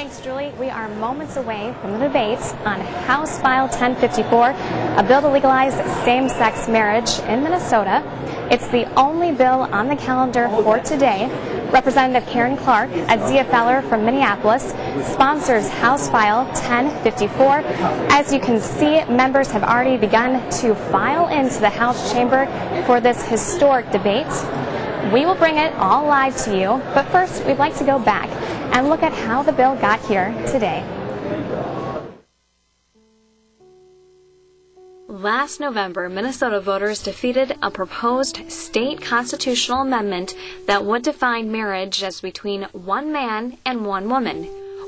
Thanks, Julie. We are moments away from the debate on House File 1054, a bill to legalize same-sex marriage in Minnesota. It's the only bill on the calendar for today. Representative Karen Clark, Adzia Feller from Minneapolis, sponsors House File 1054. As you can see, members have already begun to file into the House chamber for this historic debate. We will bring it all live to you, but first we'd like to go back and look at how the bill got here today. Last November, Minnesota voters defeated a proposed state constitutional amendment that would define marriage as between one man and one woman.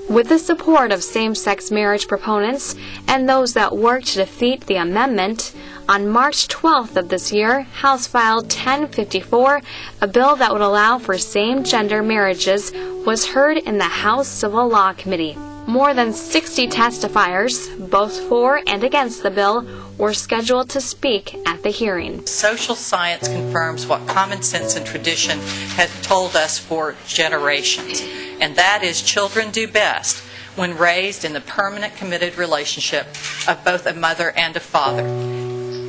With the support of same-sex marriage proponents and those that worked to defeat the amendment, on March 12th of this year, House File 1054, a bill that would allow for same-gender marriages, was heard in the House Civil Law Committee. More than 60 testifiers, both for and against the bill, were scheduled to speak at the hearing. Social science confirms what common sense and tradition had told us for generations, and that is children do best when raised in the permanent committed relationship of both a mother and a father.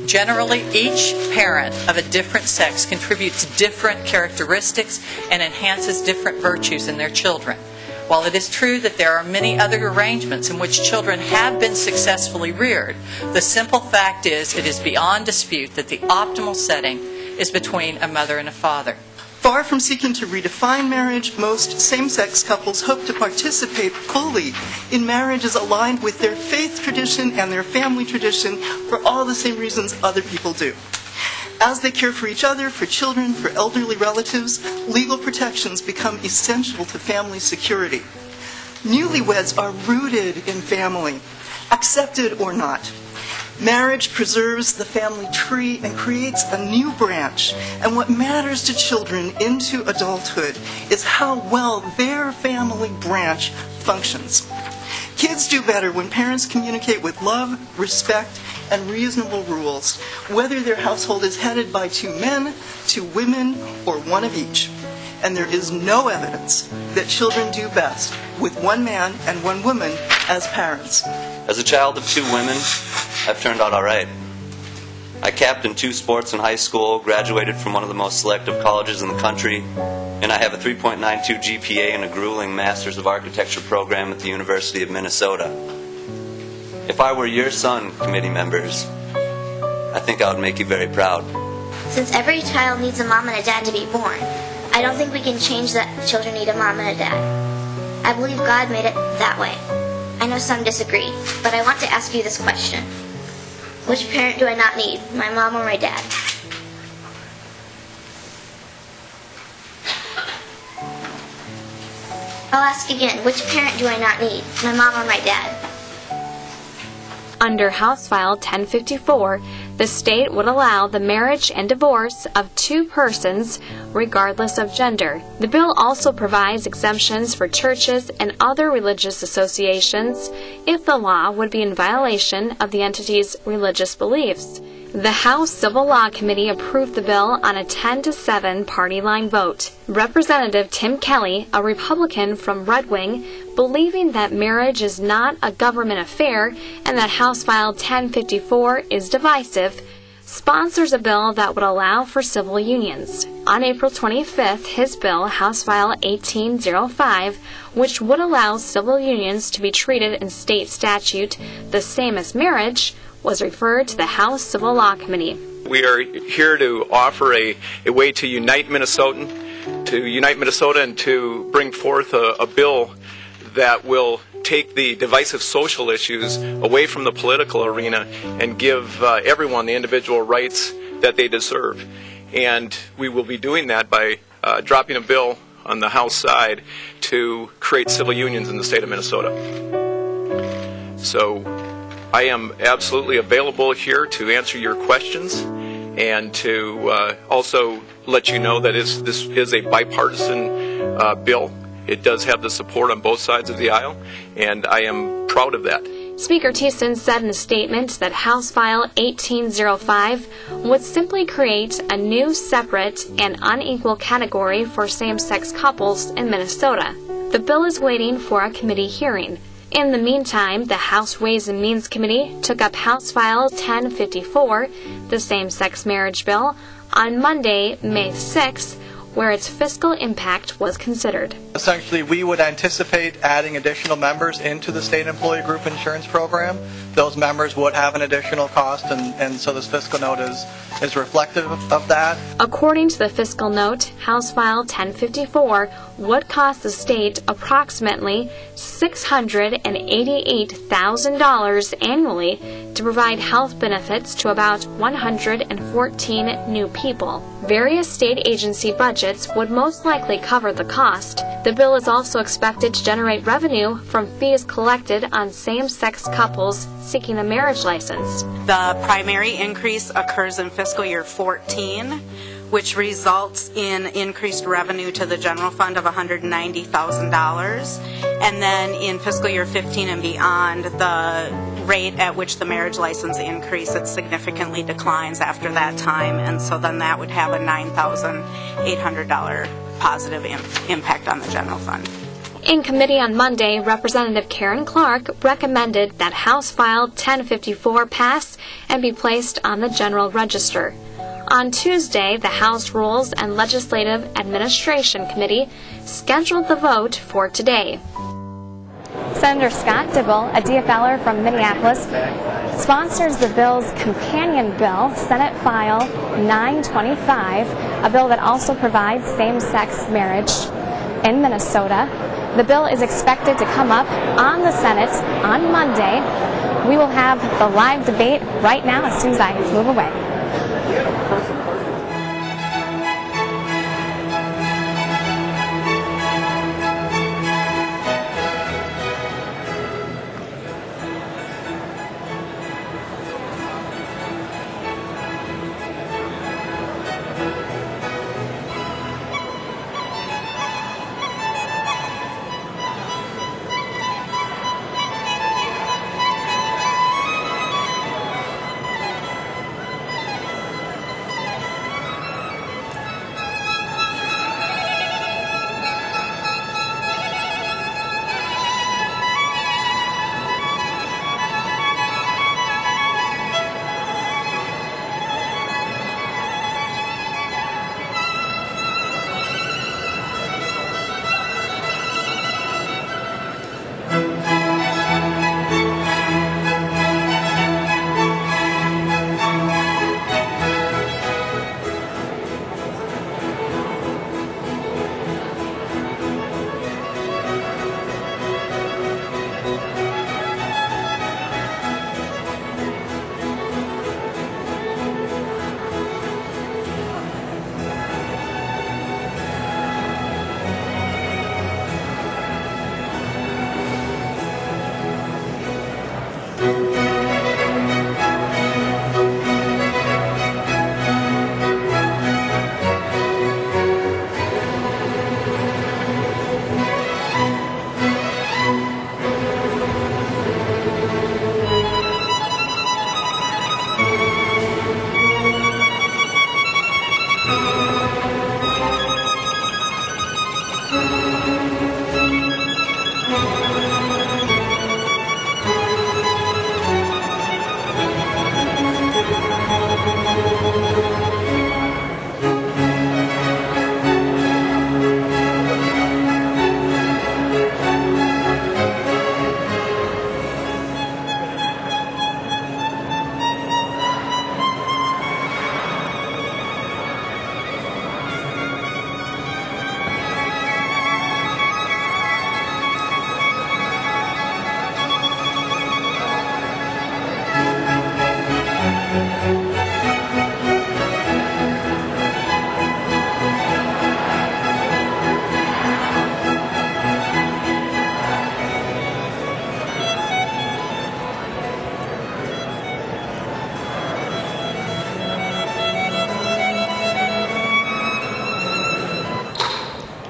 Generally, each parent of a different sex contributes different characteristics and enhances different virtues in their children. While it is true that there are many other arrangements in which children have been successfully reared, the simple fact is it is beyond dispute that the optimal setting is between a mother and a father. Far from seeking to redefine marriage, most same-sex couples hope to participate fully in marriages aligned with their faith tradition and their family tradition for all the same reasons other people do. As they care for each other, for children, for elderly relatives, legal protections become essential to family security. Newlyweds are rooted in family, accepted or not. Marriage preserves the family tree and creates a new branch. And what matters to children into adulthood is how well their family branch functions. Kids do better when parents communicate with love, respect, and reasonable rules, whether their household is headed by two men, two women, or one of each. And there is no evidence that children do best with one man and one woman as parents. As a child of two women, I've turned out all right. I captained 2 sports in high school, graduated from one of the most selective colleges in the country, and I have a 3.92 GPA and a grueling Masters of Architecture program at the University of Minnesota. If I were your son, committee members, I think I would make you very proud. Since every child needs a mom and a dad to be born, I don't think we can change that children need a mom and a dad. I believe God made it that way. I know some disagree, but I want to ask you this question. Which parent do I not need, my mom or my dad? I'll ask again, which parent do I not need, my mom or my dad? Under House File 1054, the state would allow the marriage and divorce of 2 persons, regardless of gender. The bill also provides exemptions for churches and other religious associations if the law would be in violation of the entity's religious beliefs. The House Civil Law Committee approved the bill on a 10-7 party line vote. Representative Tim Kelly, a Republican from Red Wing, believing that marriage is not a government affair and that House File 1054 is divisive, sponsors a bill that would allow for civil unions. On April 25th, his bill, House File 1805, which would allow civil unions to be treated in state statute the same as marriage, was referred to the House Civil Law Committee. We are here to offer a way to unite Minnesota and to bring forth a bill that will take the divisive social issues away from the political arena and give everyone the individual rights that they deserve. And we will be doing that by dropping a bill on the House side to create civil unions in the state of Minnesota. So I am absolutely available here to answer your questions and to also let you know that this is a bipartisan bill. It does have the support on both sides of the aisle, and I am proud of that. Speaker Thiessen said in a statement that House File 1805 would simply create a new, separate, and unequal category for same-sex couples in Minnesota. The bill is waiting for a committee hearing. In the meantime, the House Ways and Means Committee took up House File 1054, the same-sex marriage bill, on Monday, May 6th, where its fiscal impact was considered. Essentially, we would anticipate adding additional members into the state employee group insurance program. Those members would have an additional cost, and so this fiscal note is reflective of that. According to the fiscal note, House File 1054 would cost the state approximately $688,000 annually to provide health benefits to about 114 new people. Various state agency budgets would most likely cover the cost. The bill is also expected to generate revenue from fees collected on same-sex couples seeking a marriage license. The primary increase occurs in fiscal year 14, which results in increased revenue to the general fund of $190,000. And then in fiscal year 15 and beyond, the rate at which the marriage license increase, it significantly declines after that time, and so then that would have a $9,800 positive impact on the general fund. In committee on Monday, Representative Karen Clark recommended that House File 1054 pass and be placed on the General Register. On Tuesday, the House Rules and Legislative Administration Committee scheduled the vote for today. Senator Scott Dibble, a DFLer from Minneapolis, sponsors the bill's companion bill, Senate File 925, a bill that also provides same-sex marriage in Minnesota. The bill is expected to come up on the Senate on Monday. We will have the live debate right now as soon as I move away.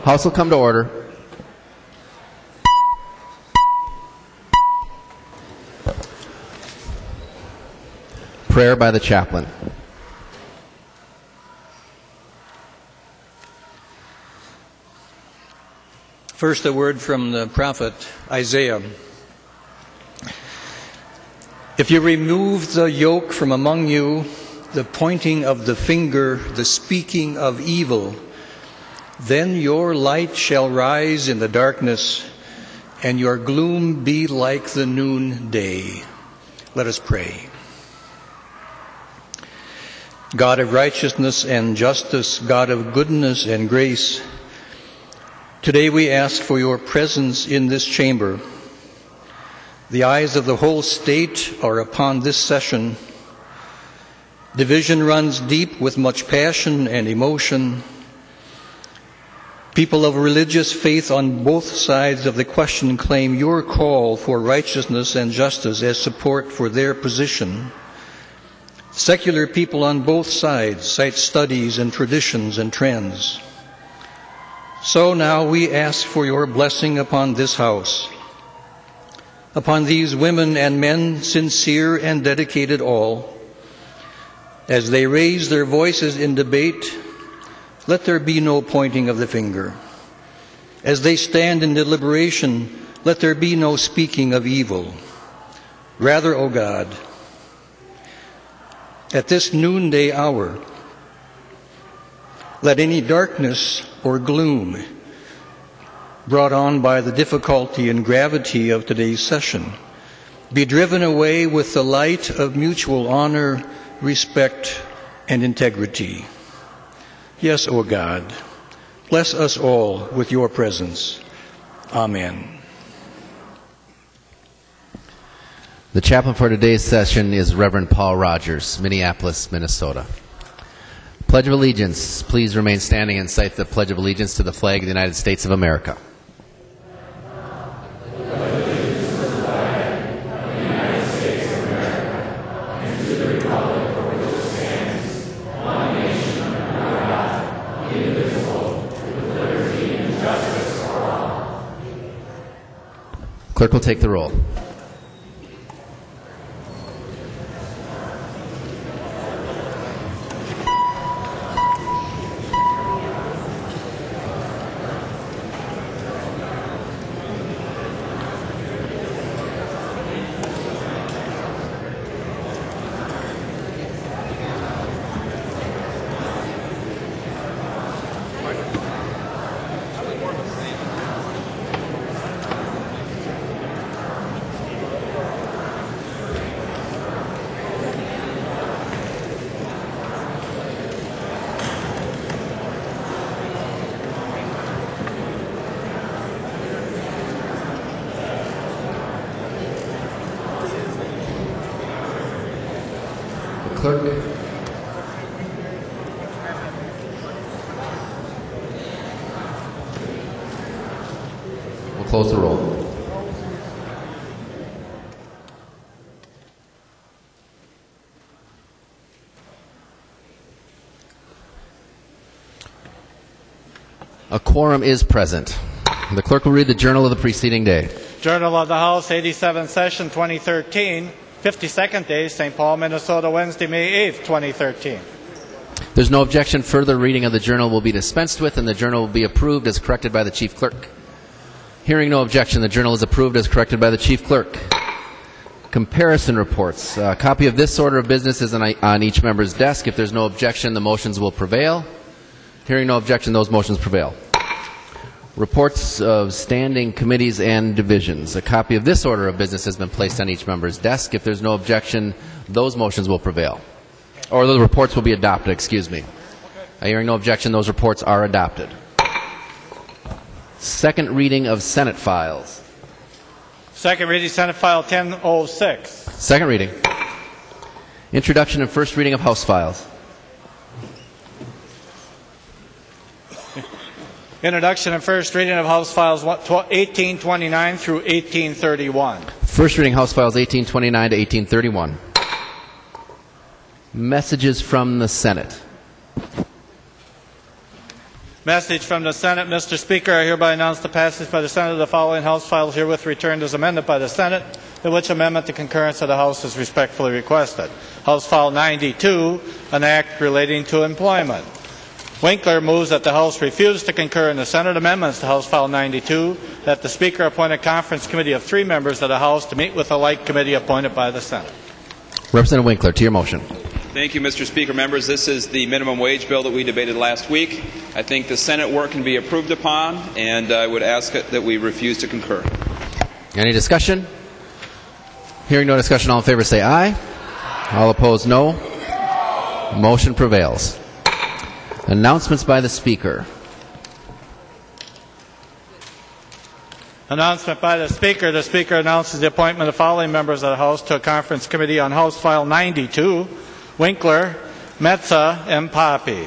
House will come to order. Prayer by the chaplain. First, a word from the prophet Isaiah. If you remove the yoke from among you, the pointing of the finger, the speaking of evil, then your light shall rise in the darkness, and your gloom be like the noonday. Let us pray. God of righteousness and justice, God of goodness and grace, today we ask for your presence in this chamber. The eyes of the whole state are upon this session. Division runs deep with much passion and emotion. People of religious faith on both sides of the question claim your call for righteousness and justice as support for their position. Secular people on both sides cite studies and traditions and trends. So now we ask for your blessing upon this house, upon these women and men, sincere and dedicated all. As they raise their voices in debate, let there be no pointing of the finger. As they stand in deliberation, let there be no speaking of evil. Rather, O God, at this noonday hour, let any darkness or gloom brought on by the difficulty and gravity of today's session be driven away with the light of mutual honor, respect, and integrity. Yes, O God, bless us all with your presence. Amen. The chaplain for today's session is Reverend Paul Rogers, Minneapolis, Minnesota. Pledge of Allegiance. Please remain standing and cite the Pledge of Allegiance to the flag of the United States of America. Clerk will take the roll. Clerk. We'll close the roll. A quorum is present. The clerk will read the journal of the preceding day. Journal of the House, 87th Session, 2013. 52nd day, St. Paul, Minnesota, Wednesday, May 8th, 2013. There's no objection. Further reading of the journal will be dispensed with, and the journal will be approved as corrected by the Chief Clerk. Hearing no objection, the journal is approved as corrected by the Chief Clerk. Comparison reports. A copy of this order of business is on each member's desk. If there's no objection, the motions will prevail. Hearing no objection, those motions prevail. Reports of standing committees and divisions. A copy of this order of business has been placed on each member's desk. If there's no objection, those motions will prevail. Or those reports will be adopted, excuse me. Hearing no objection, those reports are adopted. Second reading of Senate files. Second reading, Senate File 1006. Second reading. Introduction and first reading of House files. Introduction and first reading of House Files 1829 through 1831. First reading House Files 1829 to 1831. Messages from the Senate. Message from the Senate. Mr. Speaker, I hereby announce the passage by the Senate of the following House files herewith returned as amended by the Senate, in which amendment the concurrence of the House is respectfully requested. House File 92, an act relating to employment. Winkler moves that the House refuse to concur in the Senate amendments to House File 92, that the Speaker appoint a conference committee of 3 members of the House to meet with a like committee appointed by the Senate. Representative Winkler, to your motion. Thank you, Mr. Speaker. Members, this is the minimum wage bill that we debated last week. I think the Senate work can be approved upon, and I would ask that we refuse to concur. Any discussion? Hearing no discussion, all in favor say aye. All opposed, no. Motion prevails. Announcements by the Speaker. Announcement by the Speaker. The Speaker announces the appointment of following members of the House to a conference committee on House File 92, Winkler, Metza, and Poppy.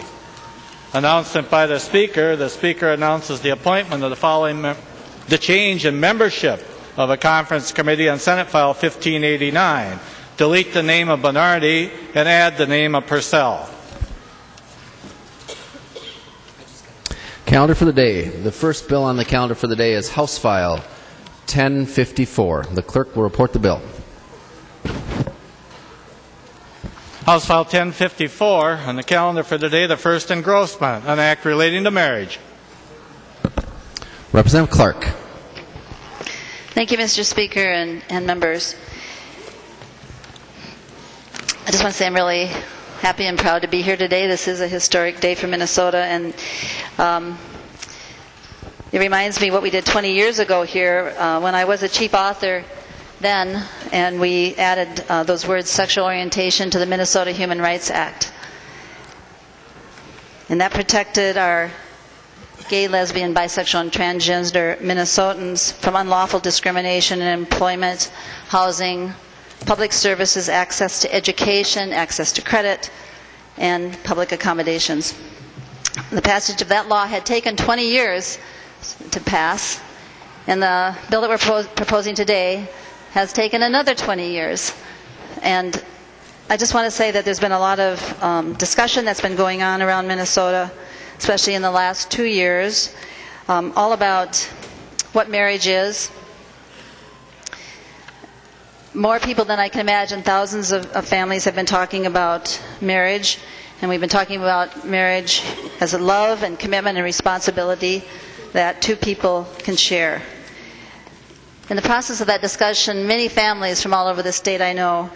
Announcement by the Speaker. The Speaker announces the appointment of the following, the change in membership of a conference committee on Senate File 1589. Delete the name of Bernardi and add the name of Purcell. Calendar for the day. The first bill on the calendar for the day is House File 1054. The clerk will report the bill. House File 1054 on the calendar for the day, the first engrossment, an act relating to marriage. Representative Clark. Thank you, Mr. Speaker and members. I just want to say I'm really happy and proud to be here today. This is a historic day for Minnesota, and it reminds me what we did 20 years ago here when I was a chief author then, and we added those words, sexual orientation, to the Minnesota Human Rights Act. And that protected our gay, lesbian, bisexual, and transgender Minnesotans from unlawful discrimination in employment, housing, public services, access to education, access to credit, and public accommodations. The passage of that law had taken 20 years to pass, and the bill that we're proposing today has taken another 20 years. And I just want to say that there's been a lot of discussion that's been going on around Minnesota, especially in the last 2 years, all about what marriage is. More people than I can imagine, thousands of families have been talking about marriage, and we've been talking about marriage as a love and commitment and responsibility that two people can share. In the process of that discussion, many families from all over the state, I know,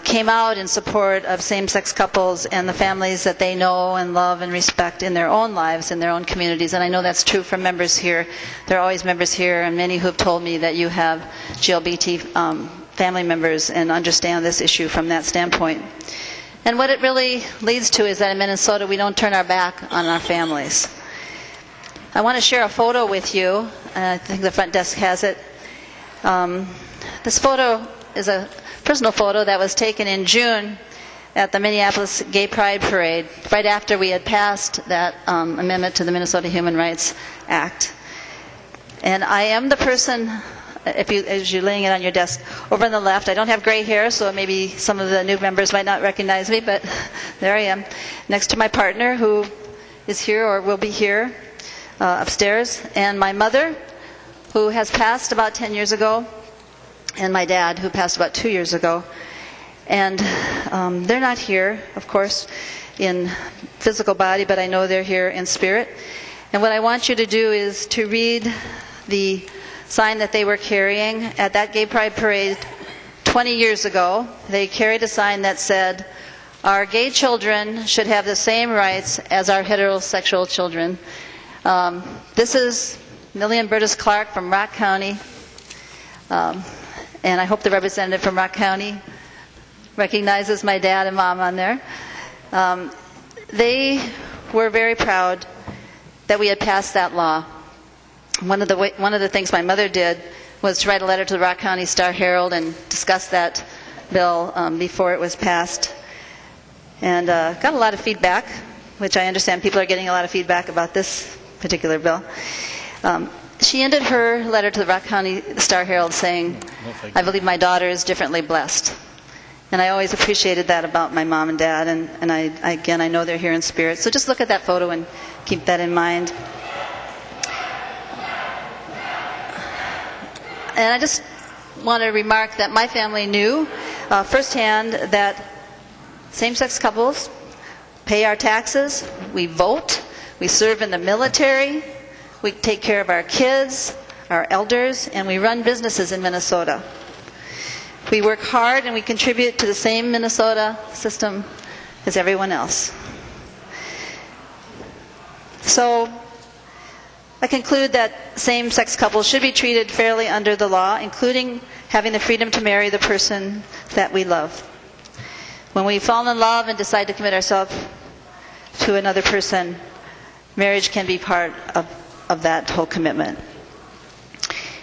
came out in support of same-sex couples and the families that they know and love and respect in their own lives, in their own communities. And I know that's true for members here. There are always members here, and many who have told me that you have GLBT family members and understand this issue from that standpoint. And what it really leads to is that in Minnesota, we don't turn our back on our families. I want to share a photo with you. I think the front desk has it. This photo is a personal photo that was taken in June at the Minneapolis Gay Pride Parade, right after we had passed that amendment to the Minnesota Human Rights Act. And I am the person, as you're laying it on your desk, over on the left. I don't have gray hair, so maybe some of the new members might not recognize me, but there I am, next to my partner, who is here or will be here upstairs, and my mother, who has passed about 10 years ago, and my dad, who passed about 2 years ago. And they're not here, of course, in physical body, but I know they're here in spirit. And what I want you to do is to read the sign that they were carrying at that Gay Pride Parade 20 years ago. They carried a sign that said, "Our gay children should have the same rights as our heterosexual children." This is Millie and Burtis Clark from Rock County, and I hope the representative from Rock County recognizes my dad and mom on there. They were very proud that we had passed that law. One of the things my mother did was to write a letter to the Rock County Star-Herald and discuss that bill before it was passed, and got a lot of feedback, which I understand people are getting a lot of feedback about this particular bill. She ended her letter to the Rock County Star-Herald saying, "I believe my daughter is differently blessed." And I always appreciated that about my mom and dad, and I know they're here in spirit. So just look at that photo and keep that in mind. And I just want to remark that my family knew firsthand that same-sex couples pay our taxes, we vote, we serve in the military, we take care of our kids, our elders, and we run businesses in Minnesota. We work hard and we contribute to the same Minnesota system as everyone else. So I conclude that same-sex couples should be treated fairly under the law, including having the freedom to marry the person that we love. When we fall in love and decide to commit ourselves to another person, marriage can be part of that whole commitment.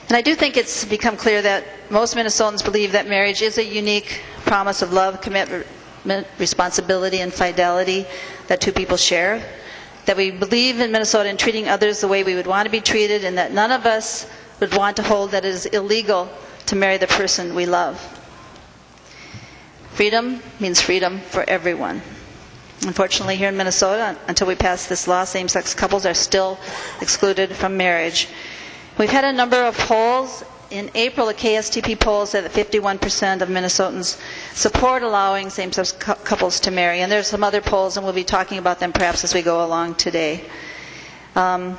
And I do think it's become clear that most Minnesotans believe that marriage is a unique promise of love, commitment, responsibility, and fidelity that two people share. That we believe in Minnesota in treating others the way we would want to be treated, and that none of us would want to hold that it is illegal to marry the person we love. Freedom means freedom for everyone. Unfortunately, here in Minnesota, until we pass this law, same-sex couples are still excluded from marriage. We've had a number of polls. In April, a KSTP poll said that 51% of Minnesotans support allowing same-sex couples to marry. And there's some other polls, and we'll be talking about them perhaps as we go along today. And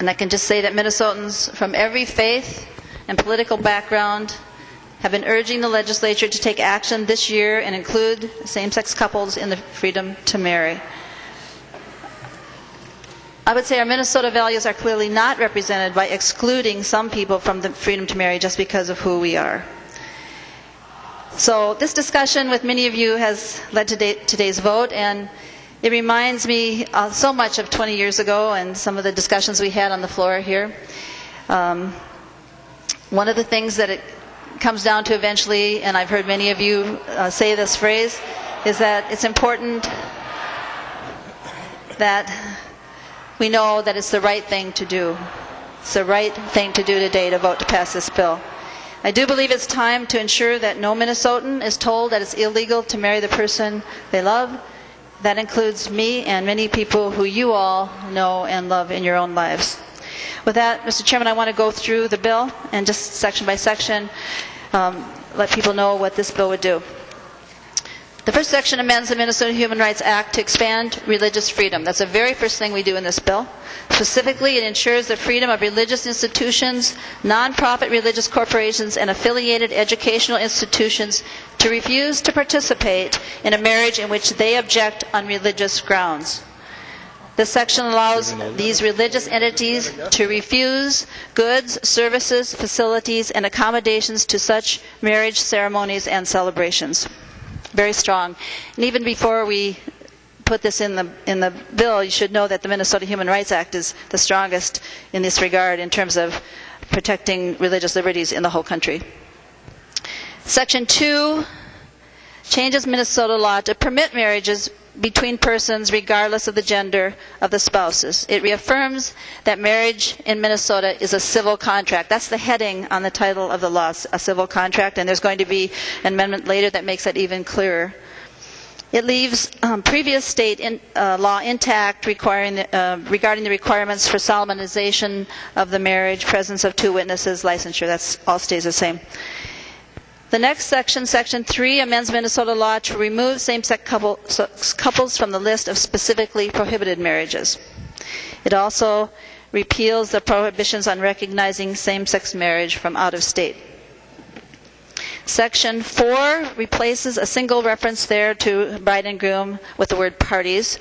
I can just say that Minnesotans from every faith and political background have been urging the legislature to take action this year and include same-sex couples in the freedom to marry. I would say our Minnesota values are clearly not represented by excluding some people from the freedom to marry just because of who we are. So this discussion with many of you has led to today's vote, and it reminds me so much of 20 years ago and some of the discussions we had on the floor here. One of the things that it comes down to eventually, and I've heard many of you say this phrase, is that it's important that we know that it's the right thing to do. It's the right thing to do today to vote to pass this bill. I do believe it's time to ensure that no Minnesotan is told that it's illegal to marry the person they love. That includes me and many people who you all know and love in your own lives. With that, Mr. Chairman, I want to go through the bill and just section by section let people know what this bill would do. The first section amends the Minnesota Human Rights Act to expand religious freedom. That's the very first thing we do in this bill. Specifically, it ensures the freedom of religious institutions, nonprofit religious corporations, and affiliated educational institutions to refuse to participate in a marriage in which they object on religious grounds. This section allows these religious entities to refuse goods, services, facilities, and accommodations to such marriage ceremonies and celebrations. Very strong. And even before we put this in the bill, you should know that the Minnesota Human Rights Act is the strongest in this regard in terms of protecting religious liberties in the whole country. Section 2 changes Minnesota law to permit marriages between persons regardless of the gender of the spouses. It reaffirms that marriage in Minnesota is a civil contract. That's the heading on the title of the law, a civil contract, and there's going to be an amendment later that makes that even clearer. It leaves previous state law intact regarding the requirements for solemnization of the marriage, presence of two witnesses, licensure. That all stays the same. The next section, Section 3, amends Minnesota law to remove same-sex couples from the list of specifically prohibited marriages. It also repeals the prohibitions on recognizing same-sex marriage from out of state. Section 4 replaces a single reference there to bride and groom with the word parties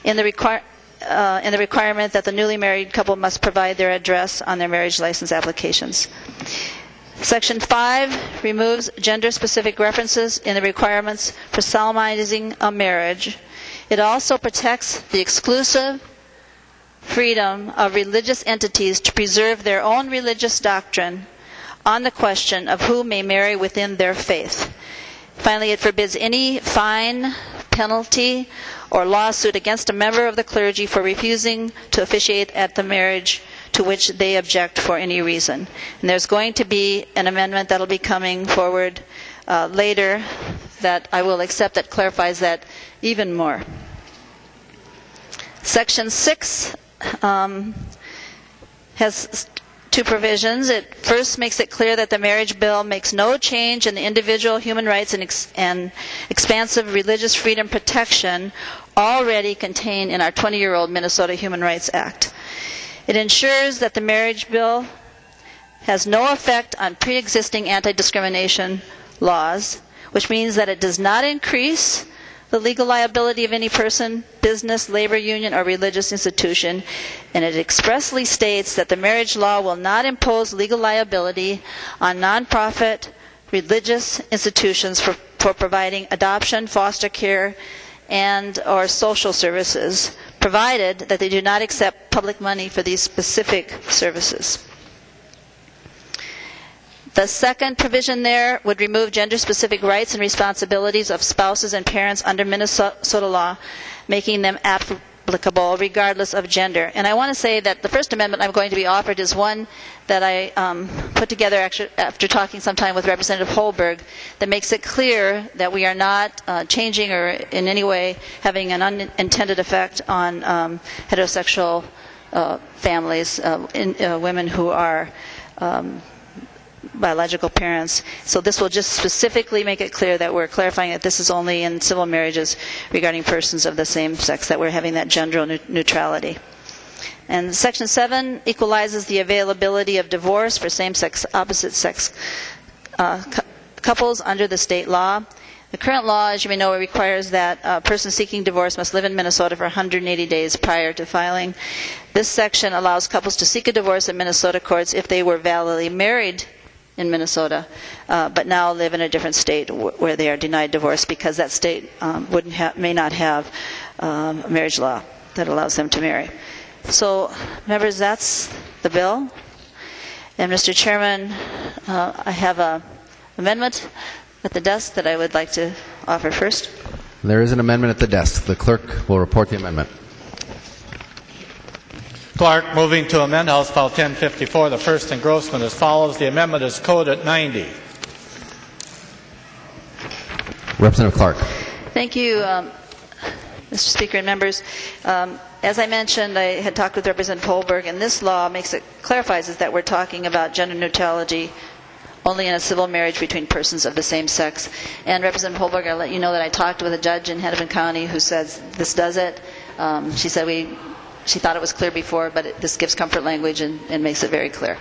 in the requirement that the newly married couple must provide their address on their marriage license applications. Section 5 removes gender-specific references in the requirements for solemnizing a marriage. It also protects the exclusive freedom of religious entities to preserve their own religious doctrine on the question of who may marry within their faith. Finally, it forbids any fine, penalty, or lawsuit against a member of the clergy for refusing to officiate at the marriage to which they object for any reason. And there's going to be an amendment that will be coming forward later that I will accept that clarifies that even more. Section 6 has two provisions. It first makes it clear that the marriage bill makes no change in the individual human rights and expansive religious freedom protection already contained in our 20-year-old Minnesota Human Rights Act. It ensures that the marriage bill has no effect on pre-existing anti-discrimination laws, which means that it does not increase the legal liability of any person, business, labor union, or religious institution, and it expressly states that the marriage law will not impose legal liability on nonprofit religious institutions for providing adoption, foster care, and or social services, provided that they do not accept public money for these specific services. The second provision there would remove gender-specific rights and responsibilities of spouses and parents under Minnesota law, making them applicable regardless of gender. And I want to say that the first amendment I'm going to be offered is one that I put together after talking sometime with Representative Holberg, that makes it clear that we are not changing or in any way having an unintended effect on heterosexual families, women who are biological parents. So this will just specifically make it clear that we're clarifying that this is only in civil marriages regarding persons of the same sex, that we're having that gender neutrality. And Section 7 equalizes the availability of divorce for same-sex, opposite-sex couples under the state law. The current law, as you may know, requires that a person seeking divorce must live in Minnesota for 180 days prior to filing. This section allows couples to seek a divorce in Minnesota courts if they were validly married in Minnesota, but now live in a different state where they are denied divorce because that state may not have a marriage law that allows them to marry. So, members, that's the bill. And Mr. Chairman, I have an amendment at the desk that I would like to offer first. There is an amendment at the desk. The clerk will report the amendment. Clark, moving to amend House File 1054, the first engrossment as follows. The amendment is coded 90. Representative Clark. Thank you, Mr. Speaker and members. As I mentioned, I had talked with Representative Holberg, and this law clarifies that we're talking about gender neutrality only in a civil marriage between persons of the same sex. And Representative Holberg, I'll let you know that I talked with a judge in Hennepin County who says this does it. She said she thought it was clear before, but this gives comfort language and makes it very clear.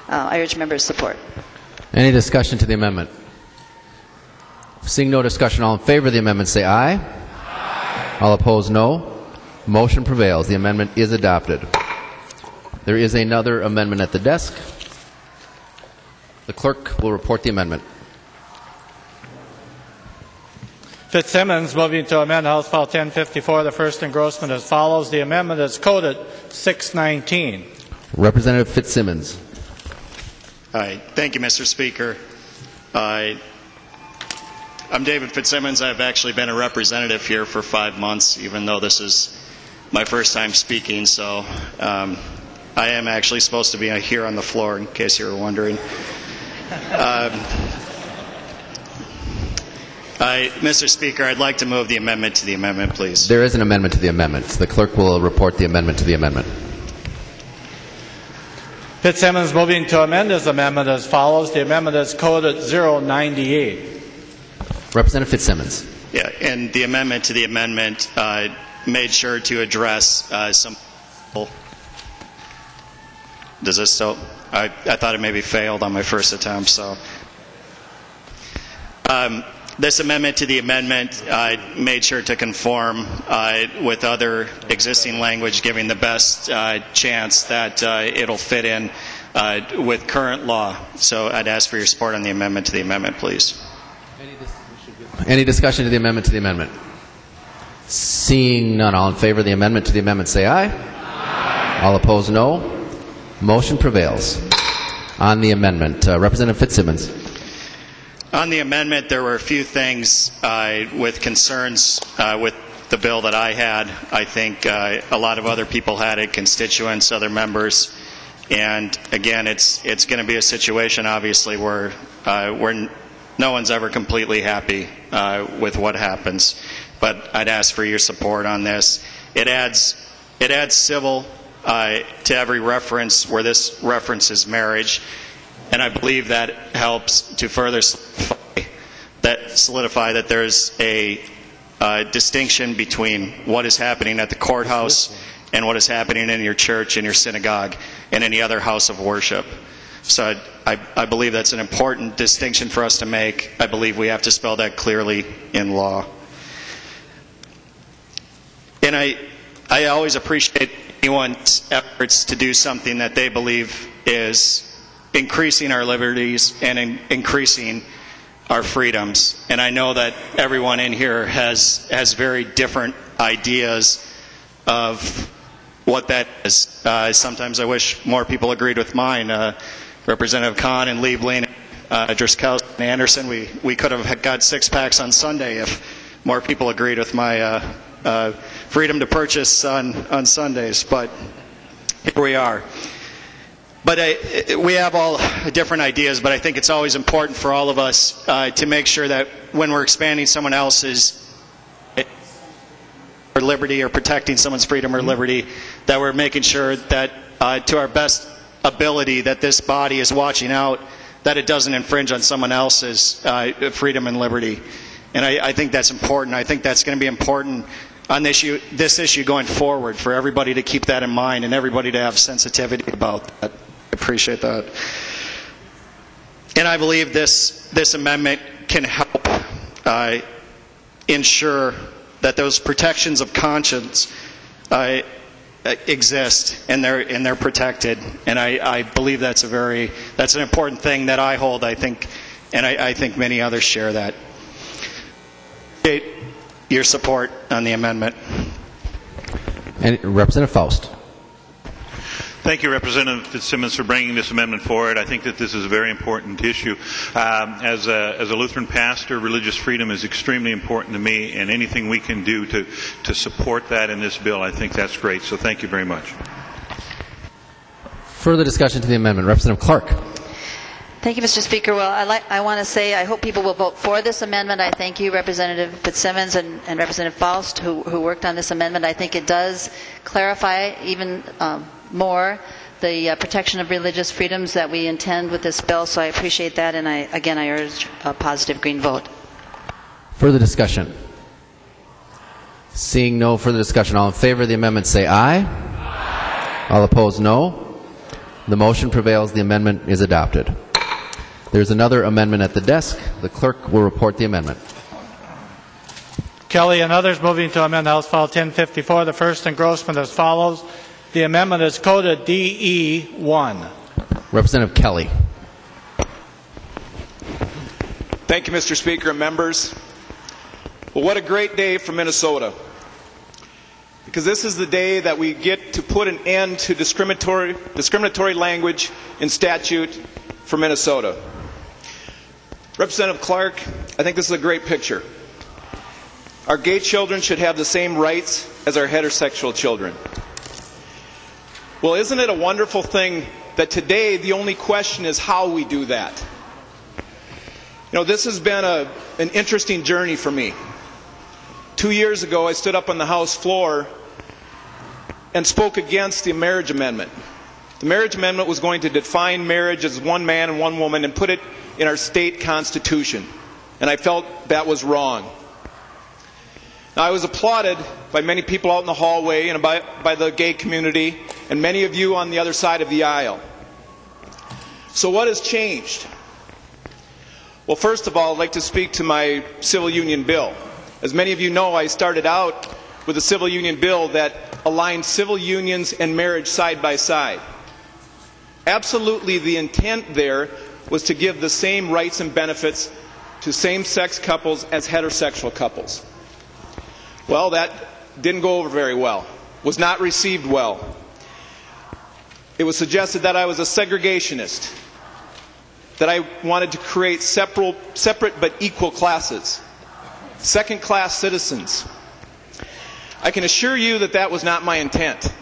I urge members' support. Any discussion to the amendment? Seeing no discussion, all in favor of the amendment say aye. Aye. All opposed, no. Motion prevails. The amendment is adopted. There is another amendment at the desk. The clerk will report the amendment. Fitzsimmons, moving to amend House File 1054, the first engrossment as follows. The amendment is coded 619. Representative Fitzsimmons. Hi. Thank you, Mr. Speaker. I'm David Fitzsimmons. I've actually been a representative here for 5 months, even though this is my first time speaking, so I am actually supposed to be here on the floor, in case you were wondering. Mr. Speaker, I'd like to move the amendment to the amendment, please. There is an amendment to the amendment. The clerk will report the amendment to the amendment. Fitzsimmons, moving to amend his amendment as follows. The amendment is coded 098. Representative Fitzsimmons. Yeah, and the amendment to the amendment made sure to address some. Does this still? I thought it maybe failed on my first attempt, so. This amendment to the amendment made sure to conform with other existing language, giving the best chance that it'll fit in with current law. So I'd ask for your support on the amendment to the amendment, please. Any discussion to the amendment to the amendment? Seeing none, all in favor of the amendment to the amendment say aye. Aye. All opposed, no. Motion prevails. On the amendment, Representative Fitzsimmons. On the amendment, there were a few things with concerns with the bill that I had. I think a lot of other people had it, constituents, other members. And again, it's going to be a situation, obviously, where no one's ever completely happy with what happens. But I'd ask for your support on this. It adds civil to every reference where this references marriage. And I believe that helps to further solidify that there's a distinction between what is happening at the courthouse and what is happening in your church, in your synagogue, and any other house of worship. So I believe that's an important distinction for us to make. I believe we have to spell that clearly in law. And I always appreciate anyone's efforts to do something that they believe is increasing our liberties and increasing our freedoms. And I know that everyone in here has very different ideas of what that is. Sometimes I wish more people agreed with mine. Representative Kahn and Liebling, Driscoll and Anderson, we could have got 6-packs on Sunday if more people agreed with my freedom to purchase on Sundays. But here we are. But we have all different ideas, but I think it's always important for all of us to make sure that when we're expanding someone else's liberty or protecting someone's freedom or liberty, that we're making sure that to our best ability that this body is watching out that it doesn't infringe on someone else's freedom and liberty. And I think that's important. I think that's going to be important on this issue going forward, for everybody to keep that in mind and everybody to have sensitivity about that. I appreciate that. And I believe this amendment can help ensure that those protections of conscience exist and they're protected. And I believe that's an important thing that I hold. I think many others share that. Your support on the amendment. And Representative Faust. Thank you, Representative Fitzsimmons, for bringing this amendment forward. I think that this is a very important issue. As a Lutheran pastor, religious freedom is extremely important to me, and anything we can do to support that in this bill, I think that's great. So thank you very much. Further discussion to the amendment. Representative Clark. Thank you, Mr. Speaker. Well, I want to say I hope people will vote for this amendment. I thank you, Representative Fitzsimmons and Representative Faust, who worked on this amendment. I think it does clarify even more the protection of religious freedoms that we intend with this bill, so I appreciate that, and I urge a positive green vote. Further discussion? Seeing no further discussion, all in favor of the amendment say aye. Aye. All opposed, no. The motion prevails. The amendment is adopted. There's another amendment at the desk. The clerk will report the amendment. Kelly and others moving to amend House File 1054. The first engrossment as follows. The amendment is coded DE1. Representative Kelly. Thank you, Mr. Speaker and members. Well, what a great day for Minnesota. Because this is the day that we get to put an end to discriminatory language in statute for Minnesota. Representative Clark, I think this is a great picture. Our gay children should have the same rights as our heterosexual children. Well, isn't it a wonderful thing that today the only question is how we do that? You know, this has been an interesting journey for me. 2 years ago, I stood up on the House floor and spoke against the marriage amendment. The marriage amendment was going to define marriage as one man and one woman and put it in our state constitution. And I felt that was wrong. Now, I was applauded by many people out in the hallway and by the gay community and many of you on the other side of the aisle. So what has changed? Well, first of all, I'd like to speak to my civil union bill. As many of you know, I started out with a civil union bill that aligned civil unions and marriage side by side. Absolutely, the intent there was to give the same rights and benefits to same-sex couples as heterosexual couples. Well, that didn't go over very well, was not received well. It was suggested that I was a segregationist, that I wanted to create separate but equal classes, second-class citizens. I can assure you that that was not my intent.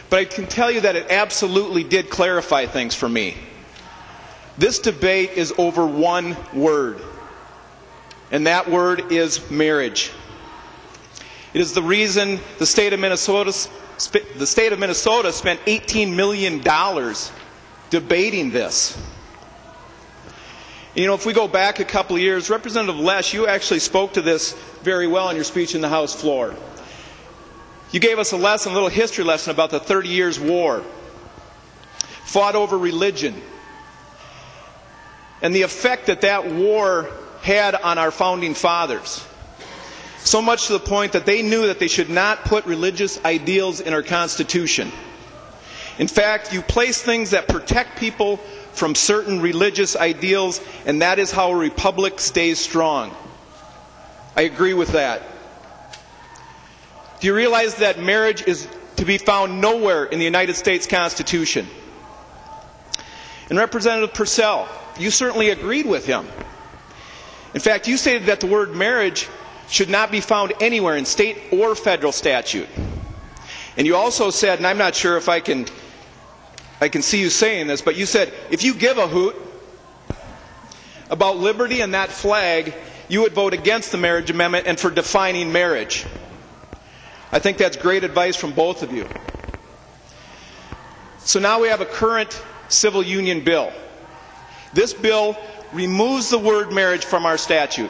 But I can tell you that it absolutely did clarify things for me. This debate is over one word, and that word is marriage. It is the reason the state of Minnesota spent $18 million debating this. You know, if we go back a couple of years, Representative Lesch, you actually spoke to this very well in your speech in the House floor. You gave us a little history lesson about the 30 Years' War, fought over religion, and the effect that that war had on our founding fathers. So much to the point that they knew that they should not put religious ideals in our Constitution. In fact, you place things that protect people from certain religious ideals, and that is how a republic stays strong. I agree with that. Do you realize that marriage is to be found nowhere in the United States Constitution? And Representative Purcell, you certainly agreed with him. In fact, you stated that the word marriage should not be found anywhere in state or federal statute. And you also said, and I'm not sure if I can see you saying this, but you said, if you give a hoot about liberty and that flag, you would vote against the marriage amendment and for defining marriage. I think that's great advice from both of you. So now we have a current civil union bill. This bill removes the word marriage from our statute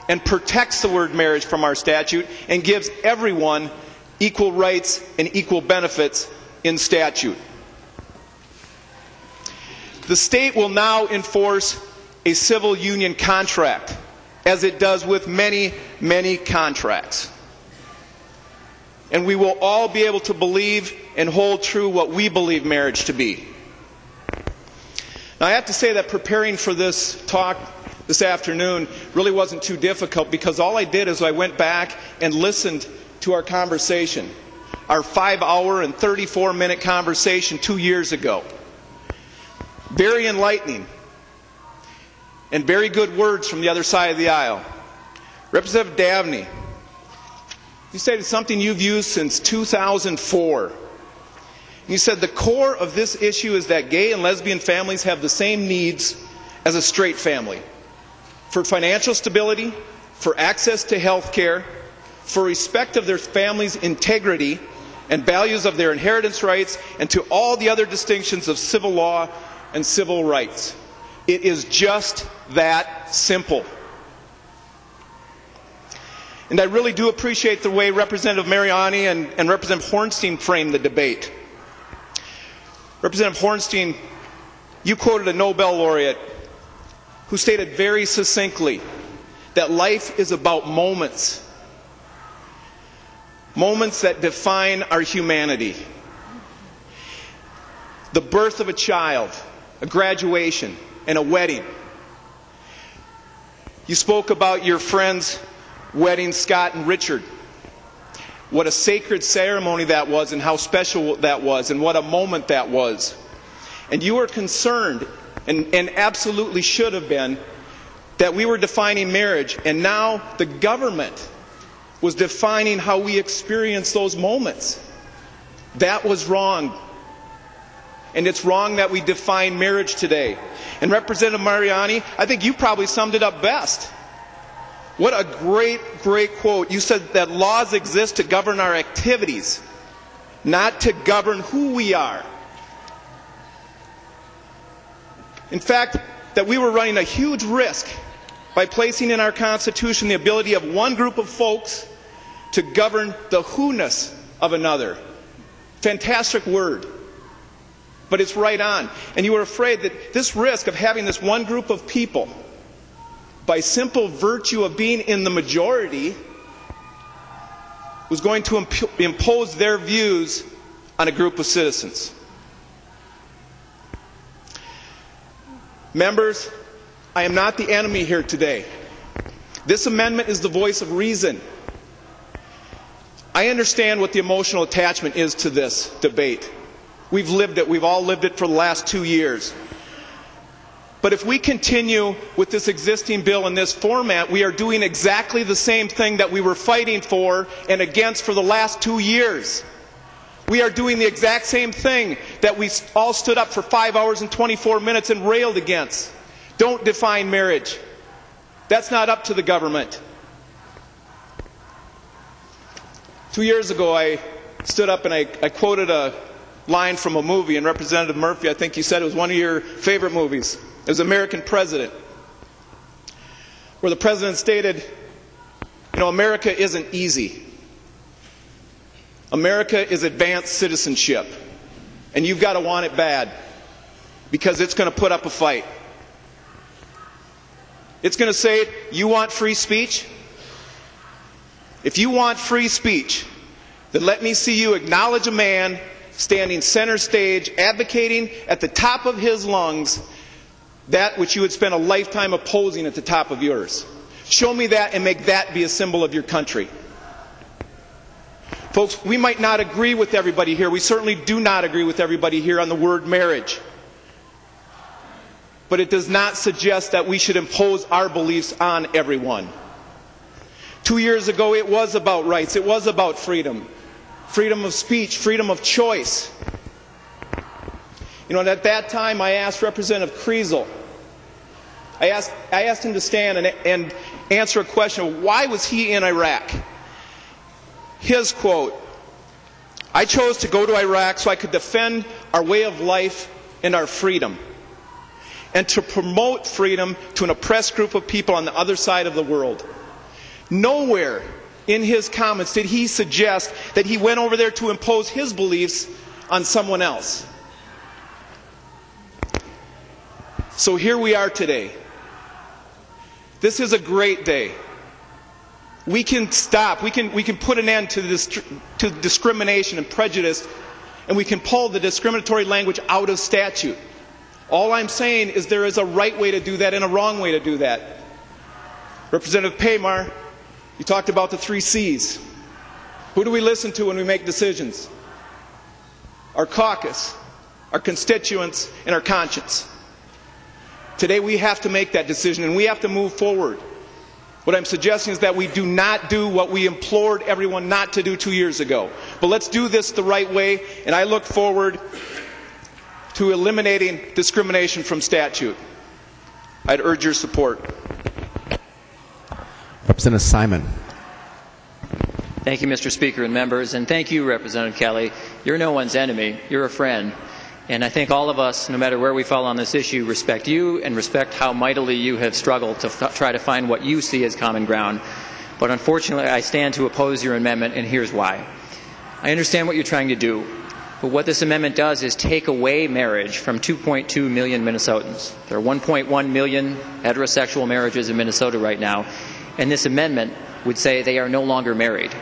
and protects the word marriage from our statute and gives everyone equal rights and equal benefits in statute. The state will now enforce a civil union contract, as it does with many, many contracts. And we will all be able to believe and hold true what we believe marriage to be. Now, I have to say that preparing for this talk this afternoon really wasn't too difficult, because all I did is I went back and listened to our conversation, our 5-hour and 34-minute conversation 2 years ago. Very enlightening and very good words from the other side of the aisle. Representative Dabney, you stated something you've used since 2004. You said the core of this issue is that gay and lesbian families have the same needs as a straight family: for financial stability, for access to health care, for respect of their family's integrity and values of their inheritance rights, and to all the other distinctions of civil law and civil rights. It is just that simple. And I really do appreciate the way Representative Mariani and Representative Hornstein framed the debate. Representative Hornstein, you quoted a Nobel laureate who stated very succinctly that life is about moments. Moments that define our humanity. The birth of a child, a graduation, and a wedding. You spoke about your friends' wedding, Scott and Richard. What a sacred ceremony that was, and how special that was, and what a moment that was. And you were concerned, and absolutely should have been, that we were defining marriage, and now the government was defining how we experience those moments. That was wrong. And it's wrong that we define marriage today. And Representative Mariani, I think you probably summed it up best. What a great, great quote. You said that laws exist to govern our activities, not to govern who we are. In fact, that we were running a huge risk by placing in our Constitution the ability of one group of folks to govern the who-ness of another. Fantastic word. But it's right on. And you were afraid that this risk of having this one group of people, by simple virtue of being in the majority, was going to impose their views on a group of citizens. Members, I am not the enemy here today. This amendment is the voice of reason. I understand what the emotional attachment is to this debate. We've lived it. We've all lived it for the last 2 years. But if we continue with this existing bill in this format, we are doing exactly the same thing that we were fighting for and against for the last 2 years. We are doing the exact same thing that we all stood up for 5 hours and 24 minutes and railed against. Don't define marriage. That's not up to the government. 2 years ago, I stood up and I quoted a line from a movie, and Representative Murphy, I think you said it was one of your favorite movies. as American president, where the president stated, you know, America isn't easy. America is advanced citizenship, and you've got to want it bad because it's going to put up a fight. It's going to say, you want free speech? If you want free speech, then let me see you acknowledge a man standing center stage, advocating at the top of his lungs that which you would spend a lifetime opposing at the top of yours. Show me that and make that be a symbol of your country. Folks, we might not agree with everybody here. We certainly do not agree with everybody here on the word marriage. But it does not suggest that we should impose our beliefs on everyone. 2 years ago, it was about rights. It was about freedom. Freedom of speech, freedom of choice. You know, and at that time, I asked Representative Kriesel, I asked him to stand and answer a question, why was he in Iraq? His quote, I chose to go to Iraq so I could defend our way of life and our freedom, and to promote freedom to an oppressed group of people on the other side of the world. Nowhere in his comments did he suggest that he went over there to impose his beliefs on someone else. So here we are today. This is a great day. We can stop, we can put an end to discrimination and prejudice, and we can pull the discriminatory language out of statute. All I'm saying is there is a right way to do that and a wrong way to do that. Representative Paymar, you talked about the 3 C's. Who do we listen to when we make decisions? Our caucus, our constituents, and our conscience. Today we have to make that decision and we have to move forward. What I'm suggesting is that we do not do what we implored everyone not to do 2 years ago. But let's do this the right way, and I look forward to eliminating discrimination from statute. I'd urge your support. Representative Simon. Thank you, Mr. Speaker and members, and thank you, Representative Kelly. You're no one's enemy. You're a friend. And I think all of us, no matter where we fall on this issue, respect you and respect how mightily you have struggled to try to find what you see as common ground. But unfortunately, I stand to oppose your amendment, and here's why. I understand what you're trying to do, but what this amendment does is take away marriage from 2.2 million Minnesotans. There are 1.1 million heterosexual marriages in Minnesota right now, and this amendment would say they are no longer married.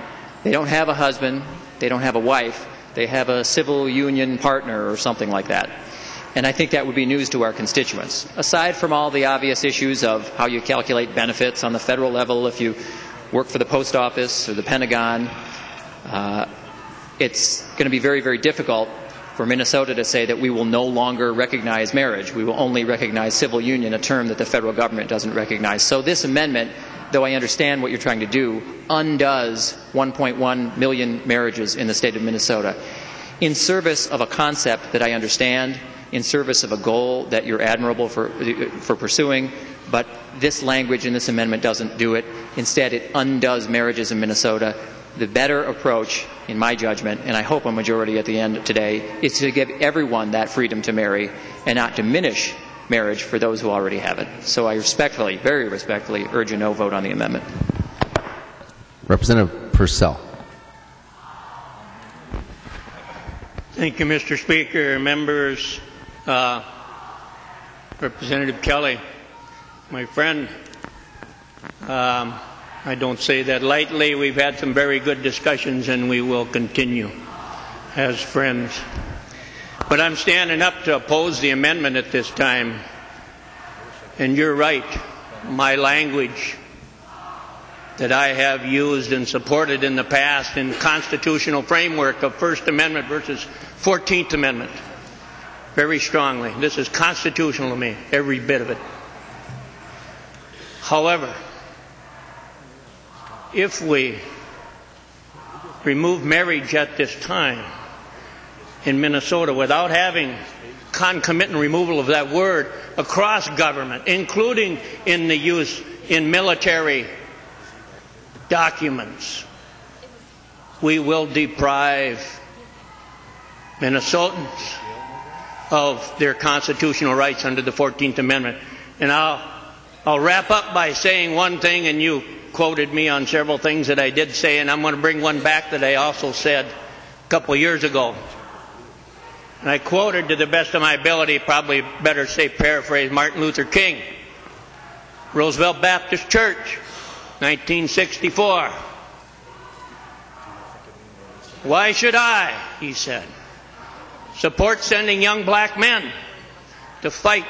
They don't have a husband, they don't have a wife, they have a civil union partner or something like that. And I think that would be news to our constituents. Aside from all the obvious issues of how you calculate benefits on the federal level if you work for the post office or the Pentagon, it's going to be very, very difficult for Minnesota to say that we will no longer recognize marriage. We will only recognize civil union, a term that the federal government doesn't recognize. So this amendment, though I understand what you're trying to do, undoes 1.1 million marriages in the state of Minnesota in service of a concept that I understand, in service of a goal that you're admirable for pursuing, but this language in this amendment doesn't do it. Instead, it undoes marriages in Minnesota. The better approach, in my judgment, and I hope a majority at the end today, is to give everyone that freedom to marry and not diminish marriage for those who already have it. So I respectfully, very respectfully, urge a no vote on the amendment. Representative Purcell. Thank you, Mr. Speaker, members. Representative Kelly, my friend, I don't say that lightly. We've had some very good discussions and we will continue as friends. But I'm standing up to oppose the amendment at this time. And you're right, my language that I have used and supported in the past in the constitutional framework of First Amendment versus 14th Amendment, very strongly. This is constitutional to me, every bit of it. However, if we remove marriage at this time in Minnesota without having concomitant removal of that word across government, including in the use in military documents, we will deprive Minnesotans of their constitutional rights under the 14th Amendment. And I'll wrap up by saying one thing, and you quoted me on several things that I did say, and I'm going to bring one back that I also said a couple years ago. And I quoted, to the best of my ability, probably better say paraphrase, Martin Luther King, Roosevelt Baptist Church, 1964. Why should I, he said, support sending young black men to fight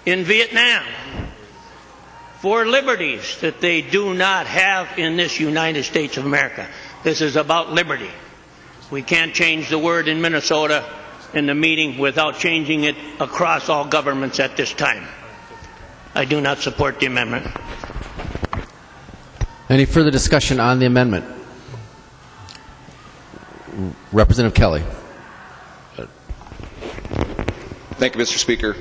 in Vietnam for liberties that they do not have in this United States of America? This is about liberty. We can't change the word in Minnesota in the meeting without changing it across all governments at this time. I do not support the amendment. Any further discussion on the amendment? Representative Kelly. Thank you, Mr. Speaker.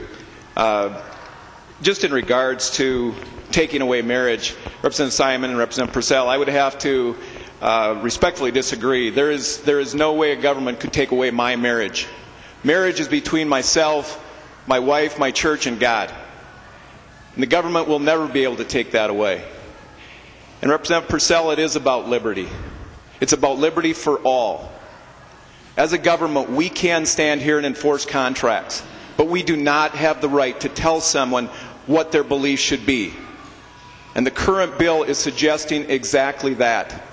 Just in regards to taking away marriage, Representative Simon and Representative Purcell, I would have to respectfully disagree. There is no way a government could take away my marriage. Marriage is between myself, my wife, my church, and God. And the government will never be able to take that away. And Representative Purcell, it is about liberty. It's about liberty for all. As a government, we can stand here and enforce contracts, but we do not have the right to tell someone what their beliefs should be. And the current bill is suggesting exactly that.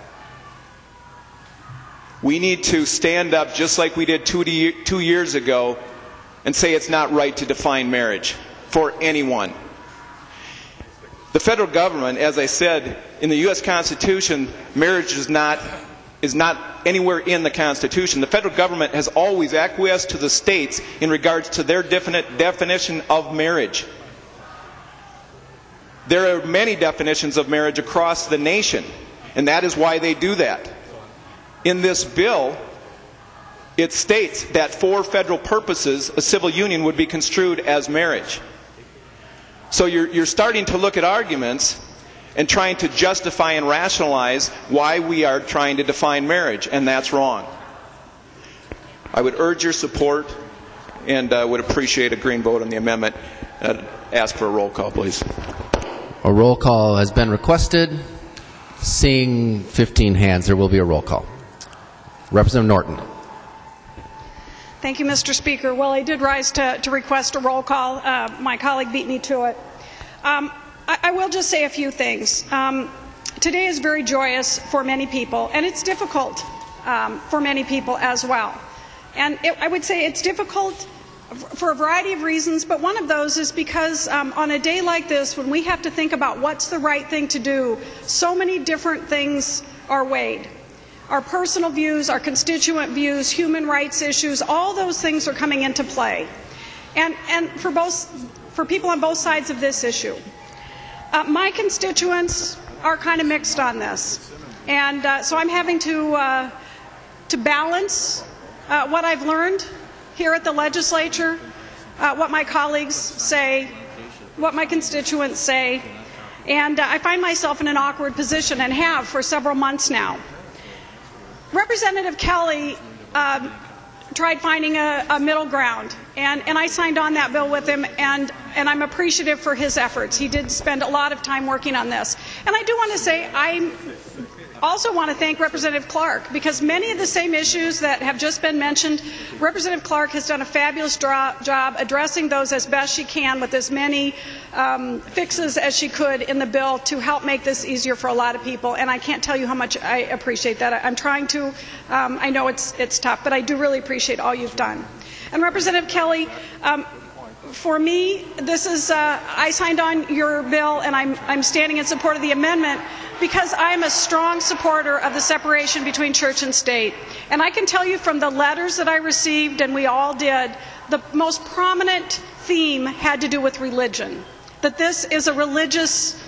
We need to stand up just like we did 2 years ago and say it's not right to define marriage for anyone. The federal government, as I said, in the U.S. Constitution, marriage is not anywhere in the Constitution. The federal government has always acquiesced to the states in regards to their definite definition of marriage. There are many definitions of marriage across the nation, and that is why they do that. In this bill, it states that for federal purposes, a civil union would be construed as marriage. So you're starting to look at arguments and trying to justify and rationalize why we are trying to define marriage, and that's wrong. I would urge your support and would appreciate a green vote on the amendment. I'd ask for a roll call, please. A roll call has been requested. Seeing 15 hands, there will be a roll call. Representative Norton. Thank you, Mr. Speaker. Well, I did rise to request a roll call. My colleague beat me to it. I will just say a few things. Today is very joyous for many people, and it's difficult for many people as well. And I would say it's difficult for a variety of reasons, but one of those is because on a day like this, when we have to think about what's the right thing to do, so many different things are weighed. Our personal views, our constituent views, human rights issues, all those things are coming into play. And for people on both sides of this issue. My constituents are kind of mixed on this. And so I'm having to balance what I've learned here at the legislature, what my colleagues say, what my constituents say, and I find myself in an awkward position and have for several months now. Representative Kelly tried finding a middle ground, and I signed on that bill with him, and I'm appreciative for his efforts. He did spend a lot of time working on this. And I do want to say I also want to thank Representative Clark, because many of the same issues that have just been mentioned, Representative Clark has done a fabulous job addressing those as best she can with as many fixes as she could in the bill to help make this easier for a lot of people, and I can't tell you how much I appreciate that. I'm trying to. I know it's tough, but I do really appreciate all you've done. And Representative Kelly, for me, this is I signed on your bill, and I'm standing in support of the amendment because I'm a strong supporter of the separation between church and state. And I can tell you from the letters that I received, and we all did, the most prominent theme had to do with religion. That this is a religious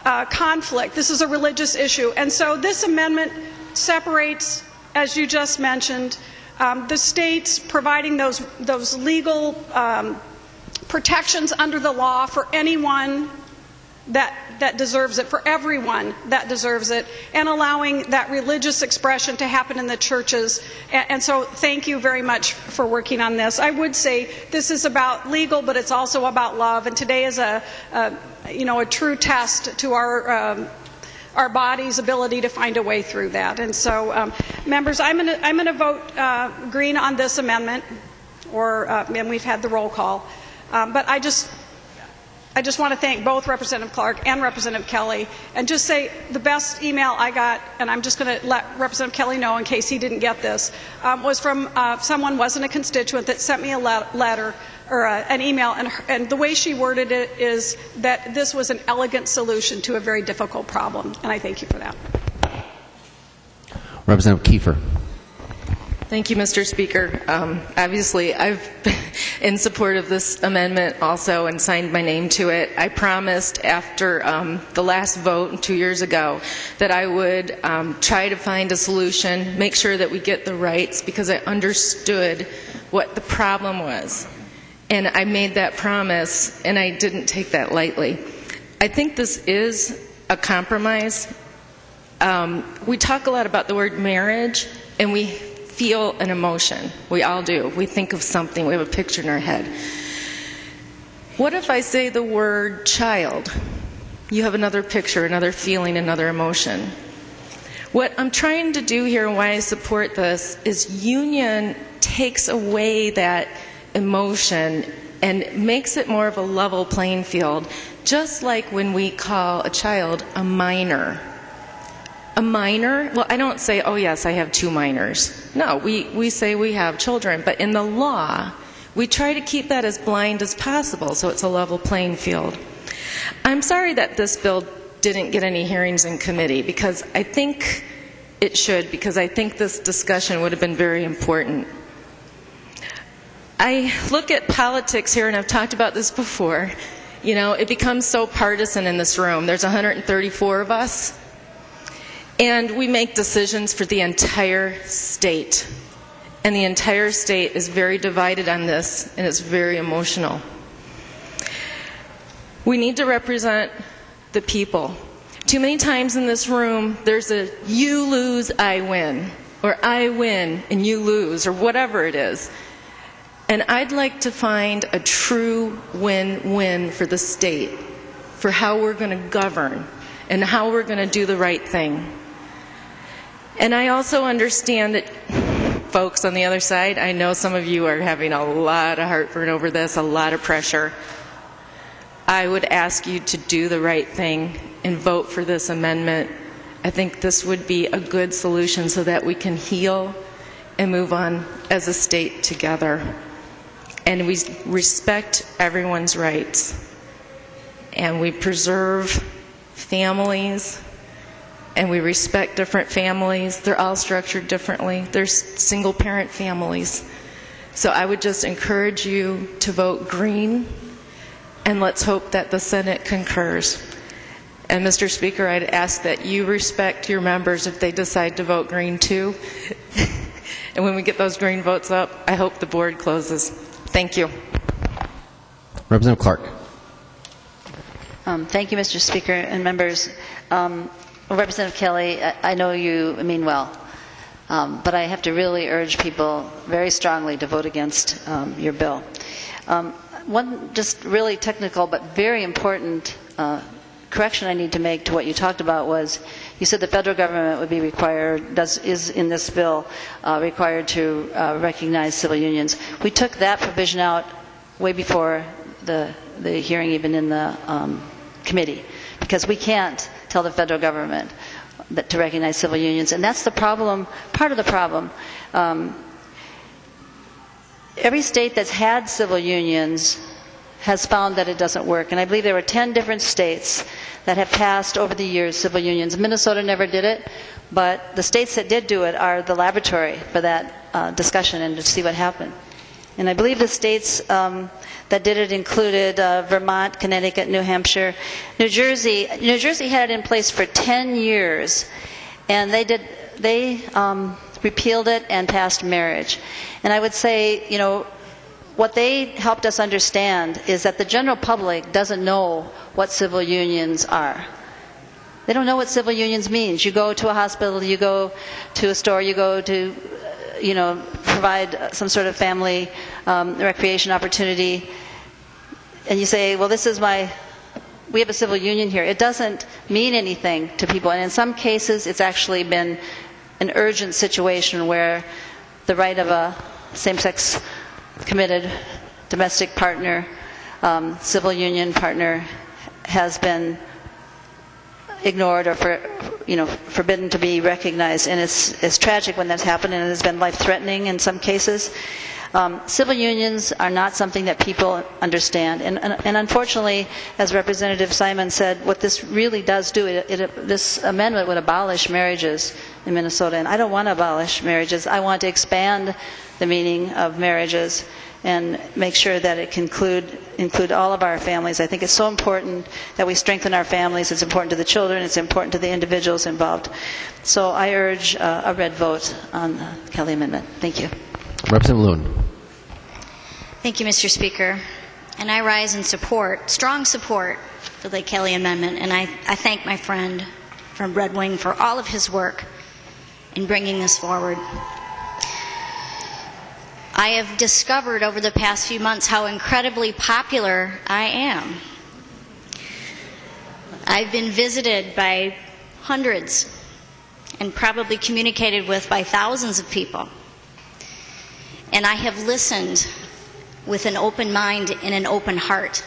conflict. This is a religious issue. And so this amendment separates, as you just mentioned, the states providing those legal protections under the law for anyone that deserves it, for everyone that deserves it, and allowing that religious expression to happen in the churches. And so thank you very much for working on this. I would say this is about legal, but it's also about love, and today is a true test to our body's ability to find a way through that. And so, members, I'm going to vote green on this amendment, and we've had the roll call. But I just want to thank both Representative Clark and Representative Kelly, and just say the best email I got, and I'm just going to let Representative Kelly know in case he didn't get this, was from someone, wasn't a constituent, that sent me a letter or an email, and the way she worded it is that this was an elegant solution to a very difficult problem, and I thank you for that. Representative Kiefer. Thank you, Mr. Speaker. Obviously, I've been in support of this amendment also and signed my name to it. I promised after the last vote 2 years ago that I would try to find a solution, make sure that we get the rights, because I understood what the problem was. And I made that promise, and I didn't take that lightly. I think this is a compromise. We talk a lot about the word marriage, and we feel an emotion. We all do. We think of something. We have a picture in our head. What if I say the word child? You have another picture, another feeling, another emotion. What I'm trying to do here and why I support this is union takes away that emotion and makes it more of a level playing field, just like when we call a child a minor. A minor, well, I don't say, oh yes, I have 2 minors. No, we say we have children, but in the law, we try to keep that as blind as possible so it's a level playing field. I'm sorry that this bill didn't get any hearings in committee, because I think it should, because I think this discussion would have been very important. I look at politics here, and I've talked about this before. You know, it becomes so partisan in this room. There's 134 of us, and we make decisions for the entire state. And the entire state is very divided on this, and it's very emotional. We need to represent the people. Too many times in this room, there's a you lose, I win, or I win and you lose, or whatever it is. And I'd like to find a true win-win for the state, for how we're going to govern and how we're going to do the right thing. And I also understand that, folks on the other side, I know some of you are having a lot of heartburn over this, a lot of pressure. I would ask you to do the right thing and vote for this amendment. I think this would be a good solution so that we can heal and move on as a state together. And we respect everyone's rights. And we preserve families. And we respect different families. They're all structured differently. There's single-parent families. So I would just encourage you to vote green, and let's hope that the Senate concurs. And Mr. Speaker, I'd ask that you respect your members if they decide to vote green too. And when we get those green votes up, I hope the board closes. Thank you. Representative Clark. Thank you, Mr. Speaker and members. Representative Kelly, I know you mean well, but I have to really urge people very strongly to vote against your bill. One just really technical but very important correction I need to make to what you talked about was, you said the federal government would be required, is in this bill, required to recognize civil unions. We took that provision out way before the hearing even in the committee, because we can't tell the federal government that to recognize civil unions, and that's the problem, part of the problem. Every state that's had civil unions has found that it doesn't work, and I believe there were 10 different states that have passed over the years civil unions. Minnesota never did it, but the states that did do it are the laboratory for that discussion and to see what happened. And I believe the states that did it included Vermont, Connecticut, New Hampshire, New Jersey. New Jersey had it in place for 10 years, and they repealed it and passed marriage. And I would say, you know, what they helped us understand is that the general public doesn't know what civil unions are. They don't know what civil unions means. You go to a hospital, you go to a store, you go to, provide some sort of family recreation opportunity, and you say, well, we have a civil union here. It doesn't mean anything to people, and in some cases it's actually been an urgent situation where the right of a same-sex committed domestic partner, civil union partner, has been ignored or forbidden to be recognized, and it's tragic when that's happened, and it has been life-threatening in some cases. Civil unions are not something that people understand, and unfortunately, as Representative Simon said, what this really does do, this amendment would abolish marriages in Minnesota, and I don't want to abolish marriages. I want to expand the meaning of marriages and make sure that it can include all of our families. I think it's so important that we strengthen our families. It's important to the children. It's important to the individuals involved. So I urge a red vote on the Kelly Amendment. Thank you. Representative Loon. Thank you, Mr. Speaker. And I rise in support, strong support, for the Kelly Amendment. And I thank my friend from Red Wing for all of his work in bringing this forward. I have discovered over the past few months how incredibly popular I am. I've been visited by hundreds and probably communicated with by thousands of people. And I have listened with an open mind and an open heart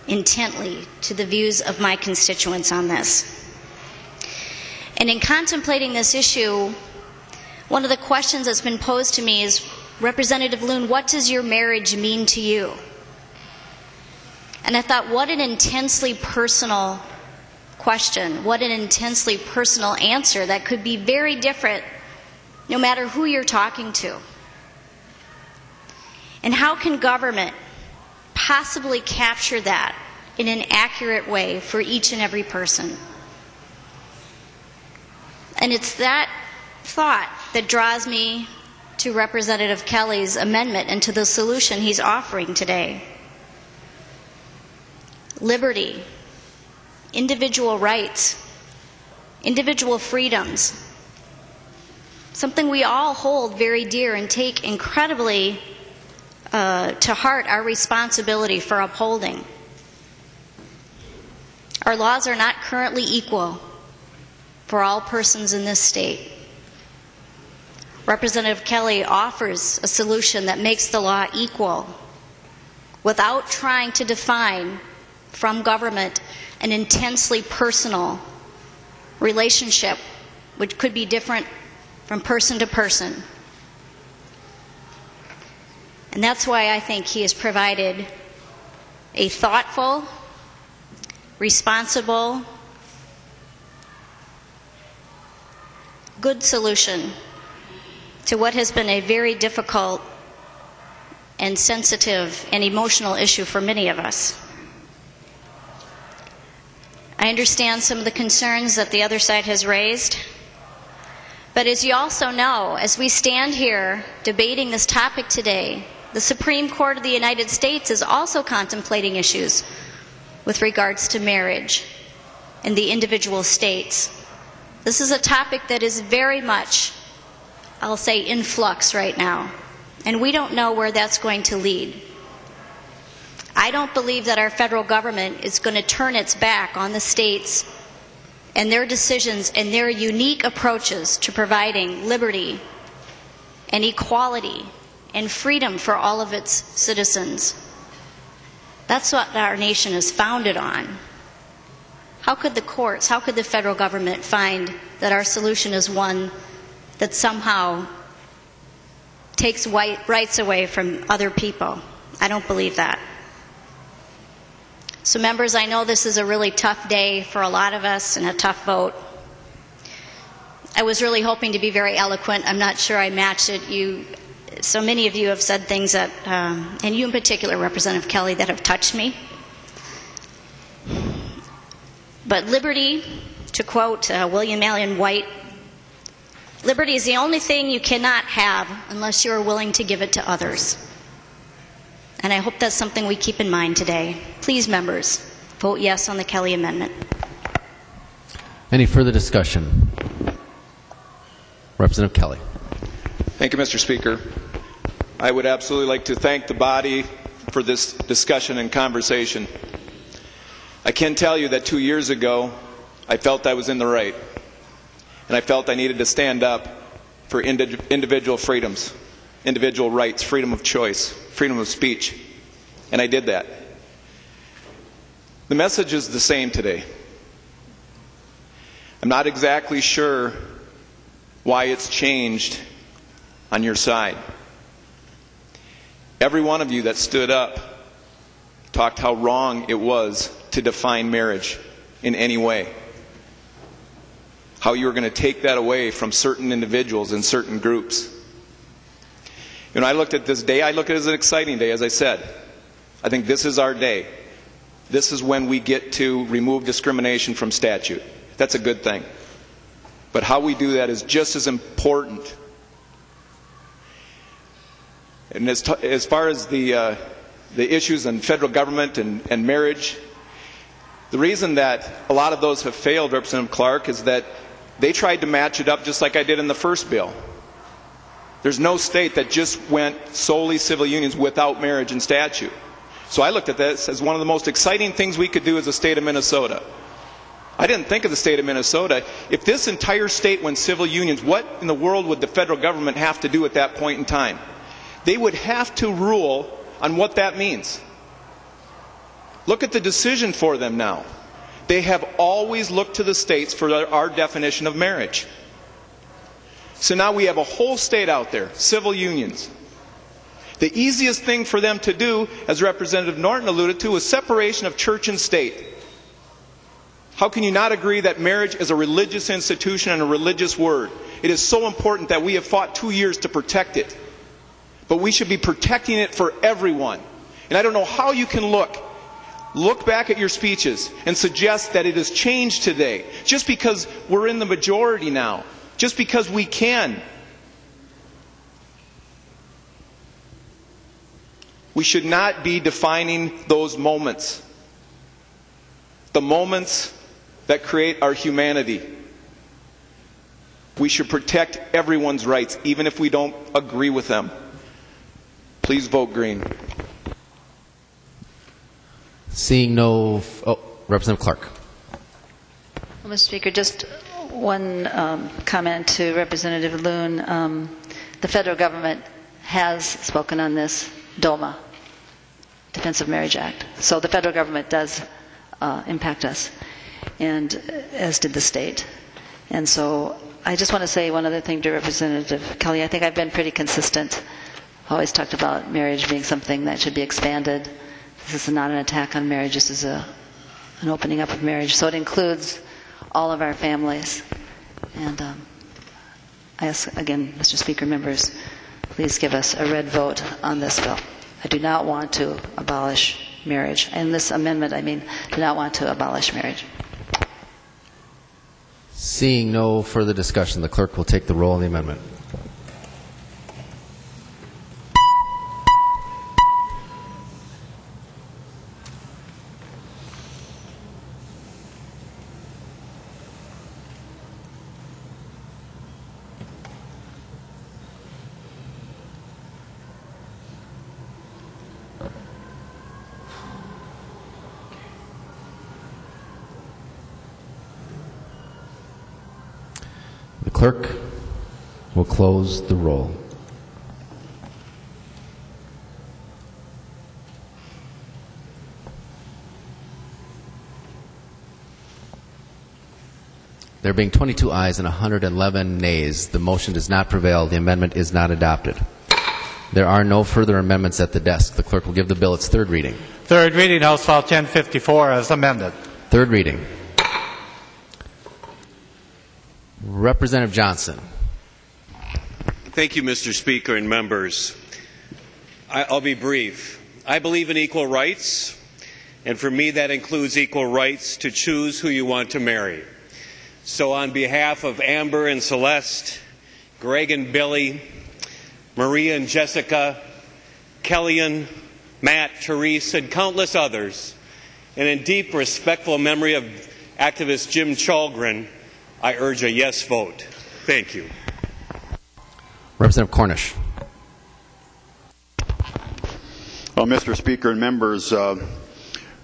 intently to the views of my constituents on this. And in contemplating this issue, one of the questions that's been posed to me is, Representative Loon, what does your marriage mean to you? And I thought, what an intensely personal question, what an intensely personal answer that could be very different no matter who you're talking to. And how can government possibly capture that in an accurate way for each and every person? And it's that thought that draws me to Representative Kelly's amendment and to the solution he's offering today. Liberty, individual rights, individual freedoms, something we all hold very dear and take incredibly to heart our responsibility for upholding. Our laws are not currently equal for all persons in this state. Representative Kelly offers a solution that makes the law equal without trying to define from government an intensely personal relationship which could be different from person to person. And that's why I think he has provided a thoughtful, responsible, good solution to what has been a very difficult and sensitive and emotional issue for many of us. I understand some of the concerns that the other side has raised, but as you also know, as we stand here debating this topic today, the Supreme Court of the United States is also contemplating issues with regards to marriage in the individual states. This is a topic that is very much, I'll say, in flux right now, and we don't know where that's going to lead. I don't believe that our federal government is going to turn its back on the states and their decisions and their unique approaches to providing liberty and equality and freedom for all of its citizens. That's what our nation is founded on. How could the courts, how could the federal government find that our solution is one that somehow takes rights away from other people? I don't believe that. So members, I know this is a really tough day for a lot of us and a tough vote. I was really hoping to be very eloquent. I'm not sure I matched it. So many of you have said things that, and you in particular, Representative Kelly, that have touched me. But liberty, to quote William Allen White, liberty is the only thing you cannot have unless you are willing to give it to others. And I hope that's something we keep in mind today. Please, members, vote yes on the Kelly Amendment. Any further discussion? Representative Kelly. Thank you, Mr. Speaker. I would absolutely like to thank the body for this discussion and conversation. I can tell you that 2 years ago, I felt I was in the right, and I felt I needed to stand up for individual freedoms, individual rights, freedom of choice, freedom of speech, and I did that. The message is the same today. I'm not exactly sure why it's changed on your side. Every one of you that stood up talked how wrong it was to define marriage in any way. How you were going to take that away from certain individuals and certain groups. When I looked at this day, I look at it as an exciting day, as I said. I think this is our day. This is when we get to remove discrimination from statute. That's a good thing. But how we do that is just as important. And as far as the issues in federal government and marriage, the reason that a lot of those have failed, Representative Clark, is that they tried to match it up just like I did in the first bill. There's no state that just went solely civil unions without marriage in statute. So I looked at this as one of the most exciting things we could do as a state of Minnesota. I didn't think of the state of Minnesota. If this entire state went civil unions, what in the world would the federal government have to do at that point in time? They would have to rule on what that means. Look at the decision for them now. They have always looked to the states for our definition of marriage. So now we have a whole state out there, civil unions. The easiest thing for them to do, as Representative Norton alluded to, is separation of church and state. How can you not agree that marriage is a religious institution and a religious word? It is so important that we have fought 2 years to protect it. But we should be protecting it for everyone. And I don't know how you can look back at your speeches and suggest that it has changed today just because we're in the majority now, just because we can. We should not be defining those moments, the moments that create our humanity. We should protect everyone's rights, even if we don't agree with them. Please vote green. Seeing no... Representative Clark. Well, Mr. Speaker, just one comment to Representative Loon. The federal government has spoken on this, DOMA, Defense of Marriage Act. So the federal government does impact us, and as did the state. And so I just want to say one other thing to Representative Kelly. I think I've been pretty consistent. I've always talked about marriage being something that should be expanded. This is not an attack on marriage. This is an opening up of marriage. So it includes all of our families. And I ask, again, Mr. Speaker, members, please give us a red vote on this bill. I do not want to abolish marriage. And this amendment, I mean, do not want to abolish marriage. Seeing no further discussion, the clerk will take the roll on the amendment. The clerk will close the roll. There being 22 ayes and 111 nays, the motion does not prevail. The amendment is not adopted. There are no further amendments at the desk. The clerk will give the bill its third reading. Third reading, House File 1054 as amended. Third reading. Representative Johnson. Thank you, Mr. Speaker and members. I'll be brief. I believe in equal rights, and for me that includes equal rights to choose who you want to marry. So on behalf of Amber and Celeste, Greg and Billy, Maria and Jessica, Kellyanne, Matt, Therese, and countless others, and in deep respectful memory of activist Jim Chalgren, I urge a yes vote. Thank you. Representative Cornish. Well, Mr. Speaker and members,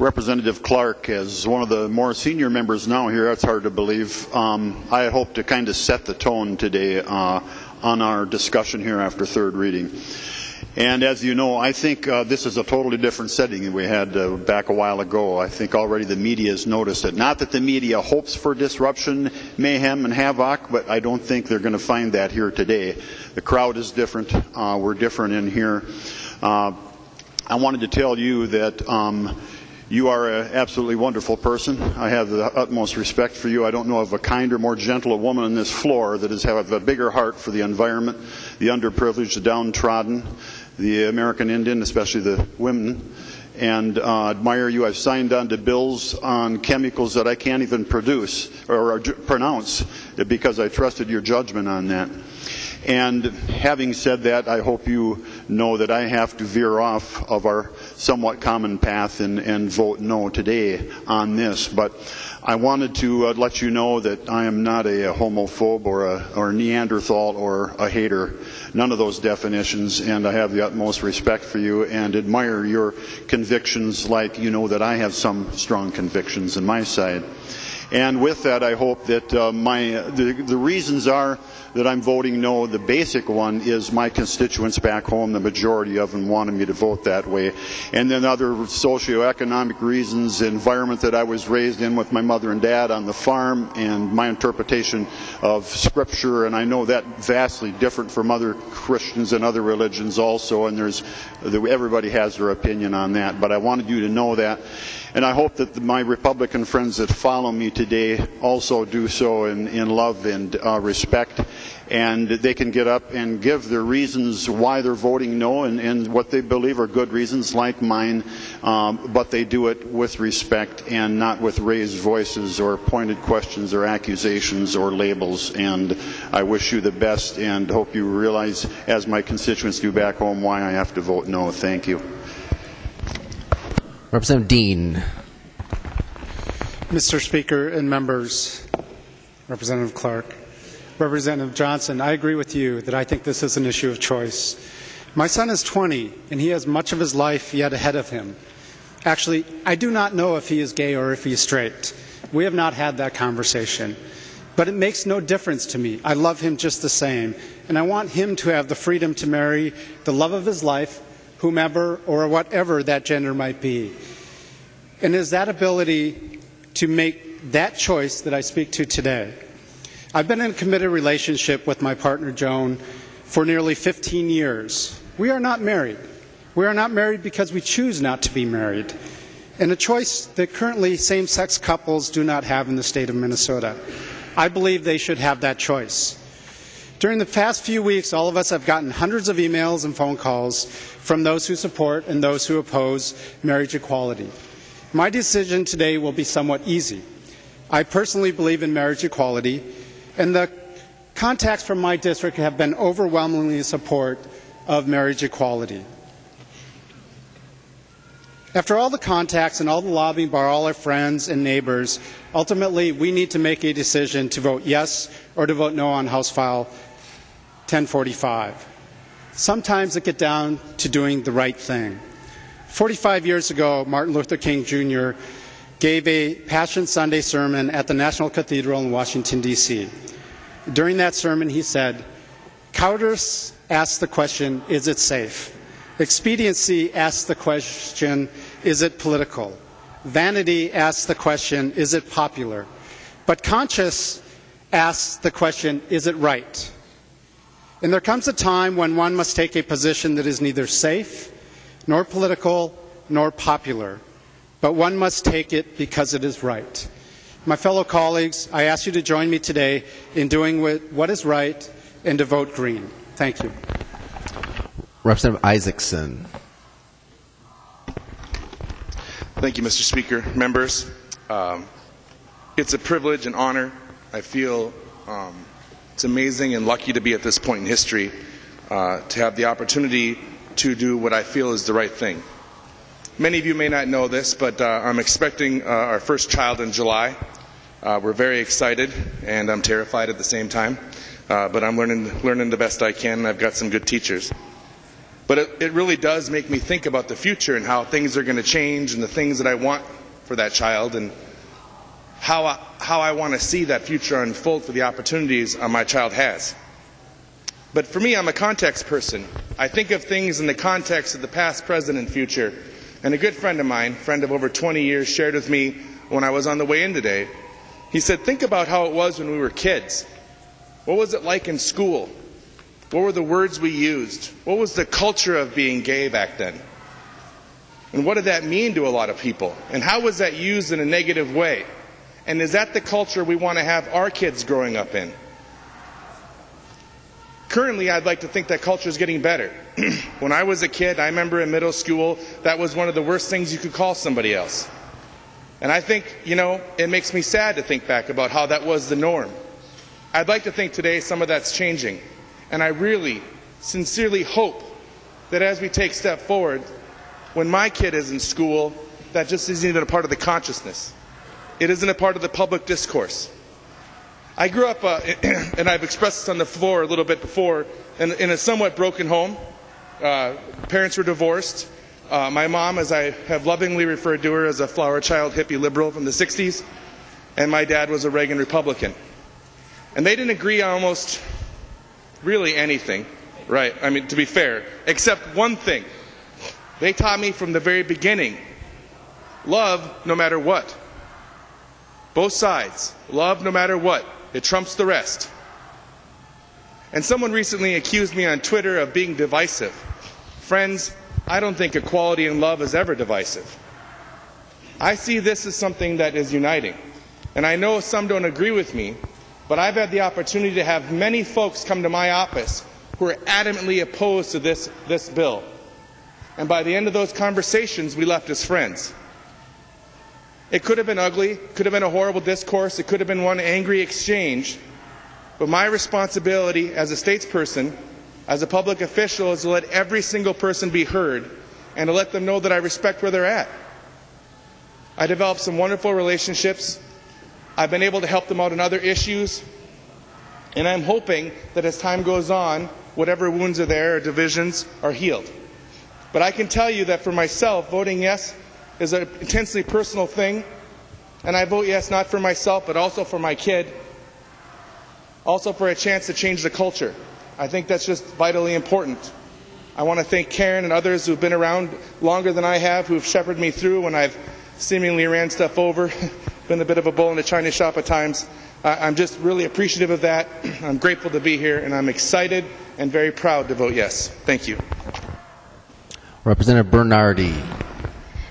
Representative Clark, as one of the more senior members now here, that's hard to believe. I hope to kind of set the tone today on our discussion here after third reading. And as you know, I think this is a totally different setting than we had back a while ago. I think already the media has noticed it. Not that the media hopes for disruption, mayhem, and havoc, but I don't think they're going to find that here today. The crowd is different. We're different in here. I wanted to tell you that you are an absolutely wonderful person. I have the utmost respect for you. I don't know of a kinder, more gentle woman on this floor that has a bigger heart for the environment, the underprivileged, the downtrodden, the American Indian, especially the women. And admire you. I've signed on to bills on chemicals that I can't even produce or pronounce because I trusted your judgment on that. And having said that, I hope you know that I have to veer off of our somewhat common path and vote no today on this. But I wanted to let you know that I am not a homophobe or a Neanderthal or a hater. None of those definitions, and I have the utmost respect for you and admire your convictions, like you know that I have some strong convictions on my side. And with that, I hope that the reasons are that I'm voting no. The basic one is my constituents back home, the majority of them wanted me to vote that way. And then other socioeconomic reasons, the environment that I was raised in with my mother and dad on the farm, and my interpretation of Scripture. And I know that vastly different from other Christians and other religions also, and everybody has their opinion on that. But I wanted you to know that. And I hope that my Republican friends that follow me today also do so in love and respect, and they can get up and give their reasons why they're voting no and what they believe are good reasons like mine, but they do it with respect and not with raised voices or pointed questions or accusations or labels. And I wish you the best and hope you realize, as my constituents do back home, why I have to vote no. Thank you. Representative Dean. Mr. Speaker and members, Representative Clark, Representative Johnson, I agree with you that I think this is an issue of choice. My son is 20, and he has much of his life yet ahead of him. Actually, I do not know if he is gay or if he is straight. We have not had that conversation. But it makes no difference to me. I love him just the same, and I want him to have the freedom to marry the love of his life, whomever or whatever that gender might be. And it is that ability to make that choice that I speak to today. I've been in a committed relationship with my partner Joan for nearly 15 years. We are not married. We are not married because we choose not to be married, and a choice that currently same-sex couples do not have in the state of Minnesota. I believe they should have that choice. During the past few weeks, all of us have gotten hundreds of emails and phone calls from those who support and those who oppose marriage equality. My decision today will be somewhat easy. I personally believe in marriage equality, and the contacts from my district have been overwhelmingly in support of marriage equality. After all the contacts and all the lobbying by all our friends and neighbors, ultimately we need to make a decision to vote yes or to vote no on House File 1045. Sometimes it gets down to doing the right thing. 45 years ago, Martin Luther King Jr. gave a Passion Sunday sermon at the National Cathedral in Washington, D.C. During that sermon, he said, "Cowardice asks the question, is it safe? Expediency asks the question, is it political? Vanity asks the question, is it popular? But conscience asks the question, is it right?" And there comes a time when one must take a position that is neither safe, nor political, nor popular, but one must take it because it is right. My fellow colleagues, I ask you to join me today in doing what is right and to vote green. Thank you. Representative Isaacson. Thank you, Mr. Speaker. Members, it's a privilege and honor. I feel it's amazing and lucky to be at this point in history to have the opportunity to do what I feel is the right thing. Many of you may not know this, but I'm expecting our first child in July. We're very excited, and I'm terrified at the same time. But I'm learning the best I can, and I've got some good teachers. But it really does make me think about the future and how things are going to change and the things that I want for that child and how I want to see that future unfold for the opportunities my child has. But for me, I'm a context person. I think of things in the context of the past, present, and future. And a good friend of mine, friend of over 20 years, shared with me when I was on the way in today. He said, think about how it was when we were kids. What was it like in school? What were the words we used? What was the culture of being gay back then? And what did that mean to a lot of people? And how was that used in a negative way? And is that the culture we want to have our kids growing up in? Currently, I'd like to think that culture is getting better. When I was a kid, I remember in middle school, that was one of the worst things you could call somebody else. And I think, it makes me sad to think back about how that was the norm. I'd like to think today some of that's changing. And I really, sincerely hope that as we take a step forward, when my kid is in school, that just isn't even a part of the consciousness. It isn't a part of the public discourse. I grew up, and I've expressed this on the floor a little bit before, in a somewhat broken home. Parents were divorced. My mom, as I have lovingly referred to her, as a flower child hippie liberal from the 60s, and my dad was a Reagan Republican. And they didn't agree on almost really anything, right? I mean, to be fair, except one thing. They taught me from the very beginning, love no matter what. Both sides, love no matter what. It trumps the rest. And someone recently accused me on Twitter of being divisive. Friends, I don't think equality and love is ever divisive. I see this as something that is uniting. And I know some don't agree with me, but I've had the opportunity to have many folks come to my office who are adamantly opposed to this bill. And by the end of those conversations, we left as friends. It could have been ugly, could have been a horrible discourse, it could have been one angry exchange, but my responsibility as a statesperson, as a public official, is to let every single person be heard and to let them know that I respect where they're at. I developed some wonderful relationships. I've been able to help them out on other issues, and I'm hoping that as time goes on, whatever wounds are there or divisions are healed. But I can tell you that for myself, voting yes is an intensely personal thing, and I vote yes not for myself but also for my kid, also for a chance to change the culture. I think that's just vitally important. I want to thank Karen and others who've been around longer than I have, who've shepherded me through when I've seemingly ran stuff over, been a bit of a bull in a china shop at times. I'm just really appreciative of that. I'm grateful to be here, and I'm excited and very proud to vote yes. Thank you. Representative Bernardi.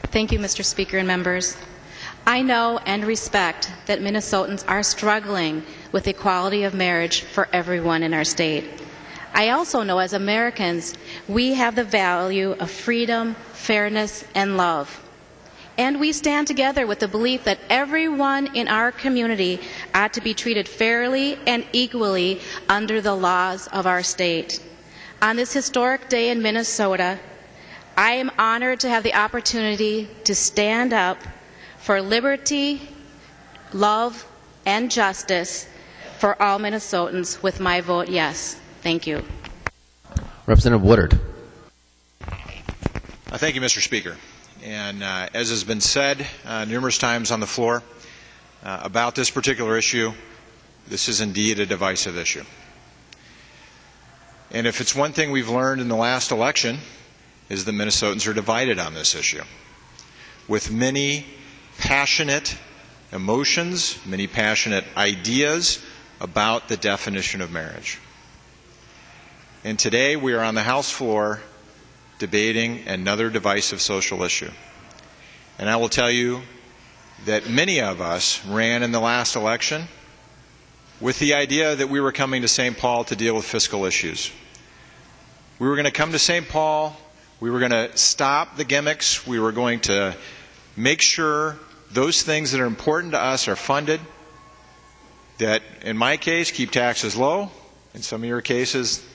Thank you, Mr. Speaker and members. I know and respect that Minnesotans are struggling with equality of marriage for everyone in our state. I also know as Americans, we have the value of freedom, fairness, and love. And we stand together with the belief that everyone in our community ought to be treated fairly and equally under the laws of our state. On this historic day in Minnesota, I am honored to have the opportunity to stand up for liberty, love, and justice for all Minnesotans with my vote yes. Thank you. Representative Woodard. Thank you, Mr. Speaker. And as has been said numerous times on the floor about this particular issue, this is indeed a divisive issue. And if it's one thing we've learned in the last election, is that Minnesotans are divided on this issue, with many passionate emotions, many passionate ideas about the definition of marriage. And today we are on the House floor debating another divisive social issue. And I will tell you that many of us ran in the last election with the idea that we were coming to St. Paul to deal with fiscal issues. We were going to come to St. Paul. We were going to stop the gimmicks. We were going to make sure those things that are important to us are funded, that in my case keep taxes low, in some of your cases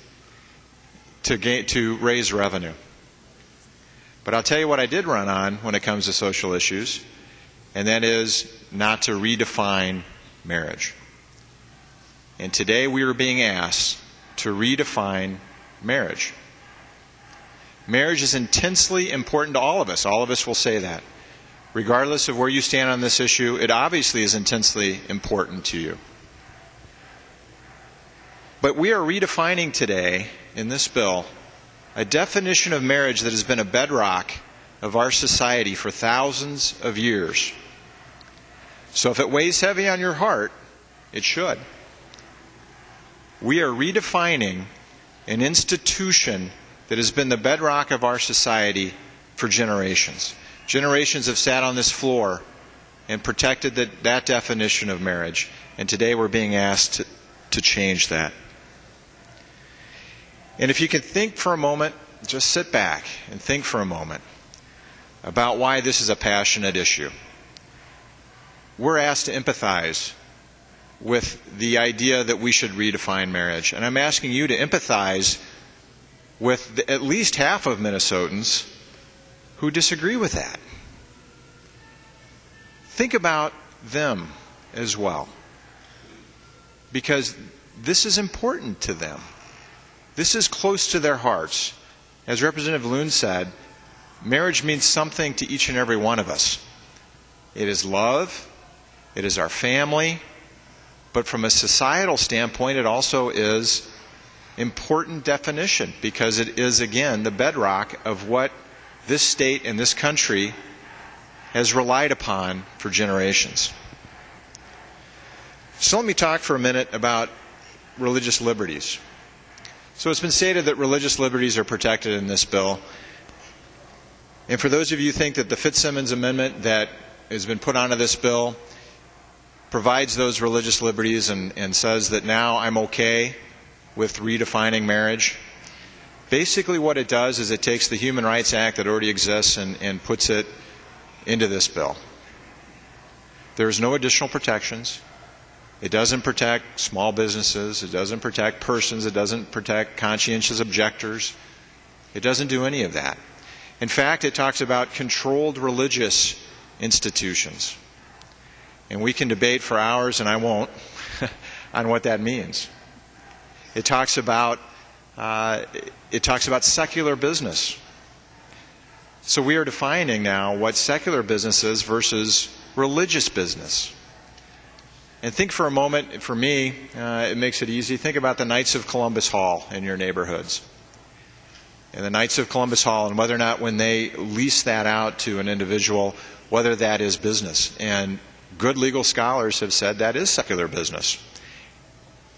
to raise revenue. But I'll tell you what I did run on when it comes to social issues, and that is not to redefine marriage. And today we are being asked to redefine marriage. Marriage is intensely important to all of us. All of us will say that. Regardless of where you stand on this issue, it obviously is intensely important to you. But we are redefining today, in this bill, a definition of marriage that has been a bedrock of our society for thousands of years. So if it weighs heavy on your heart, it should. We are redefining an institution that has been the bedrock of our society for generations. Generations have sat on this floor and protected that definition of marriage. And today we're being asked to change that. And if you can think for a moment, just sit back and think for a moment about why this is a passionate issue. We're asked to empathize with the idea that we should redefine marriage. And I'm asking you to empathize with at least half of Minnesotans who disagree with that. Think about them as well, because this is important to them. This is close to their hearts. As Representative Loon said, marriage means something to each and every one of us. It is love, it is our family, but from a societal standpoint, it also is important definition, because it is, again, the bedrock of what this state and this country has relied upon for generations. So let me talk for a minute about religious liberties. So it's been stated that religious liberties are protected in this bill. And for those of you who think that the Fitzsimmons Amendment that has been put onto this bill provides those religious liberties and says that now I'm okay with redefining marriage, basically what it does is it takes the Human Rights Act that already exists and puts it into this bill. There's no additional protections. It doesn't protect small businesses. It doesn't protect persons. It doesn't protect conscientious objectors. It doesn't do any of that. In fact, it talks about controlled religious institutions. And we can debate for hours, and I won't, on what that means. It talks about secular business. So we are defining now what secular business is versus religious business. And think for a moment, for me, it makes it easy. Think about the Knights of Columbus Hall in your neighborhoods. And the Knights of Columbus Hall, and whether or not when they lease that out to an individual, whether that is business. And good legal scholars have said that is secular business.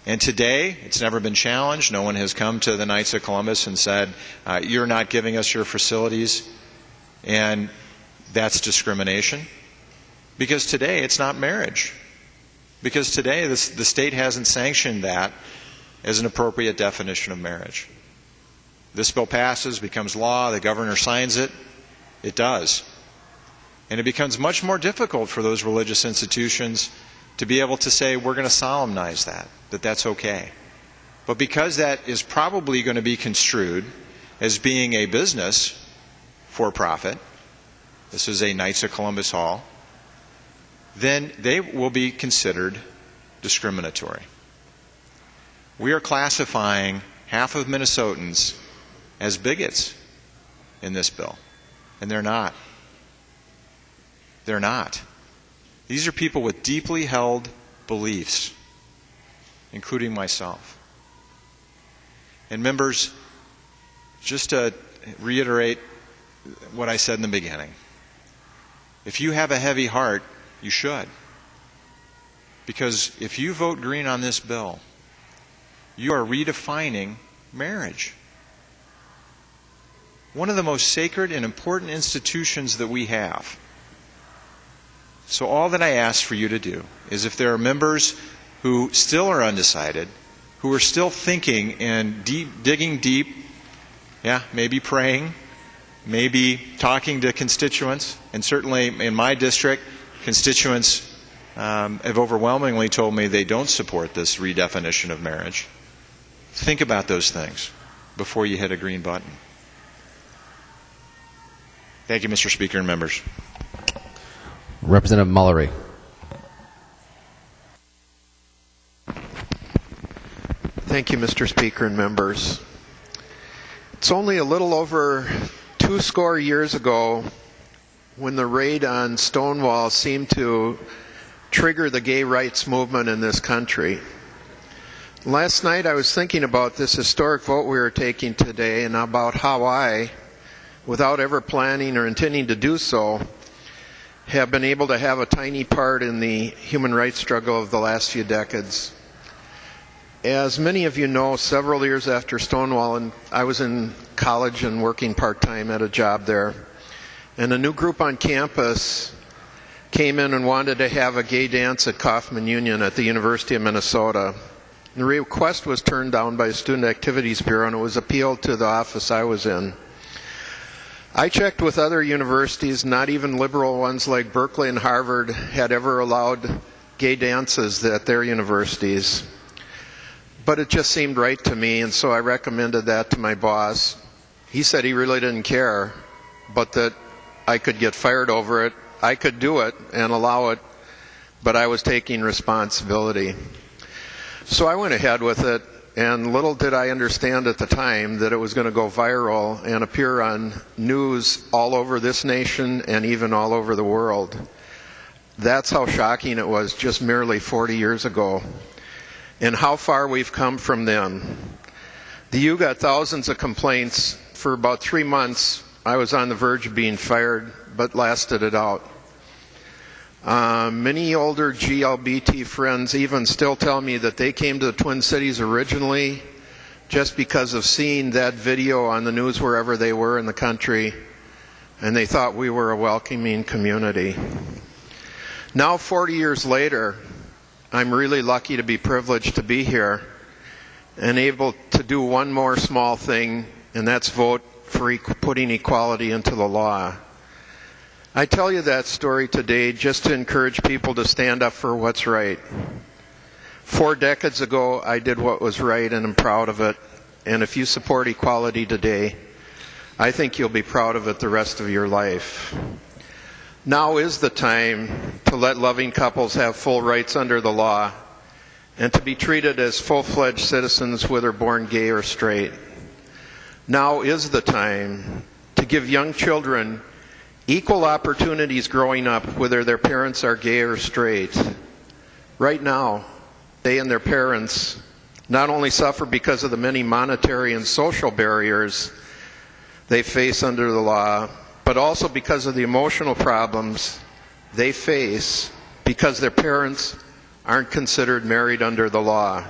And today, it's never been challenged. No one has come to the Knights of Columbus and said, you're not giving us your facilities, and that's discrimination. Because today, it's not marriage. Because today, the state hasn't sanctioned that as an appropriate definition of marriage. This bill passes, becomes law, the governor signs it. It does. And it becomes much more difficult for those religious institutions to be able to say, we're going to solemnize that that's okay. But because that is probably going to be construed as being a business for profit, this is a Knights of Columbus Hall, then they will be considered discriminatory. We are classifying half of Minnesotans as bigots in this bill, and they're not. They're not. These are people with deeply held beliefs, including myself. And members, just to reiterate what I said in the beginning, if you have a heavy heart, you should. Because if you vote green on this bill, you are redefining marriage. One of the most sacred and important institutions that we have. So all that I ask for you to do is, if there are members who still are undecided, who are still thinking and digging deep, maybe praying, maybe talking to constituents, and certainly in my district, constituents have overwhelmingly told me they don't support this redefinition of marriage. Think about those things before you hit a green button. Thank you, Mr. Speaker and members. Representative Mullery. Thank you, Mr. Speaker and members. It's only a little over 2 years ago when the raid on Stonewall seemed to trigger the gay rights movement in this country. Last night I was thinking about this historic vote we are taking today and about how I, without ever planning or intending to do so, have been able to have a tiny part in the human rights struggle of the last few decades. As many of you know, several years after Stonewall, and I was in college and working part-time at a job there, and a new group on campus came in and wanted to have a gay dance at Kaufman Union at the University of Minnesota. The request was turned down by the Student Activities Bureau, and it was appealed to the office I was in. I checked with other universities. Not even liberal ones like Berkeley and Harvard had ever allowed gay dances at their universities. But it just seemed right to me, and so I recommended that to my boss. He said he really didn't care, but that I could get fired over it. I could do it and allow it, but I was taking responsibility. So I went ahead with it, and little did I understand at the time that it was going to go viral and appear on news all over this nation and even all over the world. That's how shocking it was just merely 40 years ago, and how far we've come from then. The U got thousands of complaints. For about 3 months, I was on the verge of being fired, but lasted it out. Many older GLBT friends even still tell me that they came to the Twin Cities originally just because of seeing that video on the news wherever they were in the country, and they thought we were a welcoming community. Now, 40 years later, I'm really lucky to be privileged to be here and able to do one more small thing, and that's vote for putting equality into the law. I tell you that story today just to encourage people to stand up for what's right. 4 decades ago, I did what was right, and I'm proud of it. And if you support equality today, I think you'll be proud of it the rest of your life. Now is the time to let loving couples have full rights under the law and to be treated as full-fledged citizens whether born gay or straight. Now is the time to give young children equal opportunities growing up whether their parents are gay or straight. Right now, they and their parents not only suffer because of the many monetary and social barriers they face under the law, but also because of the emotional problems they face because their parents aren't considered married under the law.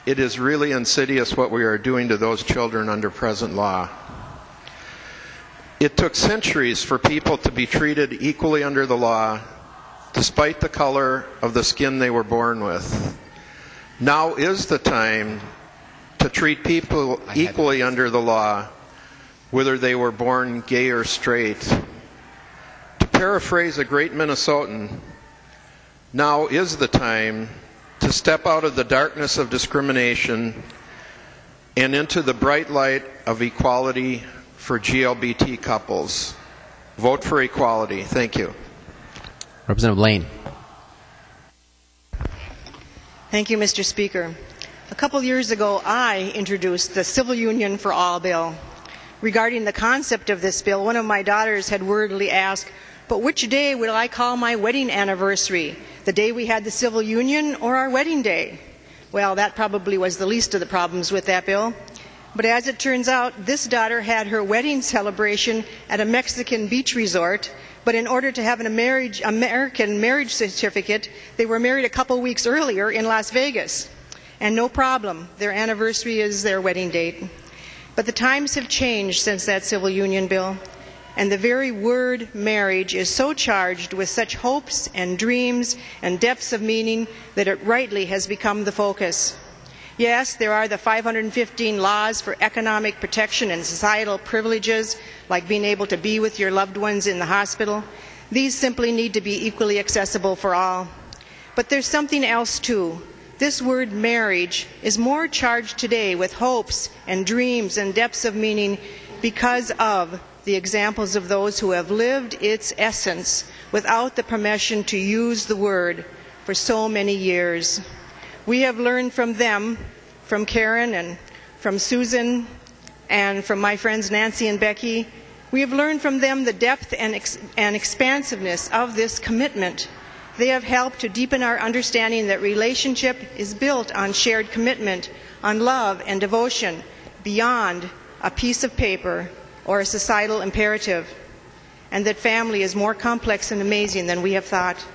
It is really insidious what we are doing to those children under present law. It took centuries for people to be treated equally under the law, despite the color of the skin they were born with. Now is the time to treat people equally under the law, whether they were born gay or straight. To paraphrase a great Minnesotan, now is the time to step out of the darkness of discrimination and into the bright light of equality for GLBT couples. Vote for equality. Thank you. Representative Lane. Thank you, Mr. Speaker. A couple years ago, I introduced the Civil Union for All bill. Regarding the concept of this bill, one of my daughters had worriedly asked, "But which day will I call my wedding anniversary? The day we had the civil union or our wedding day?" Well, that probably was the least of the problems with that bill. But as it turns out, this daughter had her wedding celebration at a Mexican beach resort, but in order to have an American marriage certificate, they were married a couple weeks earlier in Las Vegas. And no problem, their anniversary is their wedding date. But the times have changed since that civil union bill, and the very word marriage is so charged with such hopes and dreams and depths of meaning that it rightly has become the focus. Yes, there are the 515 laws for economic protection and societal privileges, like being able to be with your loved ones in the hospital. These simply need to be equally accessible for all. But there's something else too. This word marriage is more charged today with hopes and dreams and depths of meaning because of the examples of those who have lived its essence without the permission to use the word for so many years. We have learned from them, from Karen and from Susan and from my friends Nancy and Becky. We have learned from them the depth and expansiveness of this commitment. They have helped to deepen our understanding that relationship is built on shared commitment, on love and devotion beyond a piece of paper or a societal imperative, and that family is more complex and amazing than we have thought.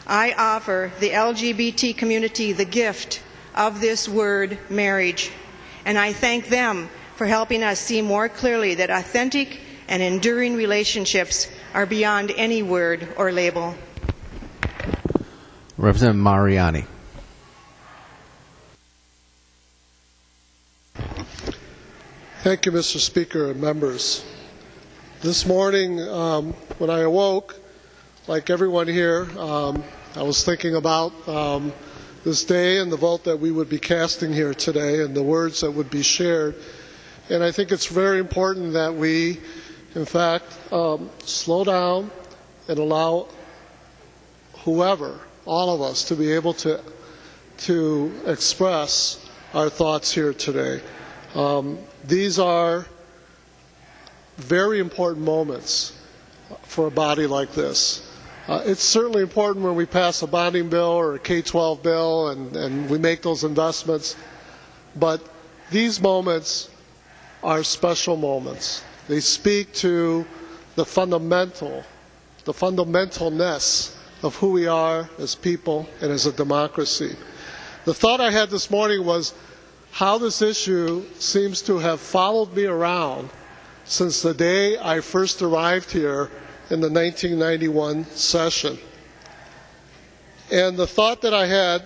I offer the LGBT community the gift of this word, marriage, and I thank them for helping us see more clearly that authentic and enduring relationships are beyond any word or label. Representative Mariani. Thank you, Mr. Speaker and members. This morning, when I awoke, like everyone here, I was thinking about this day and the vote that we would be casting here today and the words that would be shared. And I think it's very important that we, in fact, slow down and allow whoever, all of us, to be able to express our thoughts here today. These are very important moments for a body like this. It's certainly important when we pass a bonding bill or a K-12 bill and we make those investments, but these moments are special moments. They speak to the fundamentalness of who we are as people and as a democracy. The thought I had this morning was how this issue seems to have followed me around since the day I first arrived here in the 1991 session. And the thought that I had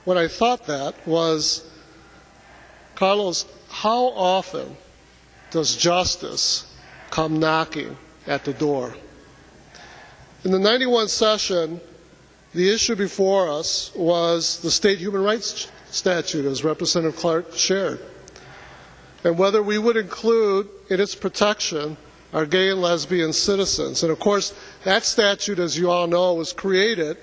when I thought that was, Carlos, how often does justice come knocking at the door? In the 91 session, the issue before us was the state human rights statute, as Representative Clark shared, and whether we would include in its protection our gay and lesbian citizens. And of course, that statute, as you all know, was created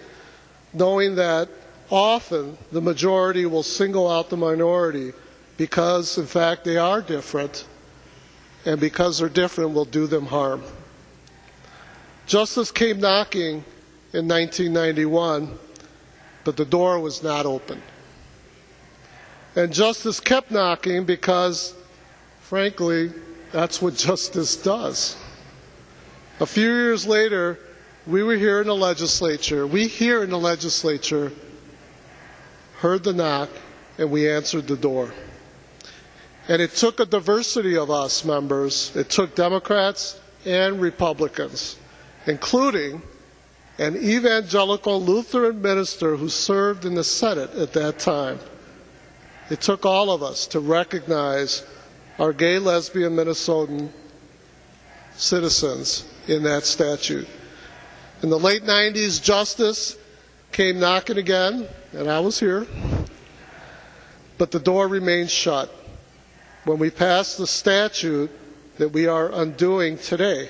knowing that often the majority will single out the minority because, in fact, they are different, and because they're different will do them harm. Justice came knocking in 1991, but the door was not open. And justice kept knocking because, frankly, that's what justice does. A few years later, we here in the legislature heard the knock, and we answered the door. And it took a diversity of us members. It took Democrats and Republicans, including an evangelical Lutheran minister who served in the Senate at that time. It took all of us to recognize our gay, lesbian, Minnesotan citizens in that statute. In the late 90s, justice came knocking again, and I was here, but the door remained shut when we passed the statute that we are undoing today,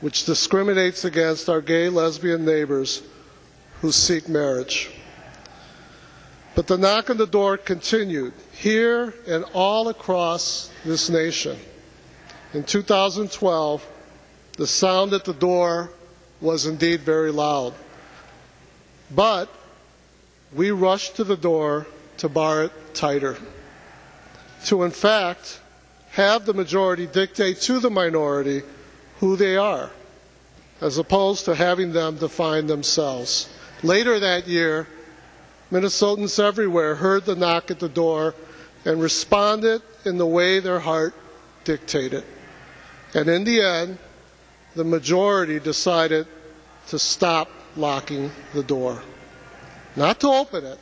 which discriminates against our gay, lesbian neighbors who seek marriage. But the knock on the door continued here and all across this nation. In 2012, the sound at the door was indeed very loud. But we rushed to the door to bar it tighter, to in fact have the majority dictate to the minority who they are, as opposed to having them define themselves. Later that year, Minnesotans everywhere heard the knock at the door and responded in the way their heart dictated. And in the end, the majority decided to stop locking the door. Not to open it,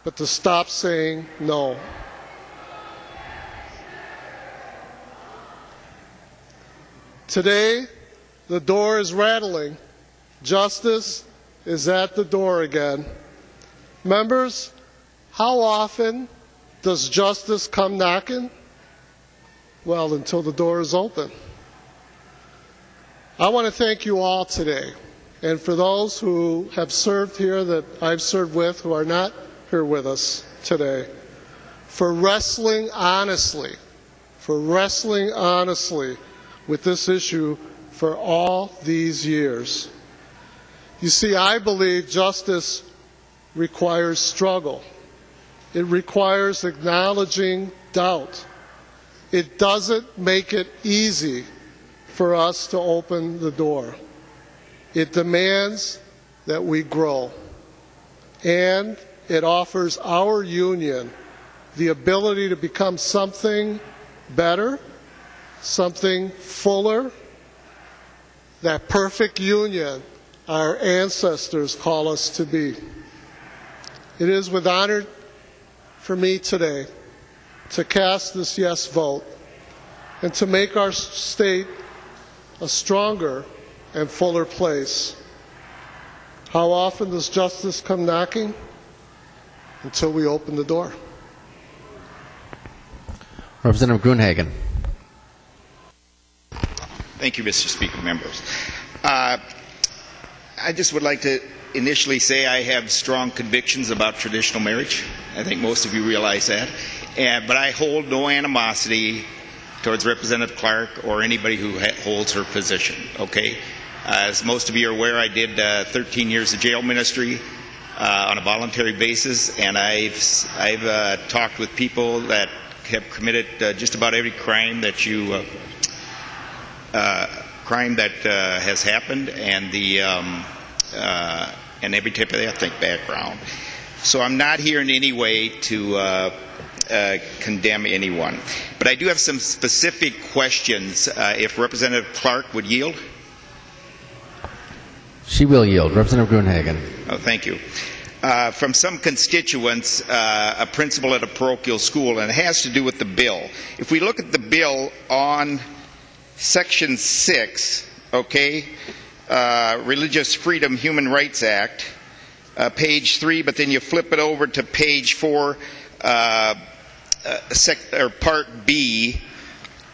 but to stop saying no. Today, the door is rattling. Justice is at the door again. Members, how often does justice come knocking? well, until the door is open. I want to thank you all today. And for those who have served here that I've served with who are not here with us today, for wrestling honestly with this issue for all these years. You see, I believe justice requires struggle. It requires acknowledging doubt. It doesn't make it easy for us to open the door. It demands that we grow. And it offers our union the ability to become something better, something fuller, that perfect union our ancestors call us to be. It is with honor for me today to cast this yes vote and to make our state a stronger and fuller place. How often does justice come knocking? Until we open the door. Representative Gruenhagen. Thank you, Mr. Speaker, members. I just would like to initially say I have strong convictions about traditional marriage. I think most of you realize that. But I hold no animosity towards Representative Clark or anybody who holds her position. Okay? As most of you are aware, I did 13 years of jail ministry on a voluntary basis, and I've talked with people that have committed just about every crime that has happened, and every type of ethnic background. So I'm not here in any way to condemn anyone. But I do have some specific questions. If Representative Clark would yield. She will yield. Representative Gruenhagen. Oh, thank you. From some constituents, a principal at a parochial school, and it has to do with the bill. If we look at the bill on Section 6, okay, Religious Freedom Human Rights Act, page 3, but then you flip it over to page 4, Part B,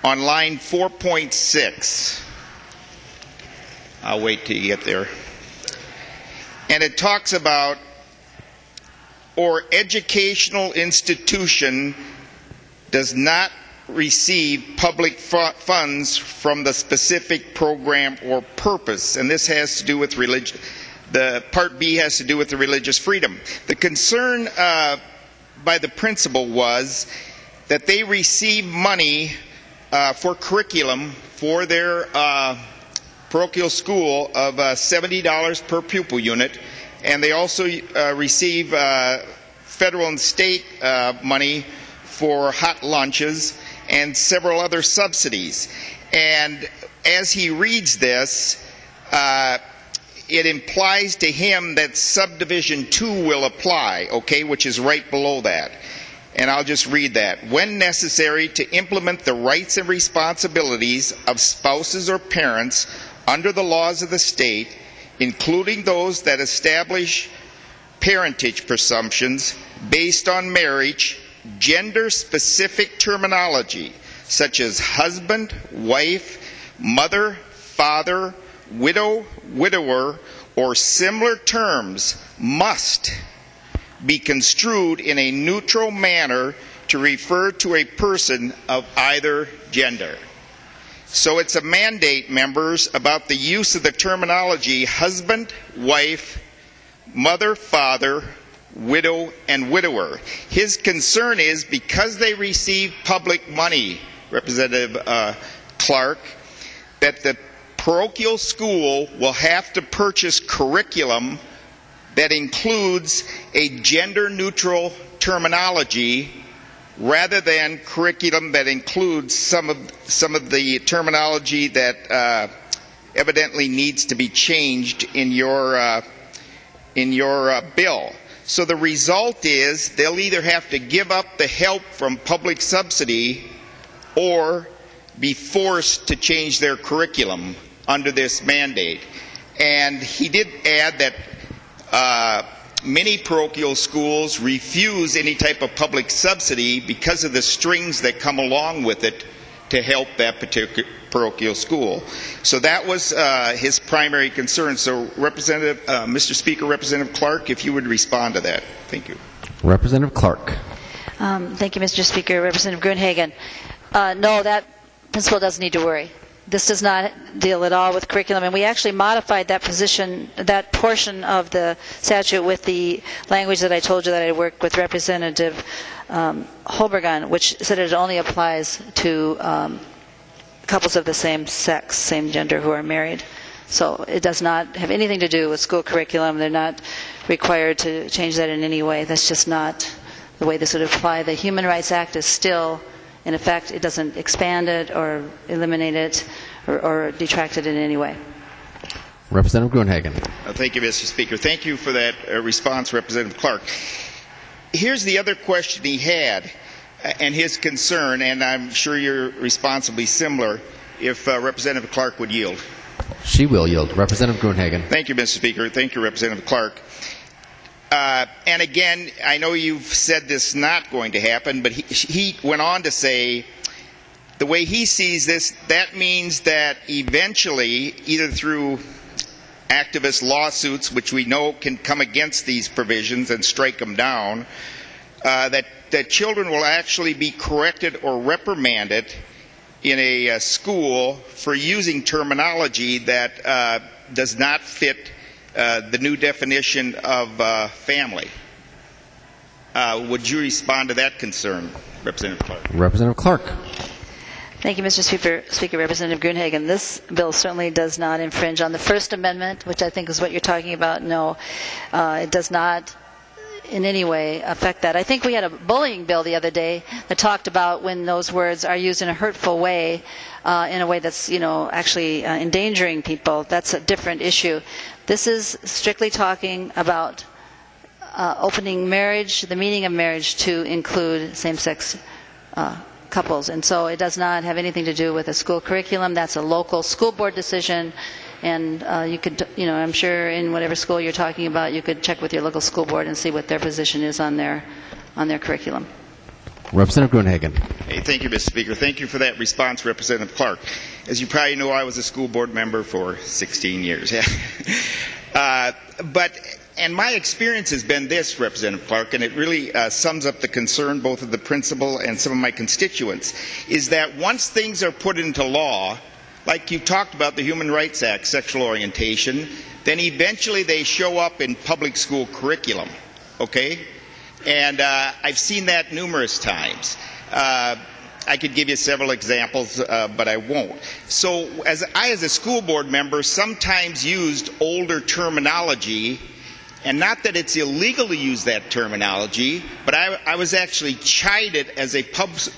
on line 4.6. I'll wait till you get there. And it talks about, or educational institution does not receive public funds from the specific program or purpose. And this has to do with religion. The Part B has to do with the religious freedom. The concern by the principal was that they receive money for curriculum for their parochial school of $70 per pupil unit, and they also receive federal and state money for hot lunches and several other subsidies. And as he reads this, it implies to him that subdivision 2 will apply, okay, which is right below that. And I'll just read that. When necessary to implement the rights and responsibilities of spouses or parents under the laws of the state, including those that establish parentage presumptions based on marriage, gender-specific terminology such as husband, wife, mother, father, widow, widower, or similar terms must be construed in a neutral manner to refer to a person of either gender. So it's a mandate, members, about the use of the terminology husband, wife, mother, father, widow, and widower. His concern is because they receive public money, Representative Clark, that the parochial school will have to purchase curriculum that includes a gender-neutral terminology rather than curriculum that includes some of the terminology that evidently needs to be changed in your bill. So the result is they'll either have to give up the help from public subsidy or be forced to change their curriculum under this mandate. And he did add that many parochial schools refuse any type of public subsidy because of the strings that come along with it to help that particular parochial school. So that was his primary concern. So Mr. Speaker, Representative Clark, if you would respond to that. Thank you. Representative Clark. Thank you, Mr. Speaker. Representative Gruenhagen. No, that principal doesn't need to worry. This does not deal at all with curriculum, and we actually modified that portion of the statute with the language that I told you that I worked with Representative Holberg on, which said it only applies to couples of the same sex, same gender who are married. So it does not have anything to do with school curriculum. They're not required to change that in any way. That's just not the way this would apply. The Human Rights Act is still in effect. It doesn't expand it or eliminate it or detract it in any way. Representative Gruenhagen. Thank you, Mr. Speaker. Thank you for that response, Representative Clark. Here's the other question he had and his concern, and I'm sure your response will be similar if Representative Clark would yield. She will yield. Representative Gruenhagen. Thank you, Mr. Speaker. Thank you, Representative Clark. And again, I know you've said this is not going to happen, but he went on to say the way he sees this, that means that eventually, either through activist lawsuits, which we know can come against these provisions and strike them down, that children will actually be corrected or reprimanded in a school for using terminology that does not fit the new definition of family. Would you respond to that concern, Representative Clark? Representative Clark. Thank you, Mr. Speaker. Representative Gruenhagen, this bill certainly does not infringe on the First Amendment, which I think is what you're talking about. No, it does not in any way affect that. I think we had a bullying bill the other day that talked about when those words are used in a hurtful way, in a way that's, actually endangering people. That's a different issue. This is strictly talking about opening marriage, the meaning of marriage, to include same-sex couples. And so it does not have anything to do with a school curriculum. That's a local school board decision. And you could, I'm sure in whatever school you're talking about, you could check with your local school board and see what their position is on their curriculum. Representative Gruenhagen. Hey, thank you, Mr. Speaker. Thank you for that response, Representative Clark. As you probably know, I was a school board member for 16 years. And my experience has been this, Representative Clark, and it really sums up the concern both of the principal and some of my constituents, is that once things are put into law, like you talked about the Human Rights Act, sexual orientation, then eventually they show up in public school curriculum, okay? And I've seen that numerous times. I could give you several examples, but I won't. So as a school board member, sometimes used older terminology, and not that it's illegal to use that terminology, but I was actually chided as a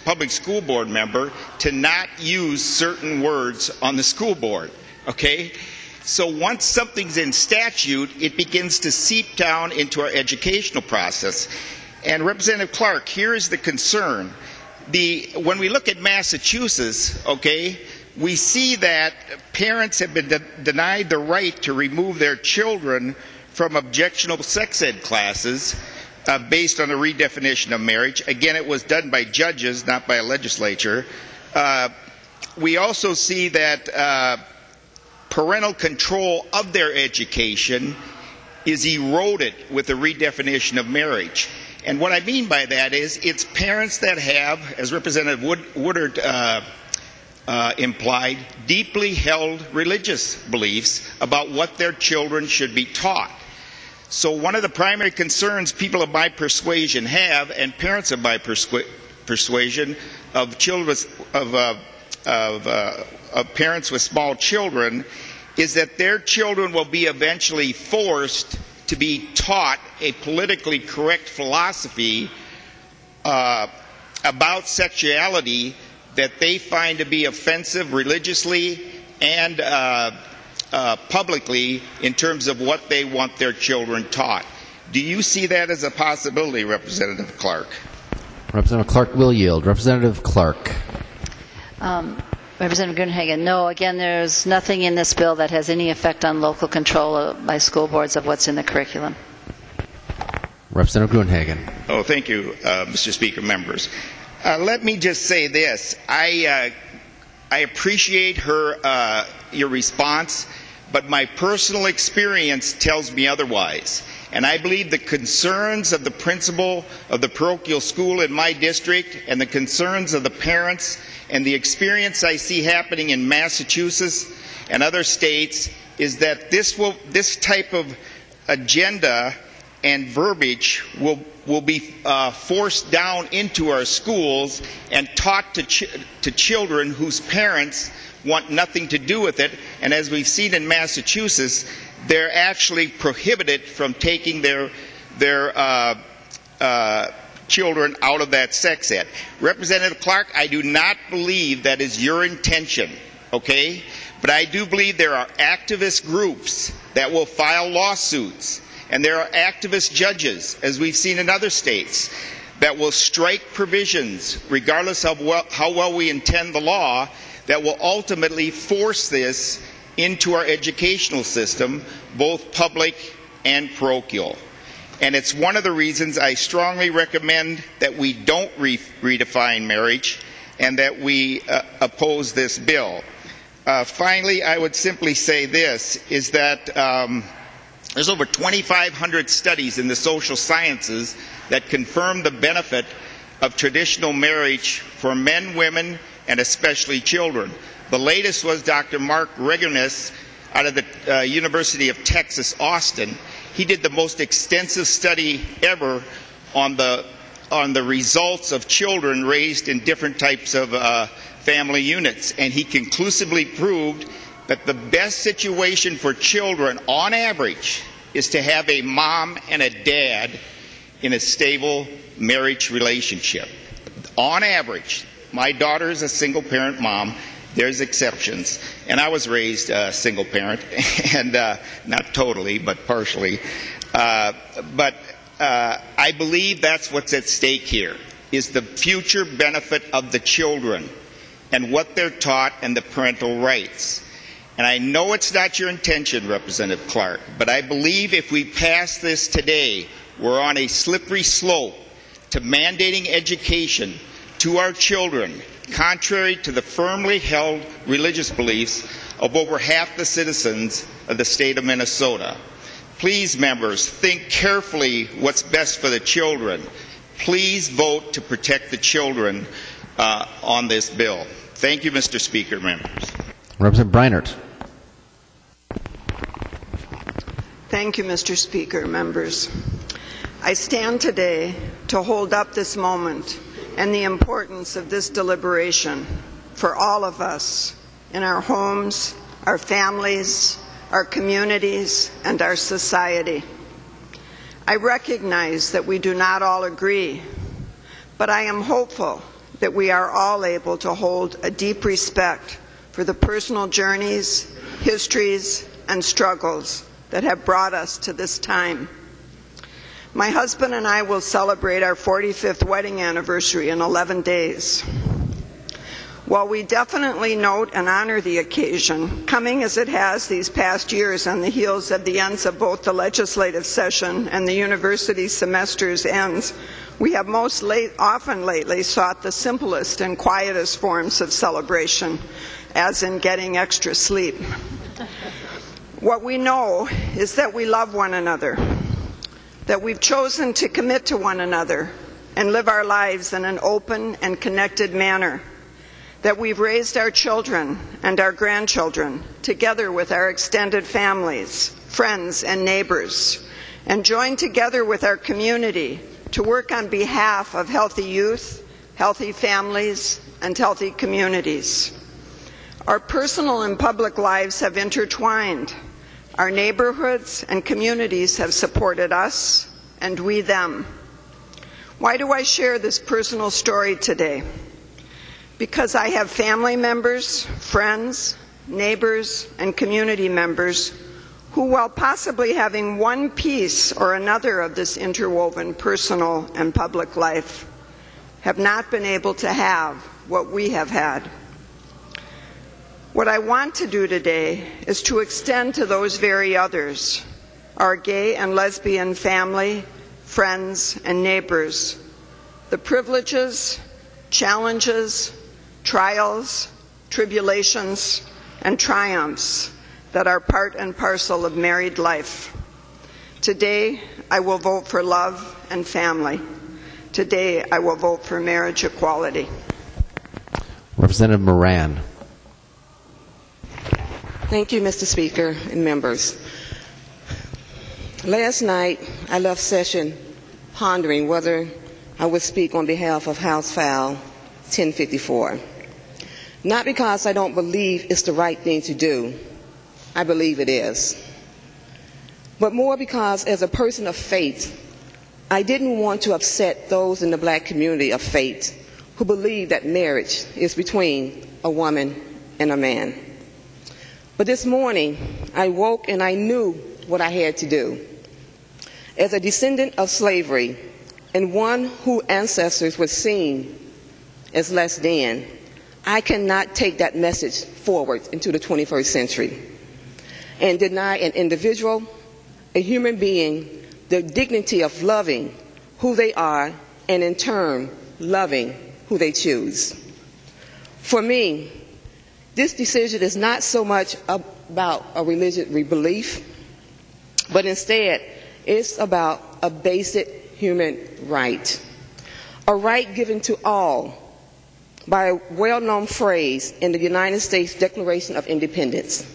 public school board member to not use certain words on the school board, okay? So once something's in statute, it begins to seep down into our educational process. And Representative Clark, here is the concern. When we look at Massachusetts, okay, we see that parents have been denied the right to remove their children from objectionable sex ed classes based on a redefinition of marriage. Again, it was done by judges, not by a legislature. We also see that parental control of their education is eroded with the redefinition of marriage. And what I mean by that is it's parents that have, as Representative Woodard implied, deeply held religious beliefs about what their children should be taught. So one of the primary concerns people of my persuasion have, and parents of my persuasion, of children of parents with small children, is that their children will be eventually forced to be taught a politically correct philosophy about sexuality that they find to be offensive religiously and publicly in terms of what they want their children taught. Do you see that as a possibility, Representative Clark? Representative Clark will yield. Representative Clark. Representative Gruenhagen, no, again, there's nothing in this bill that has any effect on local control by school boards of what's in the curriculum. Representative Gruenhagen. Oh, thank you, Mr. Speaker, members. Let me just say this. I I appreciate your response, but my personal experience tells me otherwise. And I believe the concerns of the principal of the parochial school in my district and the concerns of the parents and the experience I see happening in Massachusetts and other states is that this type of agenda and verbiage will be forced down into our schools and taught to children whose parents want nothing to do with it. And as we've seen in Massachusetts, they're actually prohibited from taking their children out of that sex ed. Representative Clark, I do not believe that is your intention, okay? But I do believe there are activist groups that will file lawsuits, and there are activist judges, as we've seen in other states, that will strike provisions, regardless of how well we intend the law, that will ultimately force this into our educational system, both public and parochial. And it's one of the reasons I strongly recommend that we don't redefine marriage and that we oppose this bill. Finally, I would simply say this, is that there's over 2,500 studies in the social sciences that confirm the benefit of traditional marriage for men, women, and especially children. The latest was Dr. Mark Regernes out of the University of Texas, Austin. He did the most extensive study ever on the results of children raised in different types of family units, and he conclusively proved that the best situation for children, on average, is to have a mom and a dad in a stable marriage relationship. On average. My daughter is a single-parent mom. There's exceptions. And I was raised a single parent, and not totally, but partially. But I believe that's what's at stake here, is the future benefit of the children and what they're taught and the parental rights. And I know it's not your intention, Representative Clark, but I believe if we pass this today, we're on a slippery slope to mandating education to our children, contrary to the firmly held religious beliefs of over half the citizens of the state of Minnesota. Please, members, think carefully what's best for the children. Please vote to protect the children on this bill. Thank you, Mr. Speaker, members. Representative Breinert. Thank you, Mr. Speaker, members. I stand today to hold up this moment and the importance of this deliberation for all of us in our homes, our families, our communities, and our society. I recognize that we do not all agree, but I am hopeful that we are all able to hold a deep respect for the personal journeys, histories, and struggles that have brought us to this time. My husband and I will celebrate our 45th wedding anniversary in 11 days. While we definitely note and honor the occasion, coming as it has these past years on the heels of the ends of both the legislative session and the university semester's ends, we have often lately sought the simplest and quietest forms of celebration, as in getting extra sleep. What we know is that we love one another, that we've chosen to commit to one another and live our lives in an open and connected manner, that we've raised our children and our grandchildren together with our extended families, friends, and neighbors, and joined together with our community to work on behalf of healthy youth, healthy families, and healthy communities. Our personal and public lives have intertwined. Our neighborhoods and communities have supported us, and we them. Why do I share this personal story today? Because I have family members, friends, neighbors, and community members who, while possibly having one piece or another of this interwoven personal and public life, have not been able to have what we have had. What I want to do today is to extend to those very others, our gay and lesbian family, friends, and neighbors, the privileges, challenges, trials, tribulations, and triumphs that are part and parcel of married life. Today, I will vote for love and family. Today, I will vote for marriage equality. Representative Moran. Thank you, Mr. Speaker and members. Last night, I left session pondering whether I would speak on behalf of House File 1054. Not because I don't believe it's the right thing to do. I believe it is. But more because as a person of faith, I didn't want to upset those in the black community of faith who believe that marriage is between a woman and a man. But this morning, I woke and I knew what I had to do. As a descendant of slavery and one whose ancestors were seen as less than, I cannot take that message forward into the 21st century and deny an individual, a human being, the dignity of loving who they are and in turn loving who they choose. For me, this decision is not so much about a religious belief, but instead it's about a basic human right, a right given to all by a well-known phrase in the United States Declaration of Independence,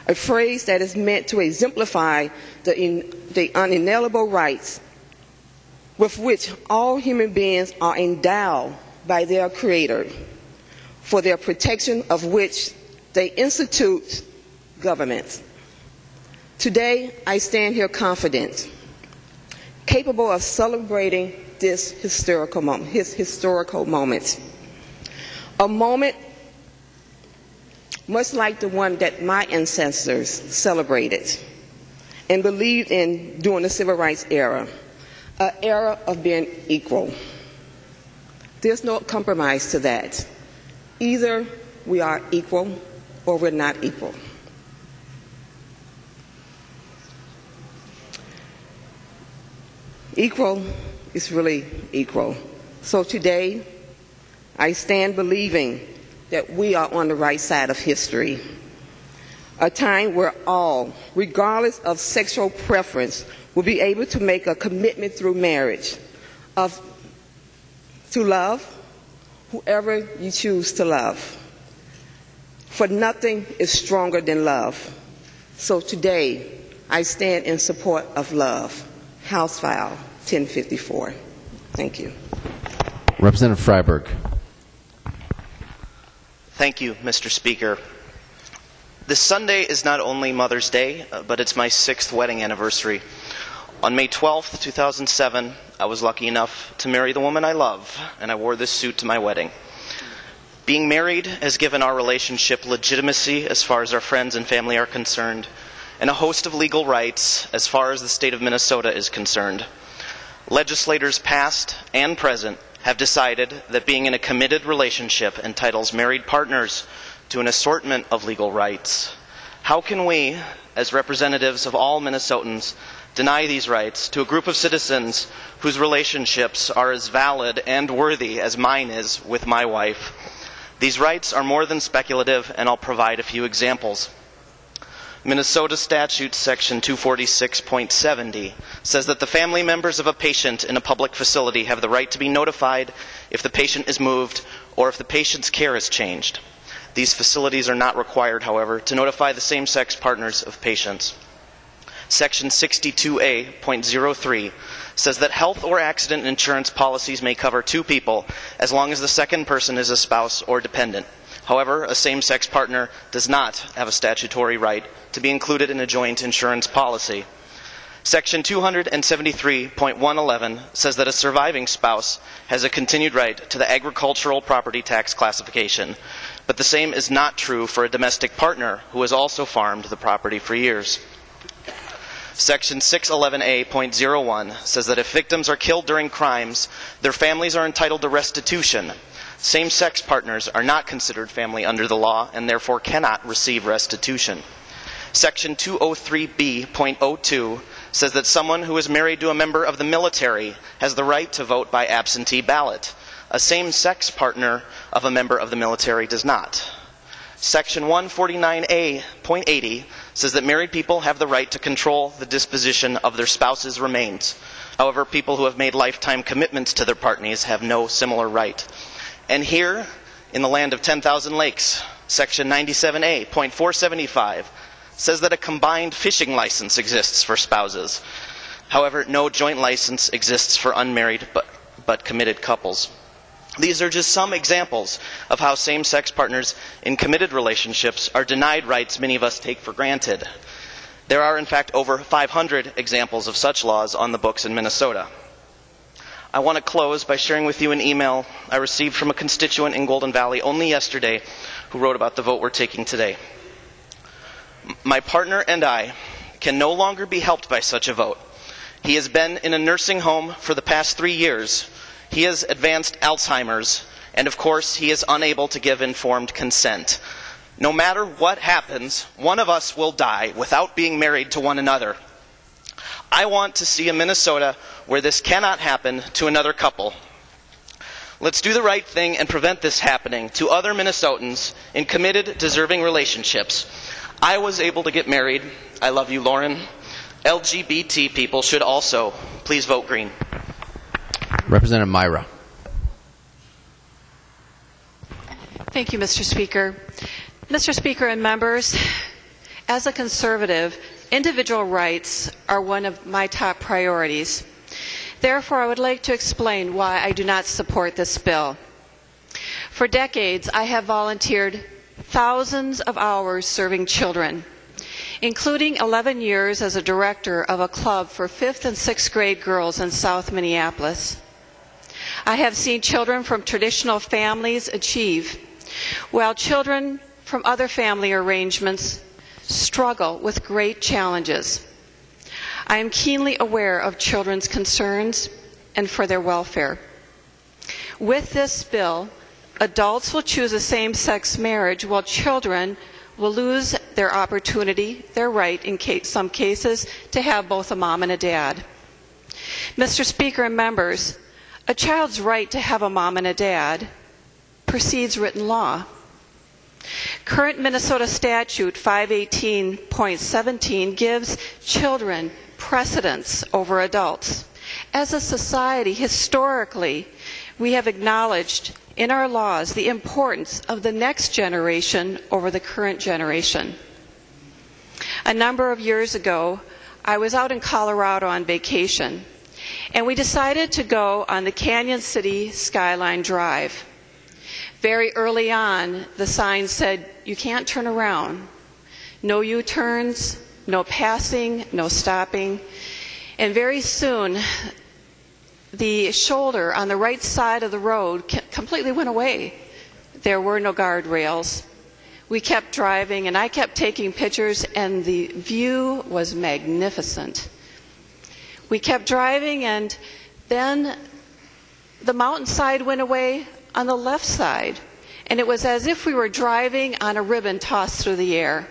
a phrase that is meant to exemplify the unalienable rights with which all human beings are endowed by their Creator, for their protection of which they institute governments. Today, I stand here confident, capable of celebrating this historical moment. A moment much like the one that my ancestors celebrated and believed in during the Civil Rights era, an era of being equal. There's no compromise to that. Either we are equal or we're not equal. Equal is really equal. So today, I stand believing that we are on the right side of history. A time where all, regardless of sexual preference, will be able to make a commitment through marriage to love whoever you choose to love. For nothing is stronger than love. So today, I stand in support of love. House File 1054. Thank you. Representative Freiberg. Thank you, Mr. Speaker. This Sunday is not only Mother's Day, but it's my 6th wedding anniversary. On May 12th, 2007, I was lucky enough to marry the woman I love, and I wore this suit to my wedding. Being married has given our relationship legitimacy as far as our friends and family are concerned, and a host of legal rights as far as the state of Minnesota is concerned. Legislators past and present have decided that being in a committed relationship entitles married partners to an assortment of legal rights. How can we, as representatives of all Minnesotans, deny these rights to a group of citizens whose relationships are as valid and worthy as mine is with my wife? These rights are more than speculative, and I'll provide a few examples. Minnesota Statute Section 246.70 says that the family members of a patient in a public facility have the right to be notified if the patient is moved or if the patient's care is changed. These facilities are not required, however, to notify the same-sex partners of patients. Section 62A.03 says that health or accident insurance policies may cover 2 people as long as the second person is a spouse or dependent. However, a same-sex partner does not have a statutory right to be included in a joint insurance policy. Section 273.111 says that a surviving spouse has a continued right to the agricultural property tax classification, but the same is not true for a domestic partner who has also farmed the property for years. Section 611A.01 says that if victims are killed during crimes, their families are entitled to restitution. Same-sex partners are not considered family under the law and therefore cannot receive restitution. Section 203B.02 says that someone who is married to a member of the military has the right to vote by absentee ballot. A same-sex partner of a member of the military does not. Section 149A.80 says that married people have the right to control the disposition of their spouse's remains. However, people who have made lifetime commitments to their partners have no similar right. And here, in the land of 10,000 lakes, Section 97A.475 says that a combined fishing license exists for spouses. However, no joint license exists for unmarried but committed couples. These are just some examples of how same-sex partners in committed relationships are denied rights many of us take for granted. There are, in fact, over 500 examples of such laws on the books in Minnesota. I want to close by sharing with you an email I received from a constituent in Golden Valley only yesterday who wrote about the vote we're taking today. My partner and I can no longer be helped by such a vote. He has been in a nursing home for the past 3 years. He has advanced Alzheimer's, and of course, he is unable to give informed consent. No matter what happens, one of us will die without being married to one another. I want to see a Minnesota where this cannot happen to another couple. Let's do the right thing and prevent this happening to other Minnesotans in committed, deserving relationships. I was able to get married. I love you, Lauren. LGBT people should also. Please vote green. Representative Myra. Thank you, Mr. Speaker. Mr. Speaker and members, as a conservative, individual rights are one of my top priorities. Therefore, I would like to explain why I do not support this bill. For decades, I have volunteered thousands of hours serving children, including 11 years as a director of a club for 5th and 6th grade girls in South Minneapolis. I have seen children from traditional families achieve, while children from other family arrangements struggle with great challenges. I am keenly aware of children's concerns and for their welfare. With this bill, adults will choose a same-sex marriage while children will lose their opportunity, their right in some cases, to have both a mom and a dad. Mr. Speaker and members, a child's right to have a mom and a dad precedes written law. Current Minnesota statute 518.17 gives children precedence over adults. As a society, historically, we have acknowledged in our laws the importance of the next generation over the current generation. A number of years ago, I was out in Colorado on vacation, and we decided to go on the Canyon City Skyline Drive. Very early on, the sign said, "You can't turn around. No U-turns, no passing, no stopping." And very soon, the shoulder on the right side of the road completely went away. There were no guardrails. We kept driving, and I kept taking pictures, and the view was magnificent. We kept driving, and then the mountainside went away on the left side, and it was as if we were driving on a ribbon tossed through the air.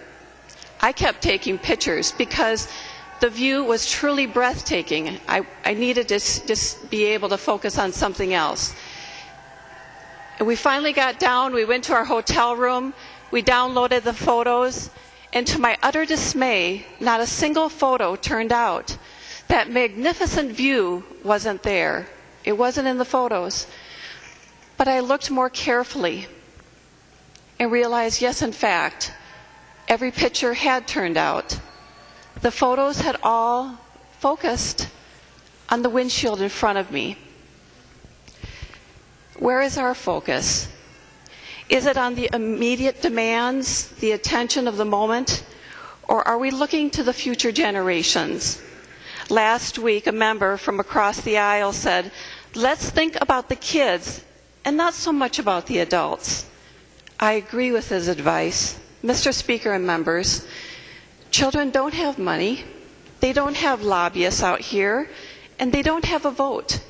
I kept taking pictures because the view was truly breathtaking. I needed to just be able to focus on something else. And we finally got down, we went to our hotel room, we downloaded the photos, and to my utter dismay, not a single photo turned out. That magnificent view wasn't there. It wasn't in the photos. But I looked more carefully and realized, yes, in fact, every picture had turned out. The photos had all focused on the windshield in front of me. Where is our focus? Is it on the immediate demands, the attention of the moment, or are we looking to the future generations? Last week, a member from across the aisle said, "Let's think about the kids and not so much about the adults." I agree with his advice. Mr. Speaker and members, children don't have money, they don't have lobbyists out here, and they don't have a vote.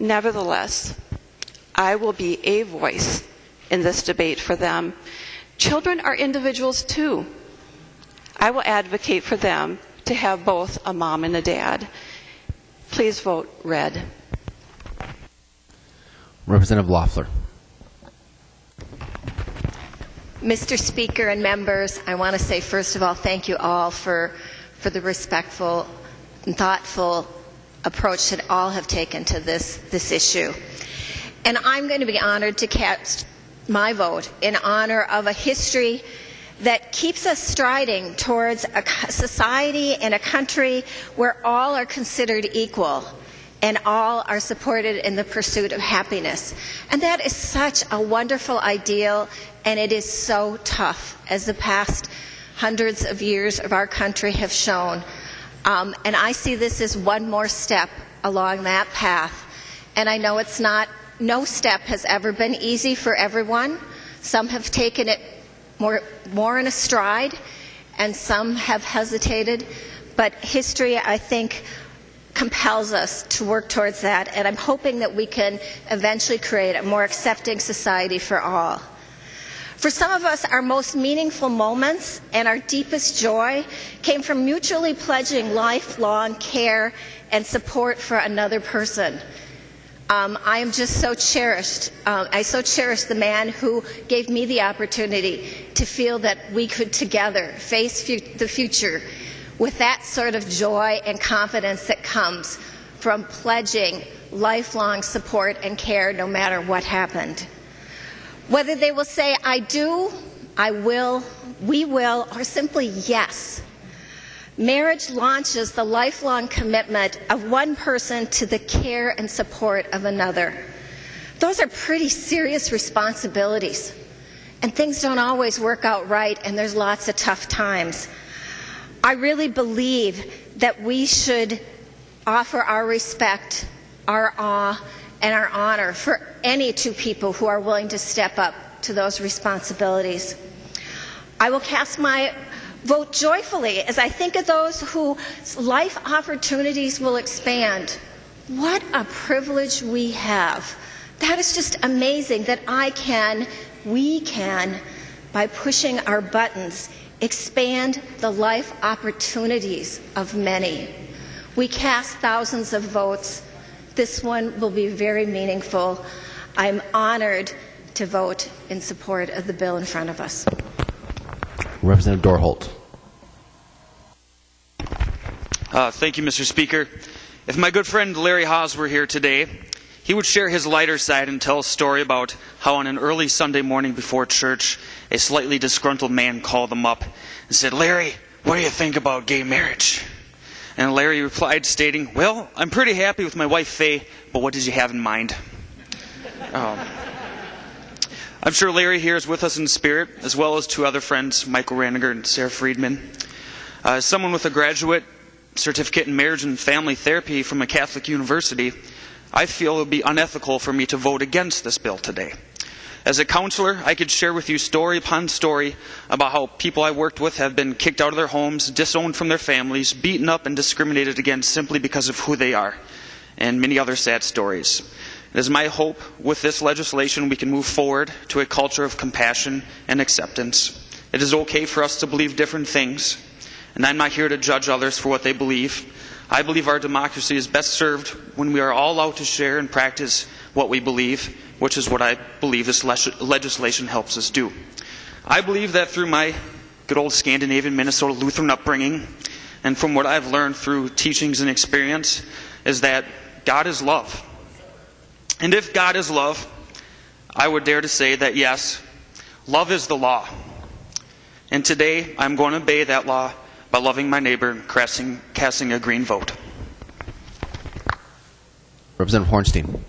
Nevertheless, I will be a voice in this debate for them. Children are individuals too. I will advocate for them to have both a mom and a dad. Please vote red. Representative Loeffler. Mr. Speaker and members, I want to say first of all thank you all for the respectful and thoughtful approach that all have taken to this issue. And I'm going to be honored to cast my vote in honor of a history that keeps us striding towards a society and a country where all are considered equal and all are supported in the pursuit of happiness. And that is such a wonderful ideal, and it is so tough, as the past hundreds of years of our country have shown. And I see this as one more step along that path. And I know no step has ever been easy for everyone. Some have taken it more in a stride, and some have hesitated. But history, I think, compels us to work towards that, and I'm hoping that we can eventually create a more accepting society for all. For some of us, our most meaningful moments and our deepest joy came from mutually pledging lifelong care and support for another person. I am just so cherished. I so cherish the man who gave me the opportunity to feel that we could together face the future with that sort of joy and confidence that comes from pledging lifelong support and care no matter what happened. Whether they will say, I do, I will, we will, or simply yes. Marriage launches the lifelong commitment of one person to the care and support of another. Those are pretty serious responsibilities, and things don't always work out right, and there's lots of tough times. I really believe that we should offer our respect, our awe, and our honor for any two people who are willing to step up to those responsibilities. I will cast my vote joyfully as I think of those whose life opportunities will expand. What a privilege we have. That is just amazing that we can, by pushing our buttons, expand the life opportunities of many. We cast thousands of votes. This one will be very meaningful. I'm honored to vote in support of the bill in front of us. Representative Dorholt. Thank you, Mr. Speaker. If my good friend Larry Haas were here today, he would share his lighter side and tell a story about how on an early Sunday morning before church, a slightly disgruntled man called him up and said, "Larry, what do you think about gay marriage?" And Larry replied stating, "Well, I'm pretty happy with my wife Faye, but what did you have in mind?" I'm sure Larry here is with us in spirit, as well as two other friends, Michael Raniger and Sarah Friedman. As someone with a graduate certificate in marriage and family therapy from a Catholic university, I feel it would be unethical for me to vote against this bill today. As a counselor, I could share with you story upon story about how people I worked with have been kicked out of their homes, disowned from their families, beaten up and discriminated against simply because of who they are, and many other sad stories. It is my hope with this legislation we can move forward to a culture of compassion and acceptance. It is okay for us to believe different things, and I'm not here to judge others for what they believe. I believe our democracy is best served when we are all allowed to share and practice what we believe, which is what I believe this legislation helps us do. I believe that through my good old Scandinavian Minnesota Lutheran upbringing, and from what I've learned through teachings and experience, is that God is love. And if God is love, I would dare to say that yes, love is the law. And today I'm going to obey that law by loving my neighbor and casting a green vote. Representative Hornstein.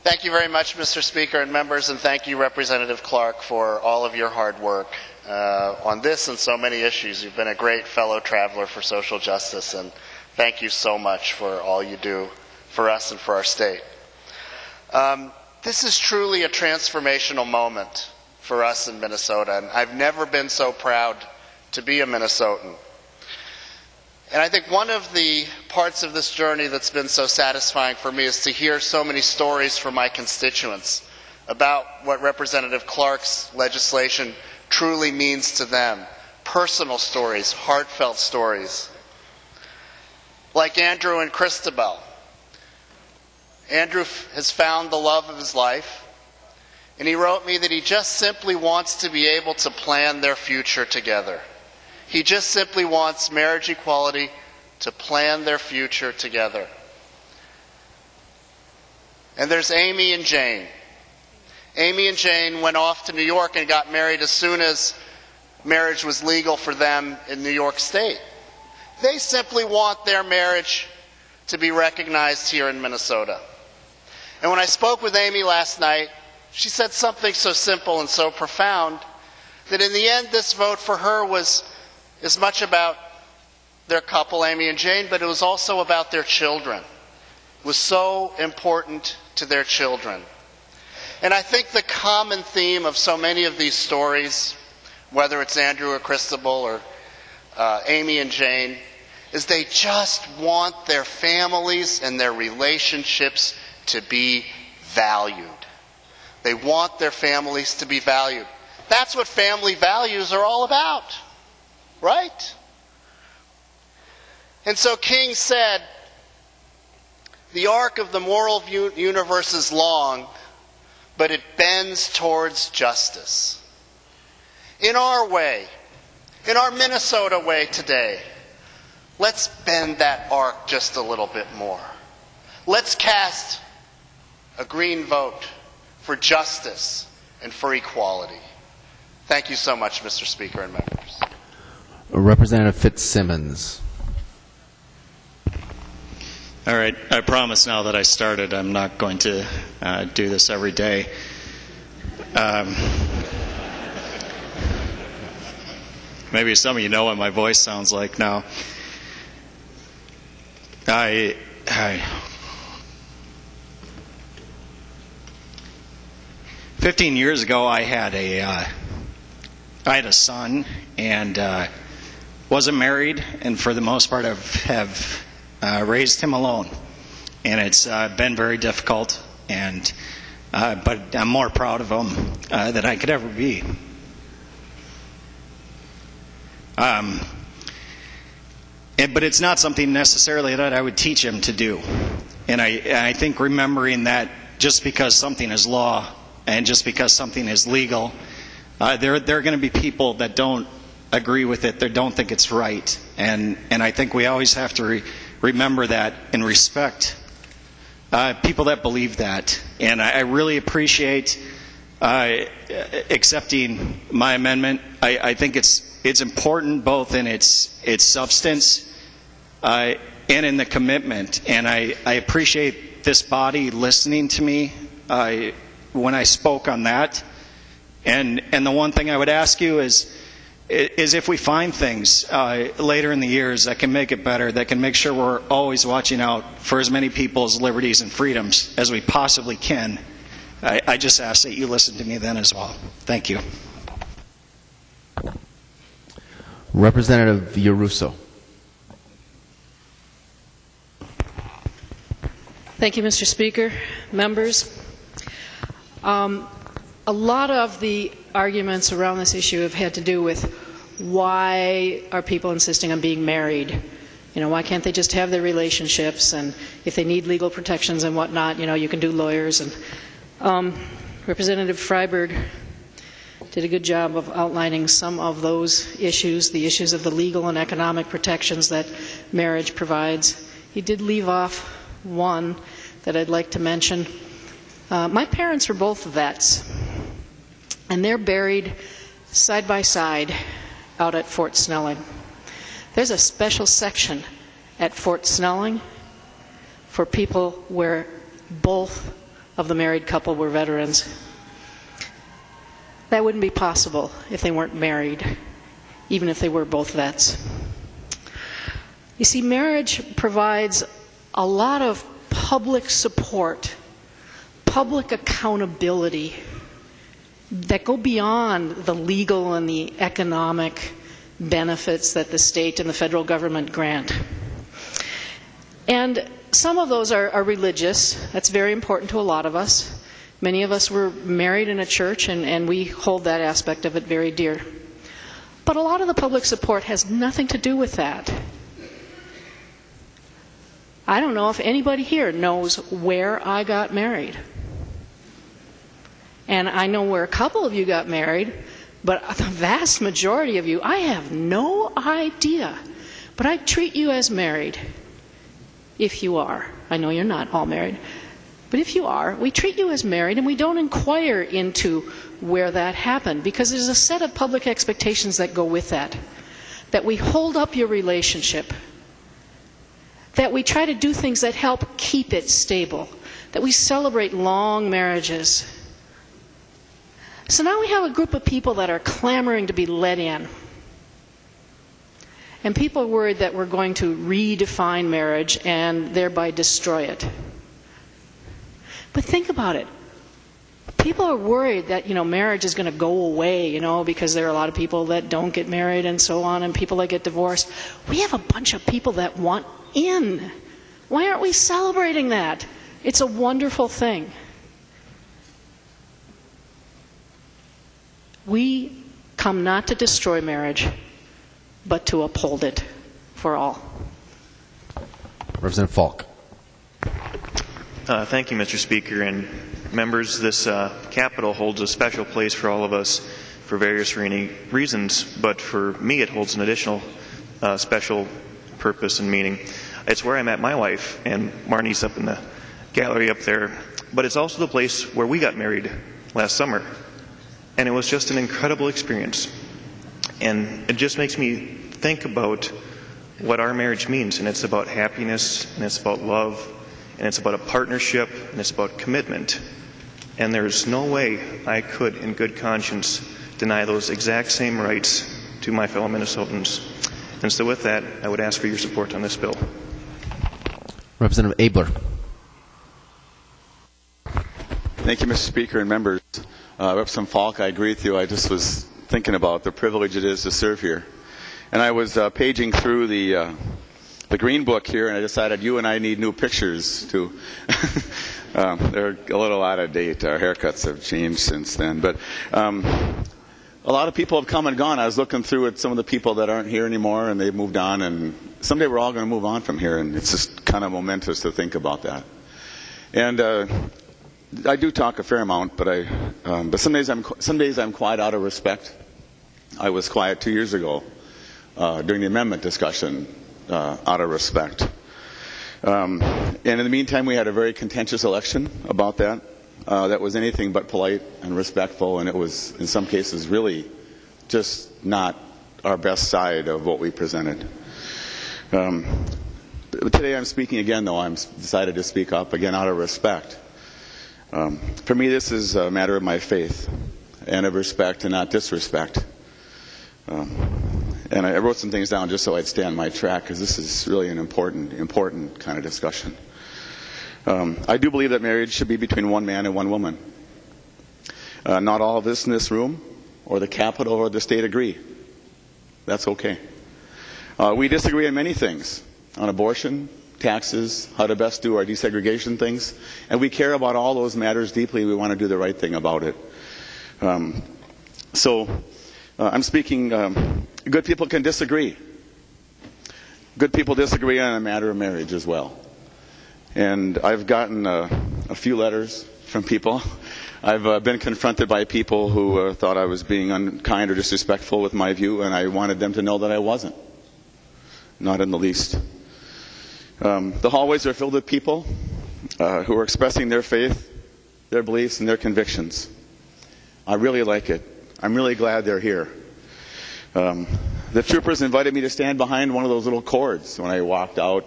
Thank you very much, Mr. Speaker and members, and thank you, Representative Clark, for all of your hard work on this and so many issues. You've been a great fellow traveler for social justice, and thank you so much for all you do for us and for our state. This is truly a transformational moment for us in Minnesota, and I've never been so proud to be a Minnesotan. And I think one of the parts of this journey that's been so satisfying for me is to hear so many stories from my constituents about what Representative Clark's legislation truly means to them. Personal stories, heartfelt stories. Like Andrew and Christabel. Andrew has found the love of his life, And he wrote me that he just simply wants to be able to plan their future together. He just simply wants marriage equality to plan their future together. And there's Amy and Jane. Amy and Jane went off to New York and got married as soon as marriage was legal for them in New York State. They simply want their marriage to be recognized here in Minnesota. And when I spoke with Amy last night, she said something so simple and so profound that in the end this vote for her was as much about their couple, Amy and Jane, but it was also about their children. It was so important to their children. And I think the common theme of so many of these stories, whether it's Andrew or Cristobal or Amy and Jane, is they just want their families and their relationships to be valued. They want their families to be valued. That's what family values are all about, right? And so King said, the arc of the moral universe is long, but it bends towards justice. In our way, in our Minnesota way today, let's bend that arc just a little bit more. Let's cast a green vote for justice and for equality. Thank you so much, Mr. Speaker and members. Representative Fitzsimmons. All right, I promise now that I started, I'm not going to do this every day. Maybe some of you know what my voice sounds like now. 15 years ago, I had a son, and wasn't married, and for the most part, have raised him alone, and it's been very difficult. But I'm more proud of him than I could ever be. But it's not something necessarily that I would teach him to do. And I think remembering that just because something is law and just because something is legal, there are going to be people that don't agree with it, that don't think it's right. And I think we always have to remember that and respect people that believe that. And I really appreciate accepting my amendment. I think it's important both in its substance and in the commitment. And I appreciate this body listening to me when I spoke on that. And the one thing I would ask you is if we find things later in the years that can make it better, that can make sure we're always watching out for as many people's liberties and freedoms as we possibly can, I just ask that you listen to me then as well. Thank you. Representative Yaruso. Thank you, Mr. Speaker. Members, a lot of the arguments around this issue have had to do with why are people insisting on being married? Why can't they just have their relationships? And if they need legal protections and whatnot, you can do lawyers. And Representative Freiberg did a good job of outlining some of those issues, the issues of the legal and economic protections that marriage provides. He did leave off one that I'd like to mention. My parents were both vets, and they're buried side by side out at Fort Snelling. There's a special section at Fort Snelling for people where both of the married couple were veterans. That wouldn't be possible if they weren't married, even if they were both vets. You see, marriage provides a lot of public support, public accountability that go beyond the legal and the economic benefits that the state and the federal government grant. And some of those are religious. That's very important to a lot of us. Many of us were married in a church, and we hold that aspect of it very dear. But a lot of the public support has nothing to do with that. I don't know if anybody here knows where I got married. And I know where a couple of you got married, but the vast majority of you, I have no idea. But I treat you as married, if you are. I know you're not all married. But if you are, we treat you as married, and we don't inquire into where that happened, because there's a set of public expectations that go with that. That we hold up your relationship. That we try to do things that help keep it stable. That we celebrate long marriages. So now we have a group of people that are clamoring to be let in. And people are worried that we're going to redefine marriage and thereby destroy it. But think about it. People are worried that, marriage is going to go away, because there are a lot of people that don't get married and so on, and people that get divorced. We have a bunch of people that want in. Why aren't we celebrating that? It's a wonderful thing. We come not to destroy marriage, but to uphold it for all. Representative Falk. Thank you, Mr. Speaker. And members, this Capitol holds a special place for all of us for various reasons, but for me it holds an additional special purpose and meaning. It's where I met my wife, and Marnie's up in the gallery up there, but it's also the place where we got married last summer. And it was just an incredible experience. And it just makes me think about what our marriage means. And it's about happiness, and it's about love, and it's about a partnership, and it's about commitment. And there's no way I could, in good conscience, deny those exact same rights to my fellow Minnesotans. And so with that, I would ask for your support on this bill. Representative Abler. Thank you, Mr. Speaker and members. Representative Falk, I agree with you. I just was thinking about the privilege it is to serve here. And I was paging through the Green Book here, and I decided you and I need new pictures to they're a little out of date. Our haircuts have changed since then. But a lot of people have come and gone. I was looking through at some of the people that aren't here anymore, and they've moved on. And someday we're all going to move on from here, and it's just kind of momentous to think about that. And I do talk a fair amount, but some days I'm quiet out of respect. I was quiet 2 years ago during the amendment discussion out of respect. And in the meantime, we had a very contentious election about that. That was anything but polite and respectful, and it was, in some cases, really just not our best side of what we presented. Today I'm speaking again, though. I'm decided to speak up again out of respect. For me, this is a matter of my faith and of respect and not disrespect. And I wrote some things down just so I'd stay on my track, because this is really an important kind of discussion. I do believe that marriage should be between one man and one woman. Not all of us in this room, or the Capitol, or the state agree. That's okay. We disagree on many things, on abortion, taxes, how to best do our desegregation things, and we care about all those matters deeply. We want to do the right thing about it. I'm speaking, good people can disagree. Good people disagree on a matter of marriage as well. And I've gotten a few letters from people. I've been confronted by people who thought I was being unkind or disrespectful with my view, and I wanted them to know that I wasn't. Not in the least. The hallways are filled with people who are expressing their faith, their beliefs, and their convictions. I really like it. I'm really glad they're here. The troopers invited me to stand behind one of those little cords when I walked out,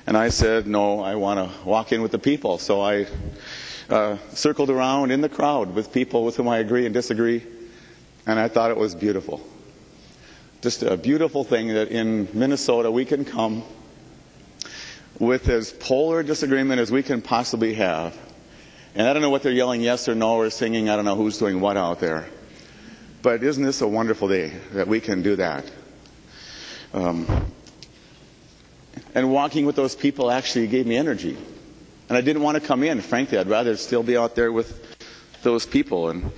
and I said, no, I want to walk in with the people. So I circled around in the crowd with people with whom I agree and disagree, and I thought it was beautiful. Just a beautiful thing that in Minnesota we can come with as polar disagreement as we can possibly have. And I don't know what they're yelling yes or no or singing. I don't know who's doing what out there. But isn't this a wonderful day that we can do that? And walking with those people actually gave me energy. And I didn't want to come in, frankly. I'd rather still be out there with those people. And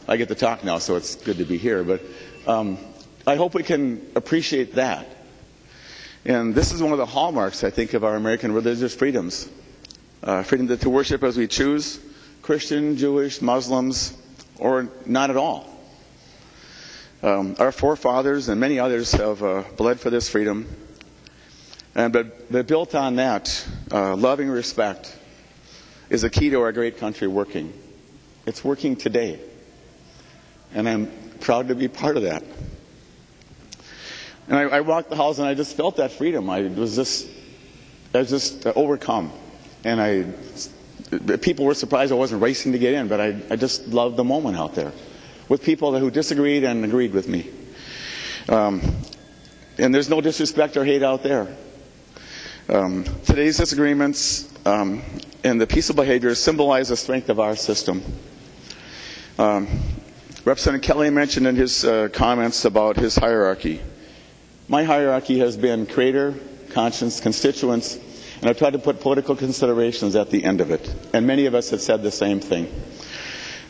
I get to talk now, so it's good to be here. But I hope we can appreciate that. And this is one of the hallmarks, I think, of our American religious freedoms. Freedom to worship as we choose, Christian, Jewish, Muslims, or not at all. Our forefathers and many others have bled for this freedom. But built on that, loving respect is a key to our great country working. It's working today. And I'm proud to be part of that. And I walked the halls and I just felt that freedom. I was just overcome. And people were surprised I wasn't racing to get in, but I just loved the moment out there with people who disagreed and agreed with me. And there's no disrespect or hate out there. Today's disagreements and the peaceful behavior symbolize the strength of our system. Representative Kelly mentioned in his comments about his hierarchy. My hierarchy has been creator, conscience, constituents, and I've tried to put political considerations at the end of it. And many of us have said the same thing.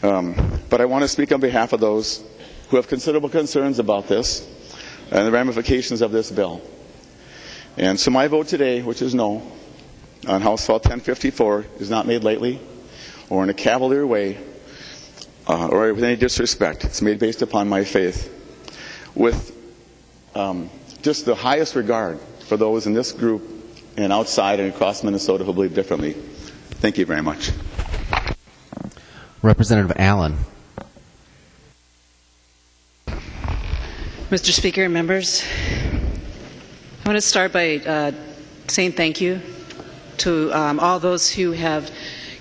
But I want to speak on behalf of those who have considerable concerns about this and the ramifications of this bill. And so my vote today, which is no, on House File 1054, is not made lightly or in a cavalier way or with any disrespect. It's made based upon my faith with just the highest regard for those in this group and outside and across Minnesota who believe differently. Thank you very much. Representative Allen. Mr. Speaker and members, I want to start by saying thank you to all those who have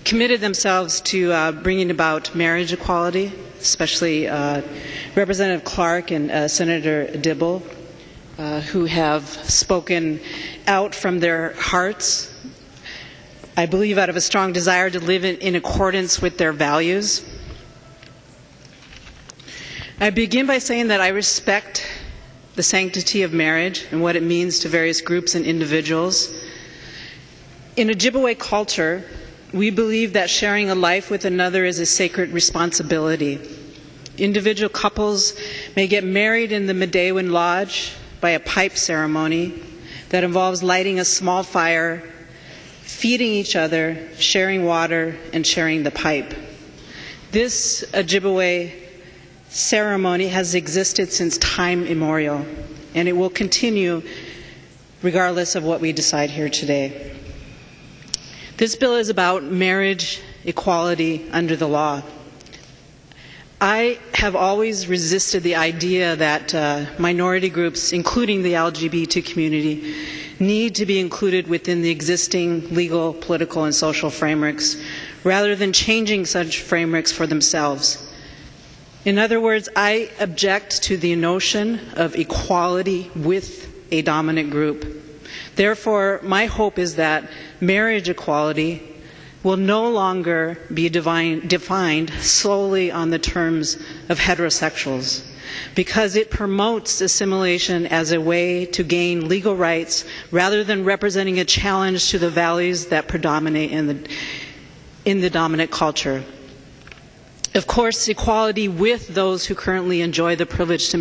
committed themselves to bringing about marriage equality, especially Representative Clark and Senator Dibble, who have spoken out from their hearts, I believe out of a strong desire to live in accordance with their values. I begin by saying that I respect the sanctity of marriage and what it means to various groups and individuals. In Ojibwe culture, we believe that sharing a life with another is a sacred responsibility. Individual couples may get married in the Medewan Lodge by a pipe ceremony that involves lighting a small fire, feeding each other, sharing water, and sharing the pipe. This Ojibwe ceremony has existed since time immemorial, and it will continue regardless of what we decide here today. This bill is about marriage equality under the law. I have always resisted the idea that minority groups, including the LGBT community, need to be included within the existing legal, political, and social frameworks, rather than changing such frameworks for themselves. In other words, I object to the notion of equality with a dominant group. Therefore, my hope is that marriage equality will no longer be defined solely on the terms of heterosexuals, because it promotes assimilation as a way to gain legal rights rather than representing a challenge to the values that predominate in the dominant culture. Of course, equality with those who currently enjoy the privilege to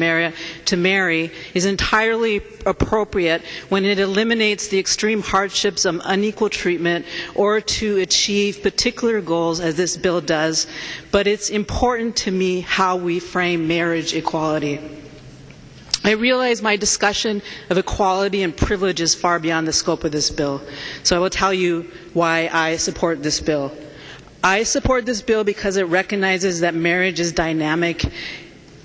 marry is entirely appropriate when it eliminates the extreme hardships of unequal treatment or to achieve particular goals, as this bill does. But it's important to me how we frame marriage equality. I realize my discussion of equality and privilege is far beyond the scope of this bill, so I will tell you why I support this bill. I support this bill because it recognizes that marriage is dynamic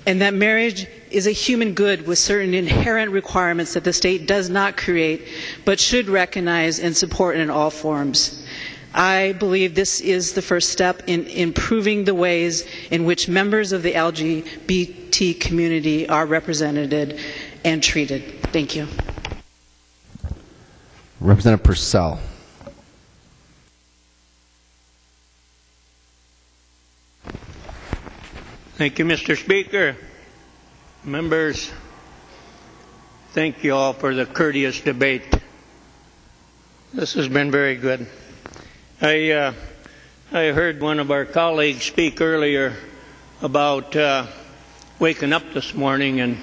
and that marriage is a human good with certain inherent requirements that the state does not create but should recognize and support in all forms. I believe this is the first step in improving the ways in which members of the LGBT community are represented and treated. Thank you. Representative Purcell. Thank you, Mr. Speaker. Members, thank you all for the courteous debate. This has been very good. I heard one of our colleagues speak earlier about waking up this morning, and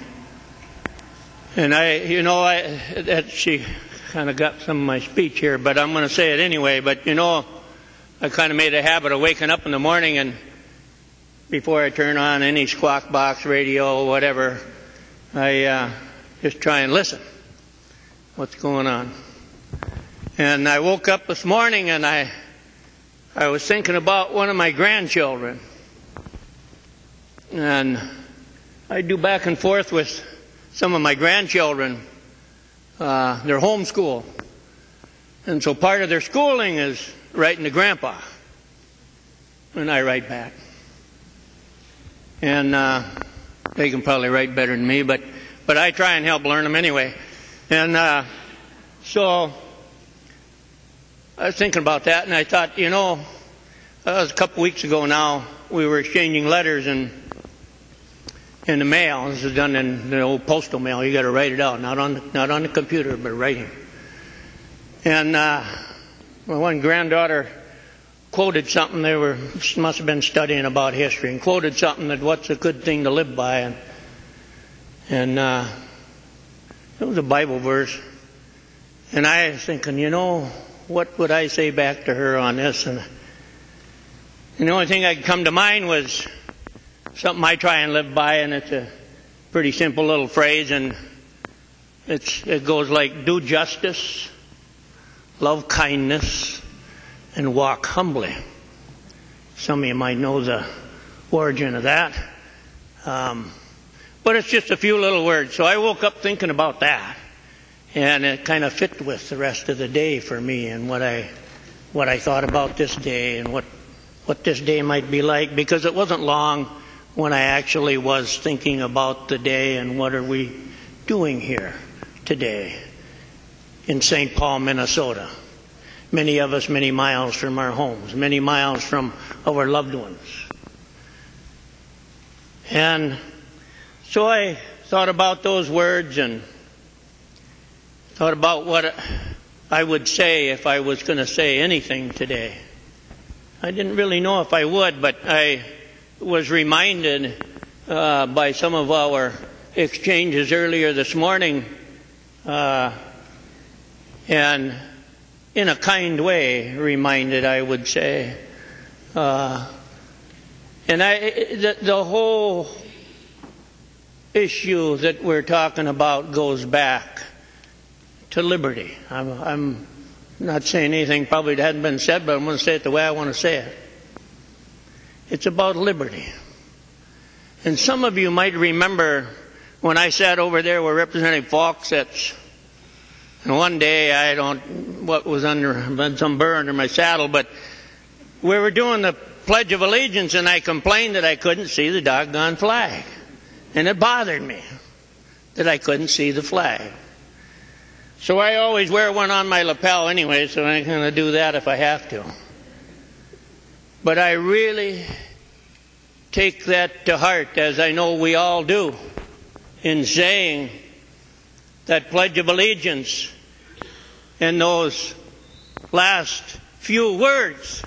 she kind of got some of my speech here, but I'm going to say it anyway. But I kind of made a habit of waking up in the morning, and before I turn on any squawk box, radio, whatever, I just try and listen. What's going on? And I woke up this morning, and I was thinking about one of my grandchildren. And I do back and forth with some of my grandchildren. They're homeschooled. And so part of their schooling is writing to Grandpa. And I write back. And they can probably write better than me, but I try and help learn them anyway. And so I was thinking about that, and I thought, you know, that was a couple weeks ago now. We were exchanging letters in the mail. This is done in the old postal mail. You got to write it out, not on the computer, but writing. And my one granddaughter quoted something. Must have been studying about history, and quoted something that what's a good thing to live by, and it was a Bible verse. And I was thinking, you know, what would I say back to her on this? And the only thing that could come to mind was something I try and live by, and it's a pretty simple little phrase, and it goes like, do justice, love kindness, and walk humbly. Some of you might know the origin of that. But it's just a few little words. So I woke up thinking about that. And it kind of fit with the rest of the day for me, and what I thought about this day, and what this day might be like, because it wasn't long when I actually was thinking about the day and what are we doing here today in St. Paul, Minnesota. Many of us many miles from our homes, many miles from our loved ones. And so I thought about those words and thought about what I would say if I was going to say anything today. I didn't really know if I would, but I was reminded by some of our exchanges earlier this morning, and in a kind way reminded, I would say. And the whole issue that we're talking about goes back to liberty. I'm not saying anything probably that hadn't been said, but I'm going to say it the way I want to say it. It's about liberty. And some of you might remember when I sat over there where Representative Falk sits. And one day, what was had some burr under my saddle, but we were doing the Pledge of Allegiance, and I complained that I couldn't see the doggone flag. And it bothered me that I couldn't see the flag. So I always wear one on my lapel anyway, so I'm going to do that if I have to. But I really take that to heart, as I know we all do, in saying that Pledge of Allegiance in those last few words.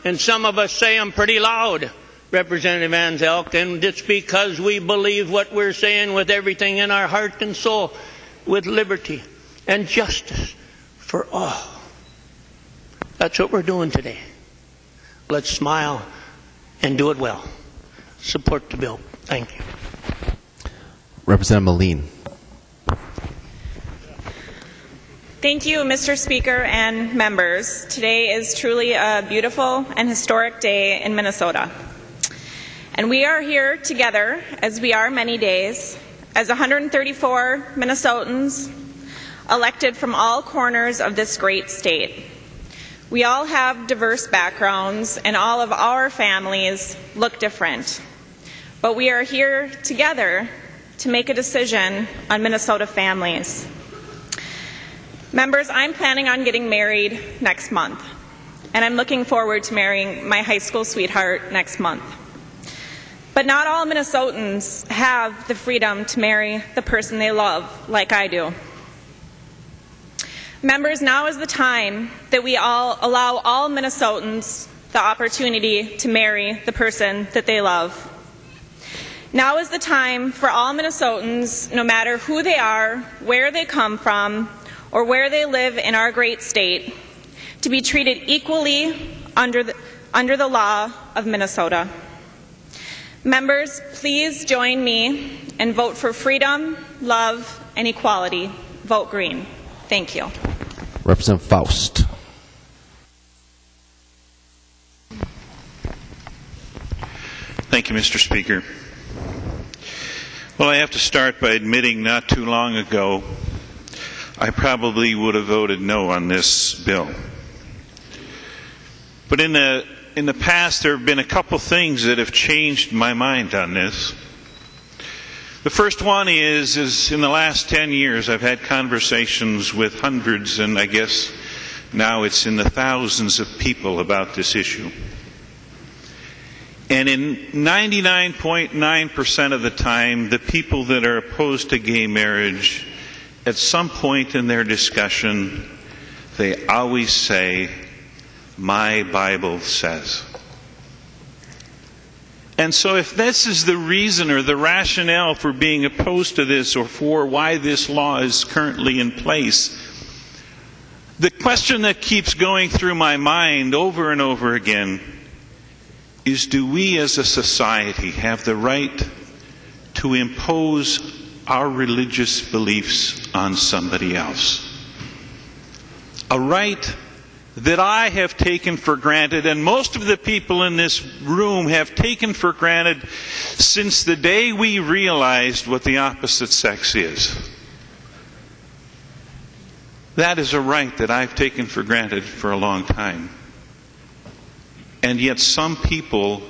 And some of us say them pretty loud, Representative Anzelk, and it's because we believe what we're saying with everything in our heart and soul, with liberty and justice for all. That's what we're doing today. Let's smile and do it well. Support the bill. Thank you. Representative Moline. Thank you, Mr. Speaker and members. Today is truly a beautiful and historic day in Minnesota. And we are here together, as we are many days, as 134 Minnesotans elected from all corners of this great state. We all have diverse backgrounds, and all of our families look different. But we are here together to make a decision on Minnesota families. Members, I'm planning on getting married next month, and I'm looking forward to marrying my high school sweetheart next month. But not all Minnesotans have the freedom to marry the person they love like I do. Members, now is the time that we all allow all Minnesotans the opportunity to marry the person that they love. Now is the time for all Minnesotans, no matter who they are, where they come from, or where they live in our great state, to be treated equally under the law of Minnesota. Members, please join me and vote for freedom, love, and equality. Vote green. Thank you. Representative Faust. Thank you, Mr. Speaker. Well, I have to start by admitting not too long ago I probably would have voted no on this bill. But in the past, there have been a couple things that have changed my mind on this. The first one is in the last 10 years, I've had conversations with hundreds, and I guess now it's in the thousands of people about this issue. And in 99.9% of the time, the people that are opposed to gay marriage, at some point in their discussion, they always say, "My Bible says." And so if this is the reason or the rationale for being opposed to this, or for why this law is currently in place, the question that keeps going through my mind over and over again is, do we as a society have the right to impose our religious beliefs on somebody else? A right that I have taken for granted, and most of the people in this room have taken for granted since the day we realized what the opposite sex is. That is a right that I've taken for granted for a long time. And yet some people,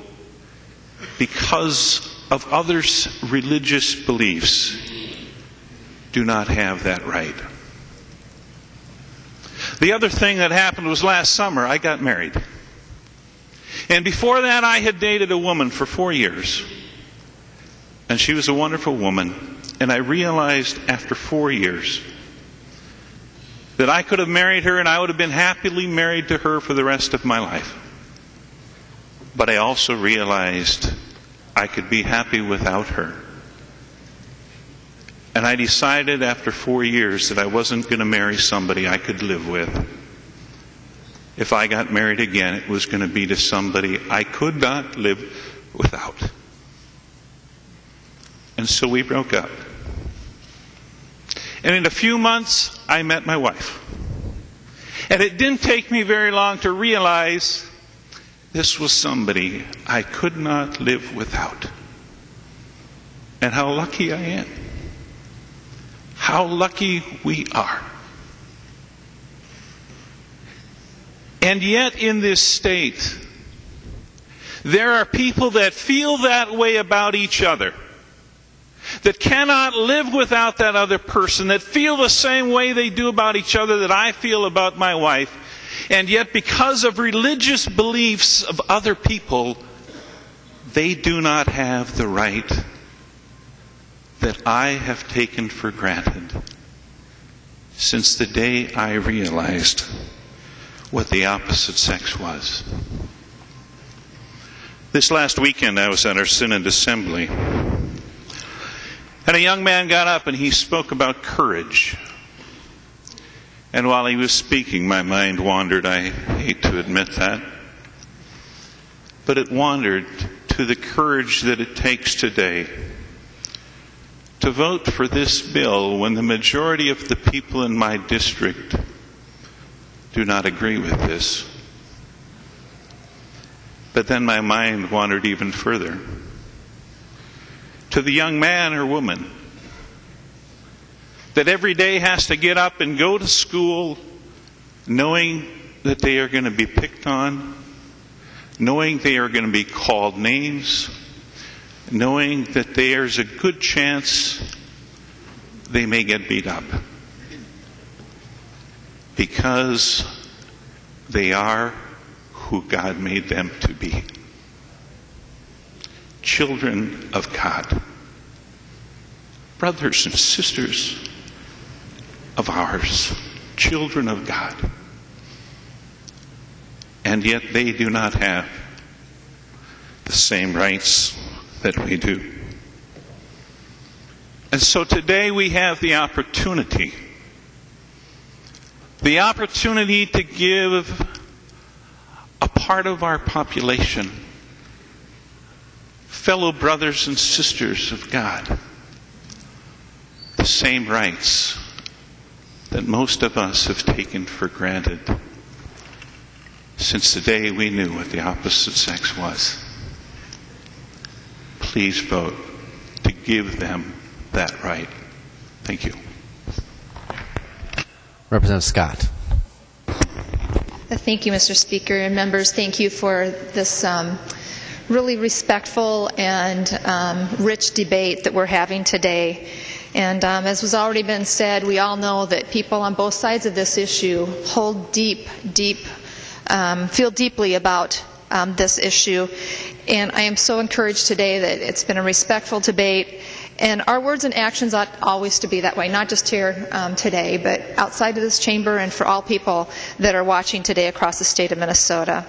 because of others' religious beliefs, do not have that right. The other thing that happened was last summer, I got married. And before that, I had dated a woman for 4 years. And she was a wonderful woman. And I realized after 4 years that I could have married her and I would have been happily married to her for the rest of my life. But I also realized I could be happy without her. And I decided after 4 years that I wasn't going to marry somebody I could live with. If I got married again, it was going to be to somebody I could not live without. And so we broke up. And in a few months, I met my wife. And it didn't take me very long to realize this was somebody I could not live without. And how lucky I am. How lucky we are. And yet in this state, there are people that feel that way about each other, that cannot live without that other person, that feel the same way they do about each other that I feel about my wife, and yet because of religious beliefs of other people, they do not have the right that I have taken for granted since the day I realized what the opposite sex was. This last weekend I was at our Synod Assembly, and a young man got up and he spoke about courage. And while he was speaking, my mind wandered. I hate to admit that. But it wandered to the courage that it takes today to vote for this bill when the majority of the people in my district do not agree with this. But then my mind wandered even further to the young man or woman that every day has to get up and go to school knowing that they are going to be picked on, knowing they are going to be called names, knowing that there's a good chance they may get beat up because they are who God made them to be. Children of God. Brothers and sisters of ours. Children of God. And yet they do not have the same rights that we do. And so today we have the opportunity to give a part part of our population, fellow brothers and sisters of God, the same rights that most of us have taken for granted since the day we knew what the opposite sex was. Please vote to give them that right. Thank you. Representative Scott. Thank you, Mr. Speaker, and members. Thank you for this really respectful and rich debate that we're having today. And as has already been said, we all know that people on both sides of this issue hold feel deeply about this issue. And I am so encouraged today that it's been a respectful debate. And our words and actions ought always to be that way, not just here today, but outside of this chamber and for all people that are watching today across the state of Minnesota.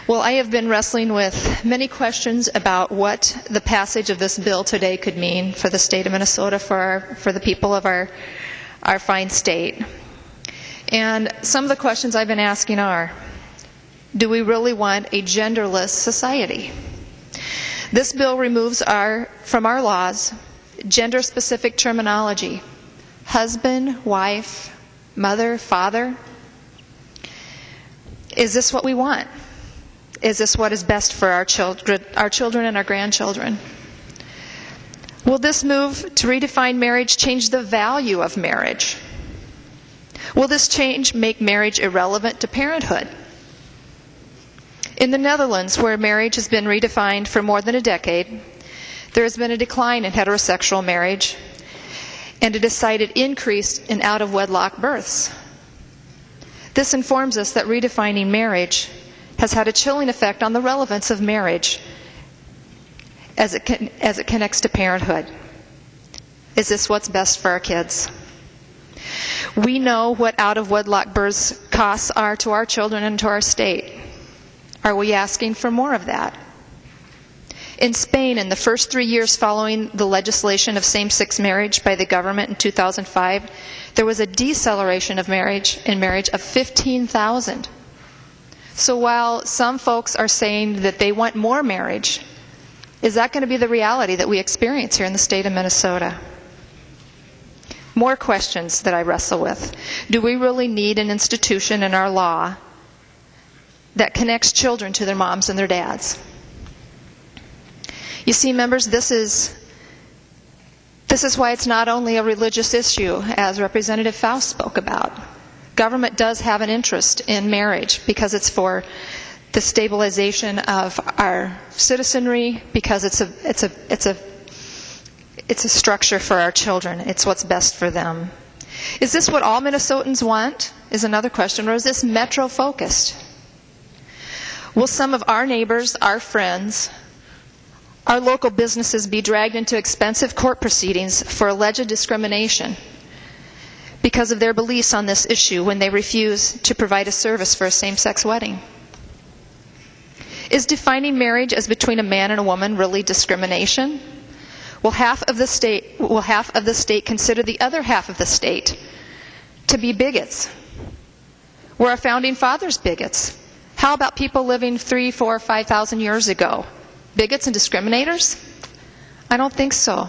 Well, I have been wrestling with many questions about what the passage of this bill today could mean for the state of Minnesota, for the people of our fine state. And some of the questions I've been asking are, do we really want a genderless society? This bill removes from our laws gender-specific terminology: husband, wife, mother, father. Is this what we want? Is this what is best for our children and our grandchildren? Will this move to redefine marriage change the value of marriage? Will this change make marriage irrelevant to parenthood? In the Netherlands, where marriage has been redefined for more than a decade, there has been a decline in heterosexual marriage and a decided increase in out-of-wedlock births. This informs us that redefining marriage has had a chilling effect on the relevance of marriage as it connects to parenthood. Is this what's best for our kids? We know what out-of-wedlock births costs are to our children and to our state. Are we asking for more of that? In Spain, in the first 3 years following the legislation of same-sex marriage by the government in 2005, there was a deceleration of marriage of 15,000. So while some folks are saying that they want more marriage, is that going to be the reality that we experience here in the state of Minnesota? More questions that I wrestle with. Do we really need an institution in our law that connects children to their moms and their dads? You see, members, this is why it's not only a religious issue, as Representative Faust spoke about. Government does have an interest in marriage because it's for the stabilization of our citizenry, because it's a structure for our children. It's what's best for them. Is this what all Minnesotans want? Is another question. Or is this metro-focused? Will some of our neighbors, our friends, our local businesses be dragged into expensive court proceedings for alleged discrimination because of their beliefs on this issue when they refuse to provide a service for a same-sex wedding? Is defining marriage as between a man and a woman really discrimination? Will half of the state consider the other half of the state to be bigots? Were our founding fathers bigots? How about people living 3,000, 4,000, 5,000 years ago? Bigots and discriminators? I don't think so.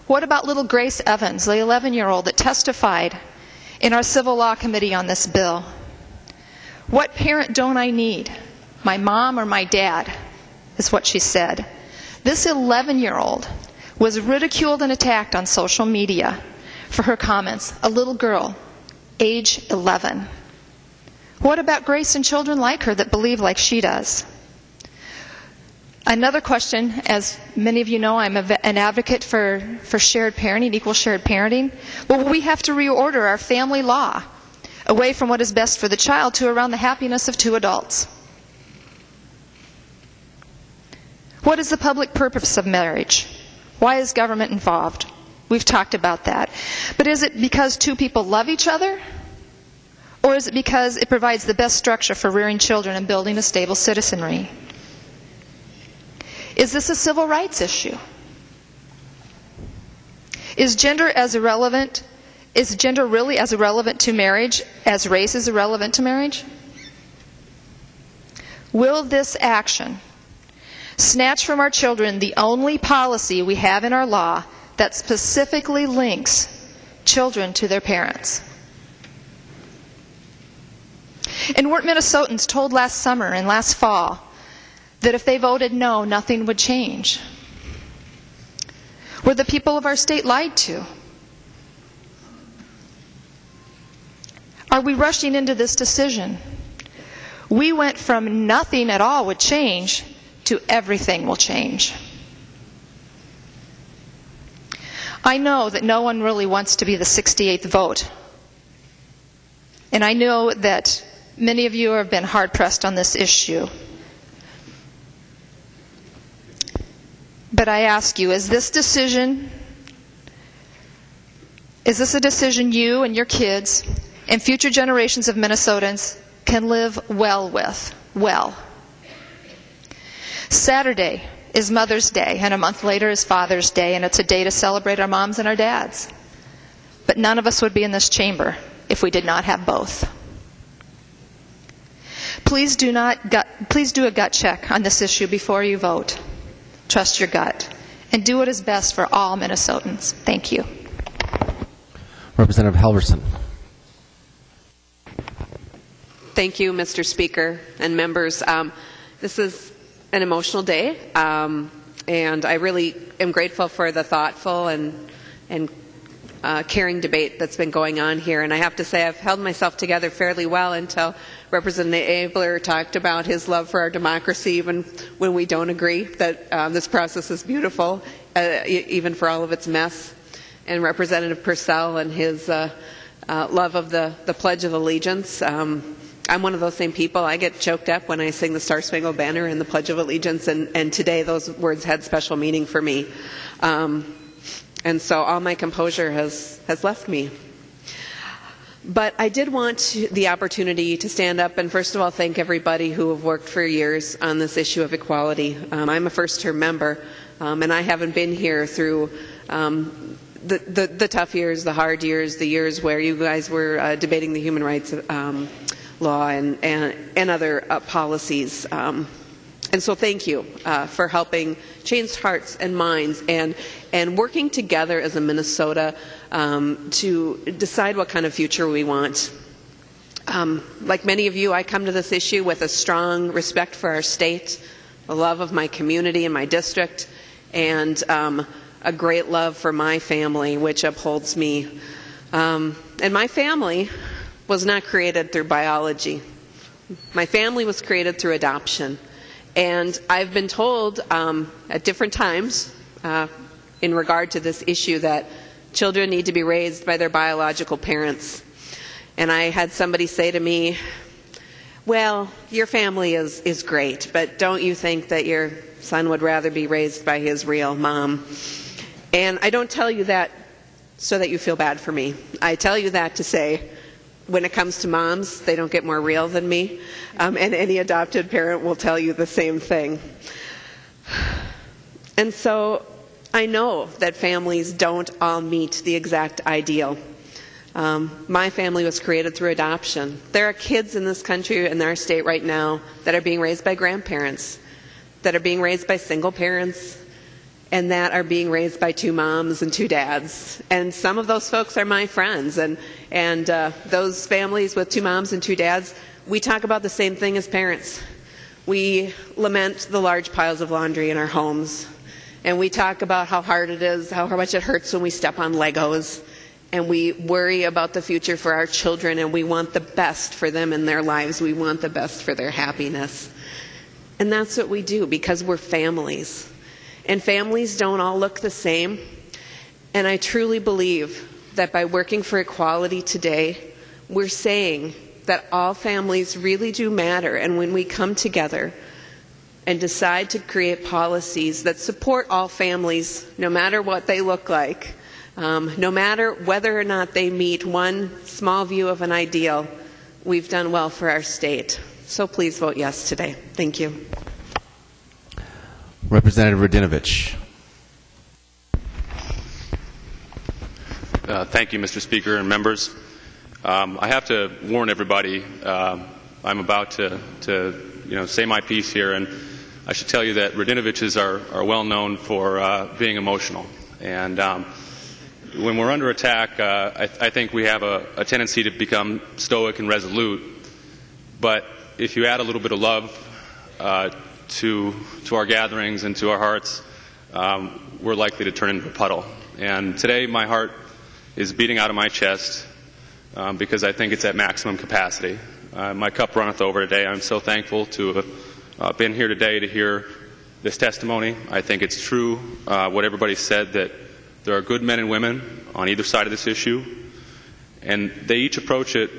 What about little Grace Evans, the 11-year-old that testified in our Civil Law Committee on this bill? What parent don't I need? My mom or my dad, is what she said. This 11-year-old was ridiculed and attacked on social media for her comments. A little girl, age 11. What about Grace and children like her that believe like she does? Another question, as many of you know, I'm an advocate for shared parenting, equal shared parenting. Well, we have to reorder our family law away from what is best for the child to around the happiness of two adults. What is the public purpose of marriage? Why is government involved? We've talked about that. But is it because two people love each other? Or is it because it provides the best structure for rearing children and building a stable citizenry? Is this a civil rights issue? Is gender really as irrelevant to marriage as race is irrelevant to marriage? Will this action snatch from our children the only policy we have in our law that specifically links children to their parents? And weren't Minnesotans told last summer and last fall that if they voted no, nothing would change? Were the people of our state lied to? Are we rushing into this decision? We went from nothing at all would change to everything will change. I know that no one really wants to be the 68th vote. And I know that many of you have been hard-pressed on this issue. But I ask you, is this a decision you and your kids and future generations of Minnesotans can live well with? Well. Saturday is Mother's Day, and a month later is Father's Day, and it's a day to celebrate our moms and our dads. But none of us would be in this chamber if we did not have both. Please do a gut check on this issue before you vote. Trust your gut, and do what is best for all Minnesotans. Thank you. Representative Halverson. Thank you, Mr. Speaker and members. This is an emotional day, and I really am grateful for the thoughtful and caring debate that's been going on here. And I have to say I've held myself together fairly well until Representative Abler talked about his love for our democracy, even when we don't agree, that this process is beautiful, even for all of its mess. And Representative Purcell and his love of the Pledge of Allegiance. I'm one of those same people. I get choked up when I sing the Star Spangled Banner and the Pledge of Allegiance, and today those words had special meaning for me. And so all my composure has left me. But I did want the opportunity to stand up and first of all thank everybody who have worked for years on this issue of equality. I'm a first-term member, and I haven't been here through the tough years, the hard years, the years where you guys were debating the human rights law and other policies. And so thank you for helping change hearts and minds and working together as a Minnesota to decide what kind of future we want. Like many of you, I come to this issue with a strong respect for our state, a love of my community and my district, and a great love for my family, which upholds me. And my family was not created through biology. My family was created through adoption. And I've been told at different times in regard to this issue that children need to be raised by their biological parents. And I had somebody say to me, well, your family is great, but don't you think that your son would rather be raised by his real mom? And I don't tell you that so that you feel bad for me. I tell you that to say, when it comes to moms, they don't get more real than me, and any adopted parent will tell you the same thing. And so I know that families don't all meet the exact ideal. My family was created through adoption. There are kids in this country, in our state right now, that are being raised by grandparents, that are being raised by single parents, and that are being raised by two moms and two dads. And some of those folks are my friends. And those families with two moms and two dads, we talk about the same thing as parents. We lament the large piles of laundry in our homes. And we talk about how hard it is, how much it hurts when we step on Legos. And we worry about the future for our children, and we want the best for them in their lives. We want the best for their happiness. And that's what we do because we're families. And families don't all look the same. And I truly believe that by working for equality today, we're saying that all families really do matter. And when we come together and decide to create policies that support all families, no matter what they look like, no matter whether or not they meet one small view of an ideal, we've done well for our state. So please vote yes today. Thank you. Representative Radinovich. Thank you, Mr. Speaker and members. I have to warn everybody, I'm about to say my piece here. And I should tell you that Radinoviches are well known for being emotional. And when we're under attack, I think we have a tendency to become stoic and resolute. But if you add a little bit of love to our gatherings and to our hearts, we're likely to turn into a puddle. And today my heart is beating out of my chest because I think it's at maximum capacity. My cup runneth over today. I'm so thankful to have been here today to hear this testimony. I think it's true what everybody said, that there are good men and women on either side of this issue, and they each approach it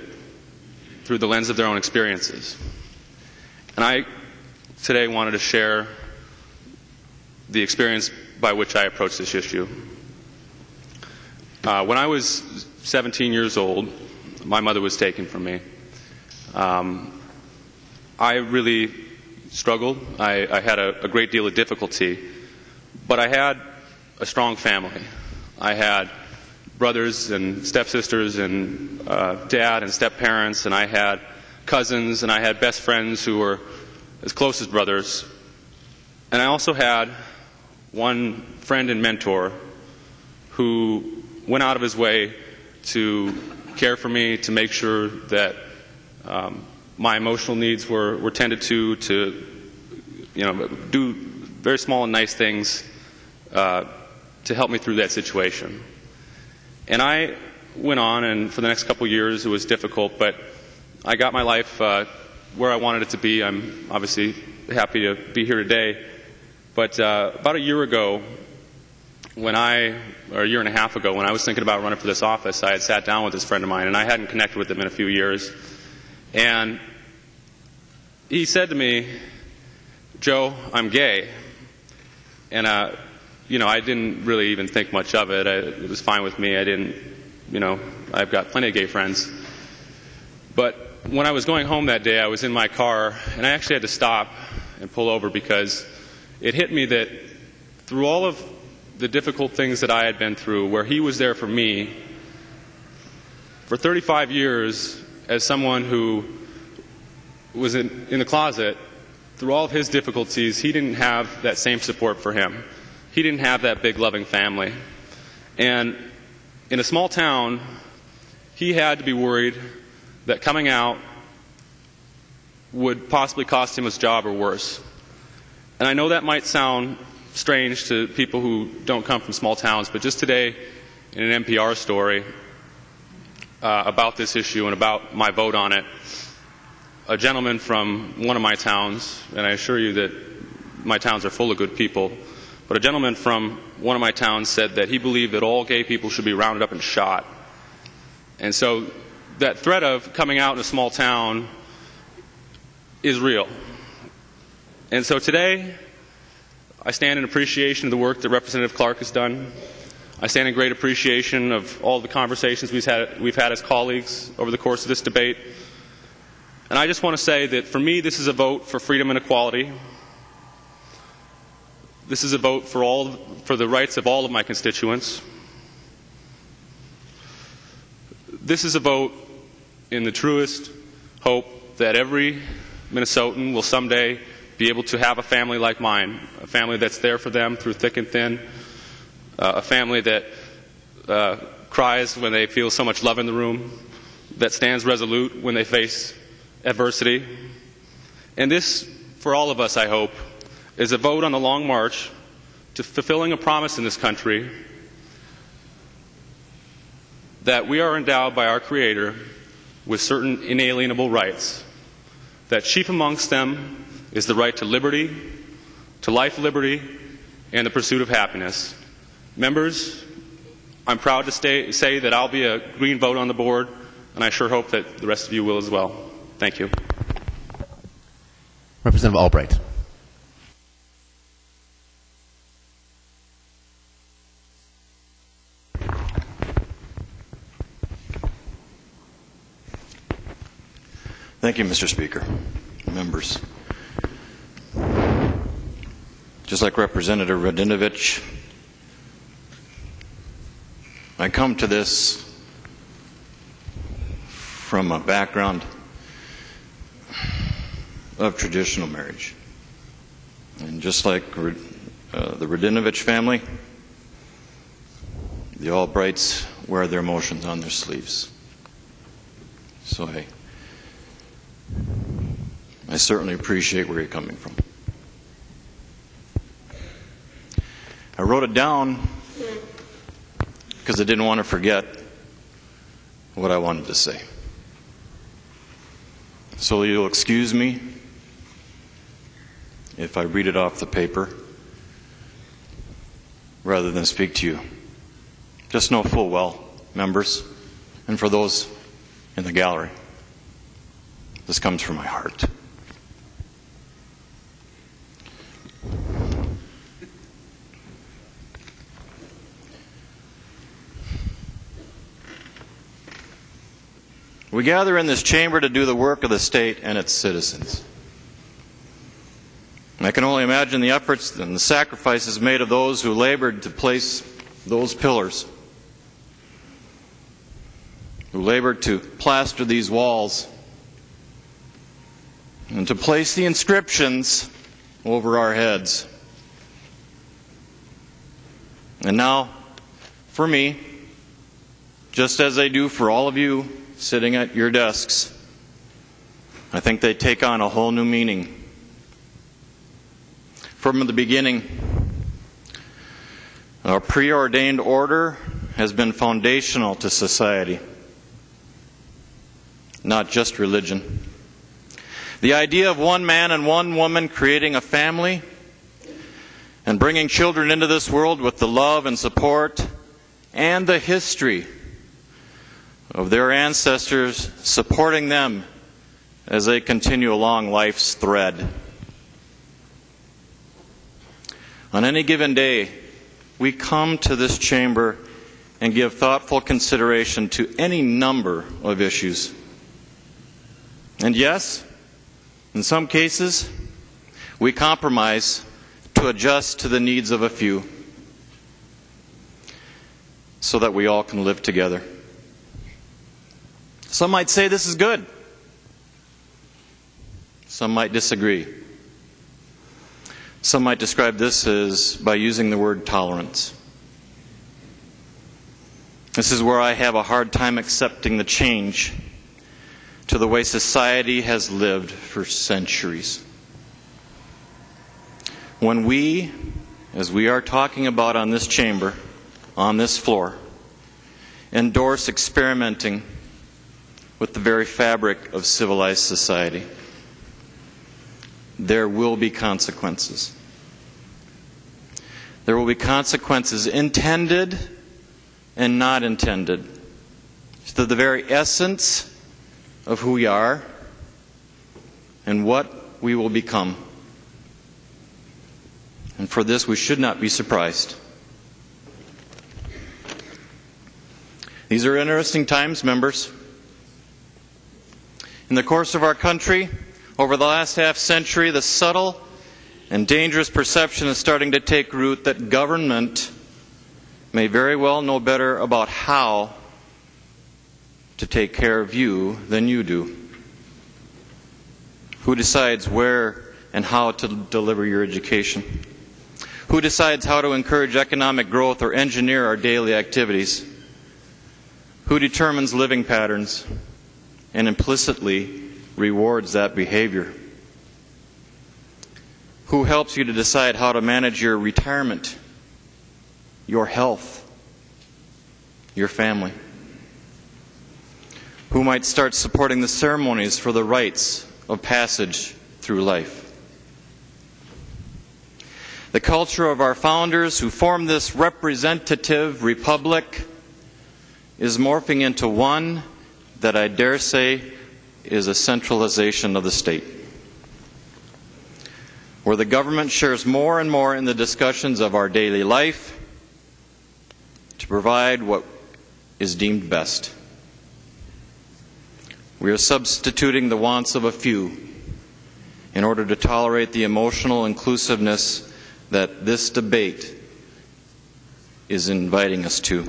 through the lens of their own experiences. And I today wanted to share the experience by which I approach this issue. When I was 17 years old, my mother was taken from me. I really struggled. I had a great deal of difficulty, but I had a strong family. I had brothers and stepsisters and dad and step-parents, and I had cousins, and I had best friends who were as close as brothers. And I also had one friend and mentor who went out of his way to care for me, to make sure that my emotional needs were tended to do very small and nice things to help me through that situation. And I went on, and for the next couple of years it was difficult, but I got my life where I wanted it to be. I'm obviously happy to be here today. But about a year ago, or a year and a half ago, when I was thinking about running for this office, I had sat down with this friend of mine, and I hadn't connected with him in a few years. And he said to me, "Joe, I'm gay." And I didn't really even think much of it. It was fine with me. I've got plenty of gay friends. But when I was going home that day, I was in my car, and I actually had to stop and pull over because it hit me that through all of the difficult things that I had been through, where he was there for me, for 35 years, as someone who was in the closet, through all of his difficulties, he didn't have that same support for him. He didn't have that big, loving family. And in a small town, he had to be worried that coming out would possibly cost him his job or worse. And I know that might sound strange to people who don't come from small towns, but just today in an NPR story about this issue and about my vote on it, a gentleman from one of my towns, and I assure you that my towns are full of good people, but a gentleman from one of my towns said that he believed that all gay people should be rounded up and shot. And so that threat of coming out in a small town is real. And so today, I stand in appreciation of the work that Representative Clark has done. I stand in great appreciation of all the conversations we've had as colleagues over the course of this debate. And I just want to say that for me, this is a vote for freedom and equality. This is a vote for the rights of all of my constituents. This is a vote in the truest hope that every Minnesotan will someday be able to have a family like mine, a family that's there for them through thick and thin, a family that cries when they feel so much love in the room, that stands resolute when they face adversity. And this, for all of us, I hope, is a vote on the long march to fulfilling a promise in this country that we are endowed by our Creator with certain inalienable rights, that chief amongst them is the right to liberty, to life, liberty, and the pursuit of happiness. Members, I'm proud to say that I'll be a green vote on the board, and I sure hope that the rest of you will as well. Thank you. Representative Albright. Thank you, Mr. Speaker. Members. Just like Representative Radinovich, I come to this from a background of traditional marriage. And just like the Radinovich family, the Albrights wear their emotions on their sleeves. So I certainly appreciate where you're coming from. I wrote it down because I didn't want to forget what I wanted to say. So you'll excuse me if I read it off the paper rather than speak to you. Just know full well, members, and for those in the gallery, this comes from my heart. We gather in this chamber to do the work of the state and its citizens. I can only imagine the efforts and the sacrifices made of those who labored to place those pillars, who labored to plaster these walls, and to place the inscriptions over our heads. And now, for me, just as they do for all of you sitting at your desks, I think they take on a whole new meaning. From the beginning, our preordained order has been foundational to society, not just religion. The idea of one man and one woman creating a family and bringing children into this world with the love and support and the history of their ancestors supporting them as they continue along life's thread. On any given day, we come to this chamber and give thoughtful consideration to any number of issues. And yes, in some cases, we compromise to adjust to the needs of a few so that we all can live together. Some might say this is good. Some might disagree. Some might describe this as by using the word tolerance. This is where I have a hard time accepting the change to the way society has lived for centuries. When we, as we are talking about on this chamber, on this floor, endorse experimenting with the very fabric of civilized society, there will be consequences. There will be consequences intended and not intended to the very essence of who we are and what we will become. And for this, we should not be surprised. These are interesting times, members. In the course of our country, over the last half-century, the subtle and dangerous perception is starting to take root that government may very well know better about how to take care of you than you do. Who decides where and how to deliver your education? Who decides how to encourage economic growth or engineer our daily activities? Who determines living patterns and implicitly rewards that behavior? Who helps you to decide how to manage your retirement, your health, your family? Who might start supporting the ceremonies for the rites of passage through life? The culture of our founders who formed this representative republic is morphing into one that I dare say is a centralization of the state, where the government shares more and more in the discussions of our daily life to provide what is deemed best. We are substituting the wants of a few in order to tolerate the emotional inclusiveness that this debate is inviting us to.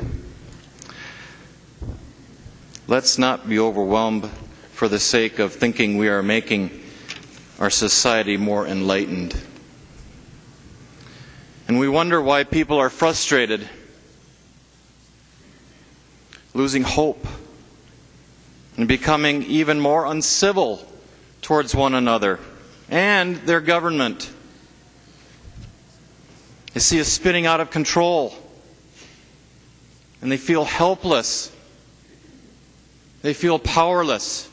Let's not be overwhelmed for the sake of thinking we are making our society more enlightened. And we wonder why people are frustrated, losing hope, and becoming even more uncivil towards one another and their government. They see us spinning out of control, and they feel helpless. They feel powerless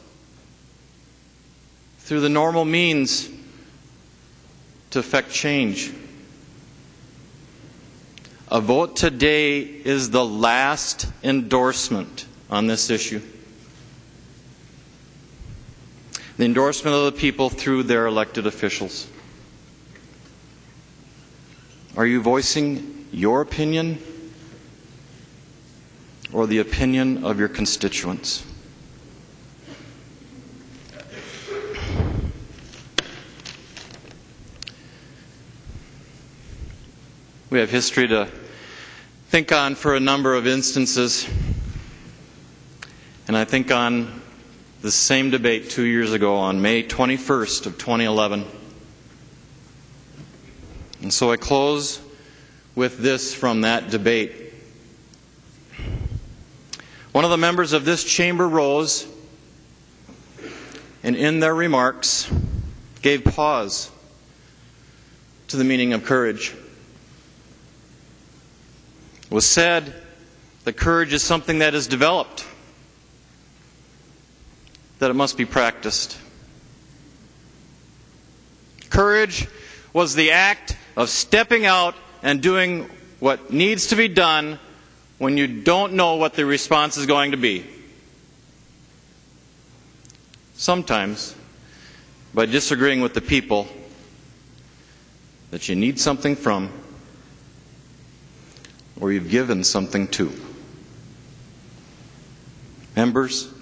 through the normal means to effect change. A vote today is the last endorsement on this issue. The endorsement of the people through their elected officials. Are you voicing your opinion or the opinion of your constituents? We have history to think on for a number of instances, and I think on the same debate 2 years ago on May 21st of 2011. And so I close with this from that debate. One of the members of this chamber rose and in their remarks gave pause to the meaning of courage. It was said that courage is something that is developed, that it must be practiced. Courage was the act of stepping out and doing what needs to be done when you don't know what the response is going to be. Sometimes, by disagreeing with the people that you need something from, or you've given something to. Members,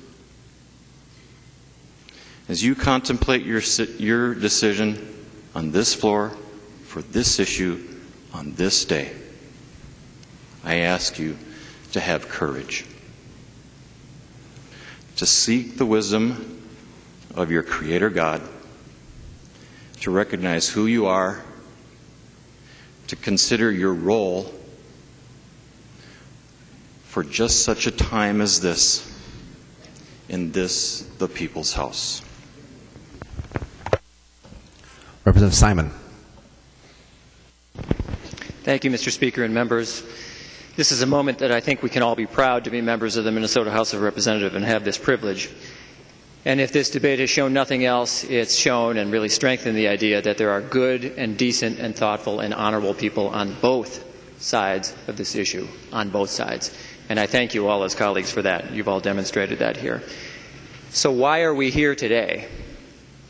as you contemplate your decision on this floor for this issue on this day, I ask you to have courage, to seek the wisdom of your Creator God, to recognize who you are, to consider your role for just such a time as this, in this, the people's house. Representative Simon. Thank you, Mr. Speaker and members. This is a moment that I think we can all be proud to be members of the Minnesota House of Representatives and have this privilege. And if this debate has shown nothing else, it's shown and really strengthened the idea that there are good and decent and thoughtful and honorable people on both sides of this issue, on both sides. And I thank you all as colleagues for that. You've all demonstrated that here. So why are we here today?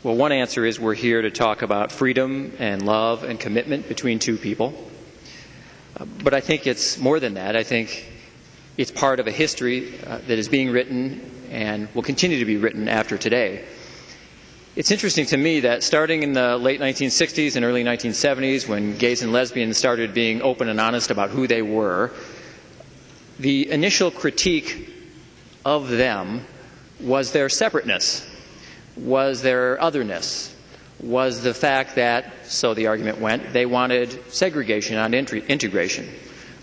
Well, one answer is we're here to talk about freedom and love and commitment between two people. But I think it's more than that. I think it's part of a history that is being written and will continue to be written after today. It's interesting to me that starting in the late 1960s and early 1970s, when gays and lesbians started being open and honest about who they were, the initial critique of them was their separateness, was their otherness, was the fact that, so the argument went, they wanted segregation on integration,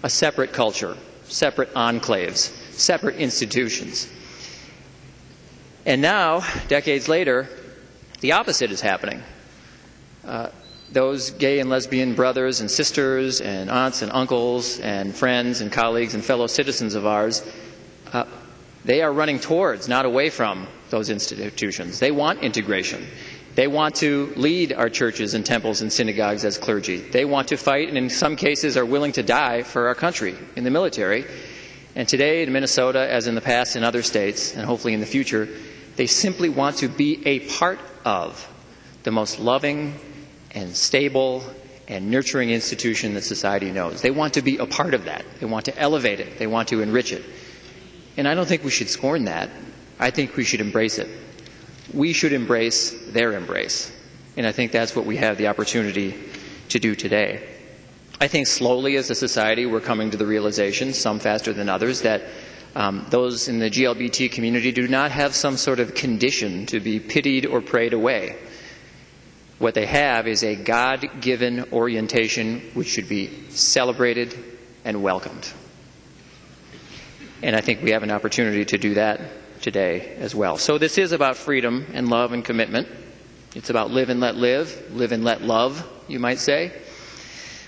a separate culture, separate enclaves, separate institutions. And now, decades later, the opposite is happening. Those gay and lesbian brothers and sisters and aunts and uncles and friends and colleagues and fellow citizens of ours, they are running towards, not away from, those institutions. They want integration. They want to lead our churches and temples and synagogues as clergy. They want to fight and in some cases are willing to die for our country in the military. And today in Minnesota, as in the past in other states, and hopefully in the future, they simply want to be a part of the most loving and stable and nurturing institution that society knows. They want to be a part of that. They want to elevate it. They want to enrich it. And I don't think we should scorn that. I think we should embrace it. We should embrace their embrace. And I think that's what we have the opportunity to do today. I think slowly as a society we're coming to the realization, some faster than others, that those in the GLBT community do not have some sort of condition to be pitied or prayed away. What they have is a God-given orientation which should be celebrated and welcomed. And I think we have an opportunity to do that today as well. So this is about freedom and love and commitment. It's about live and let love, you might say.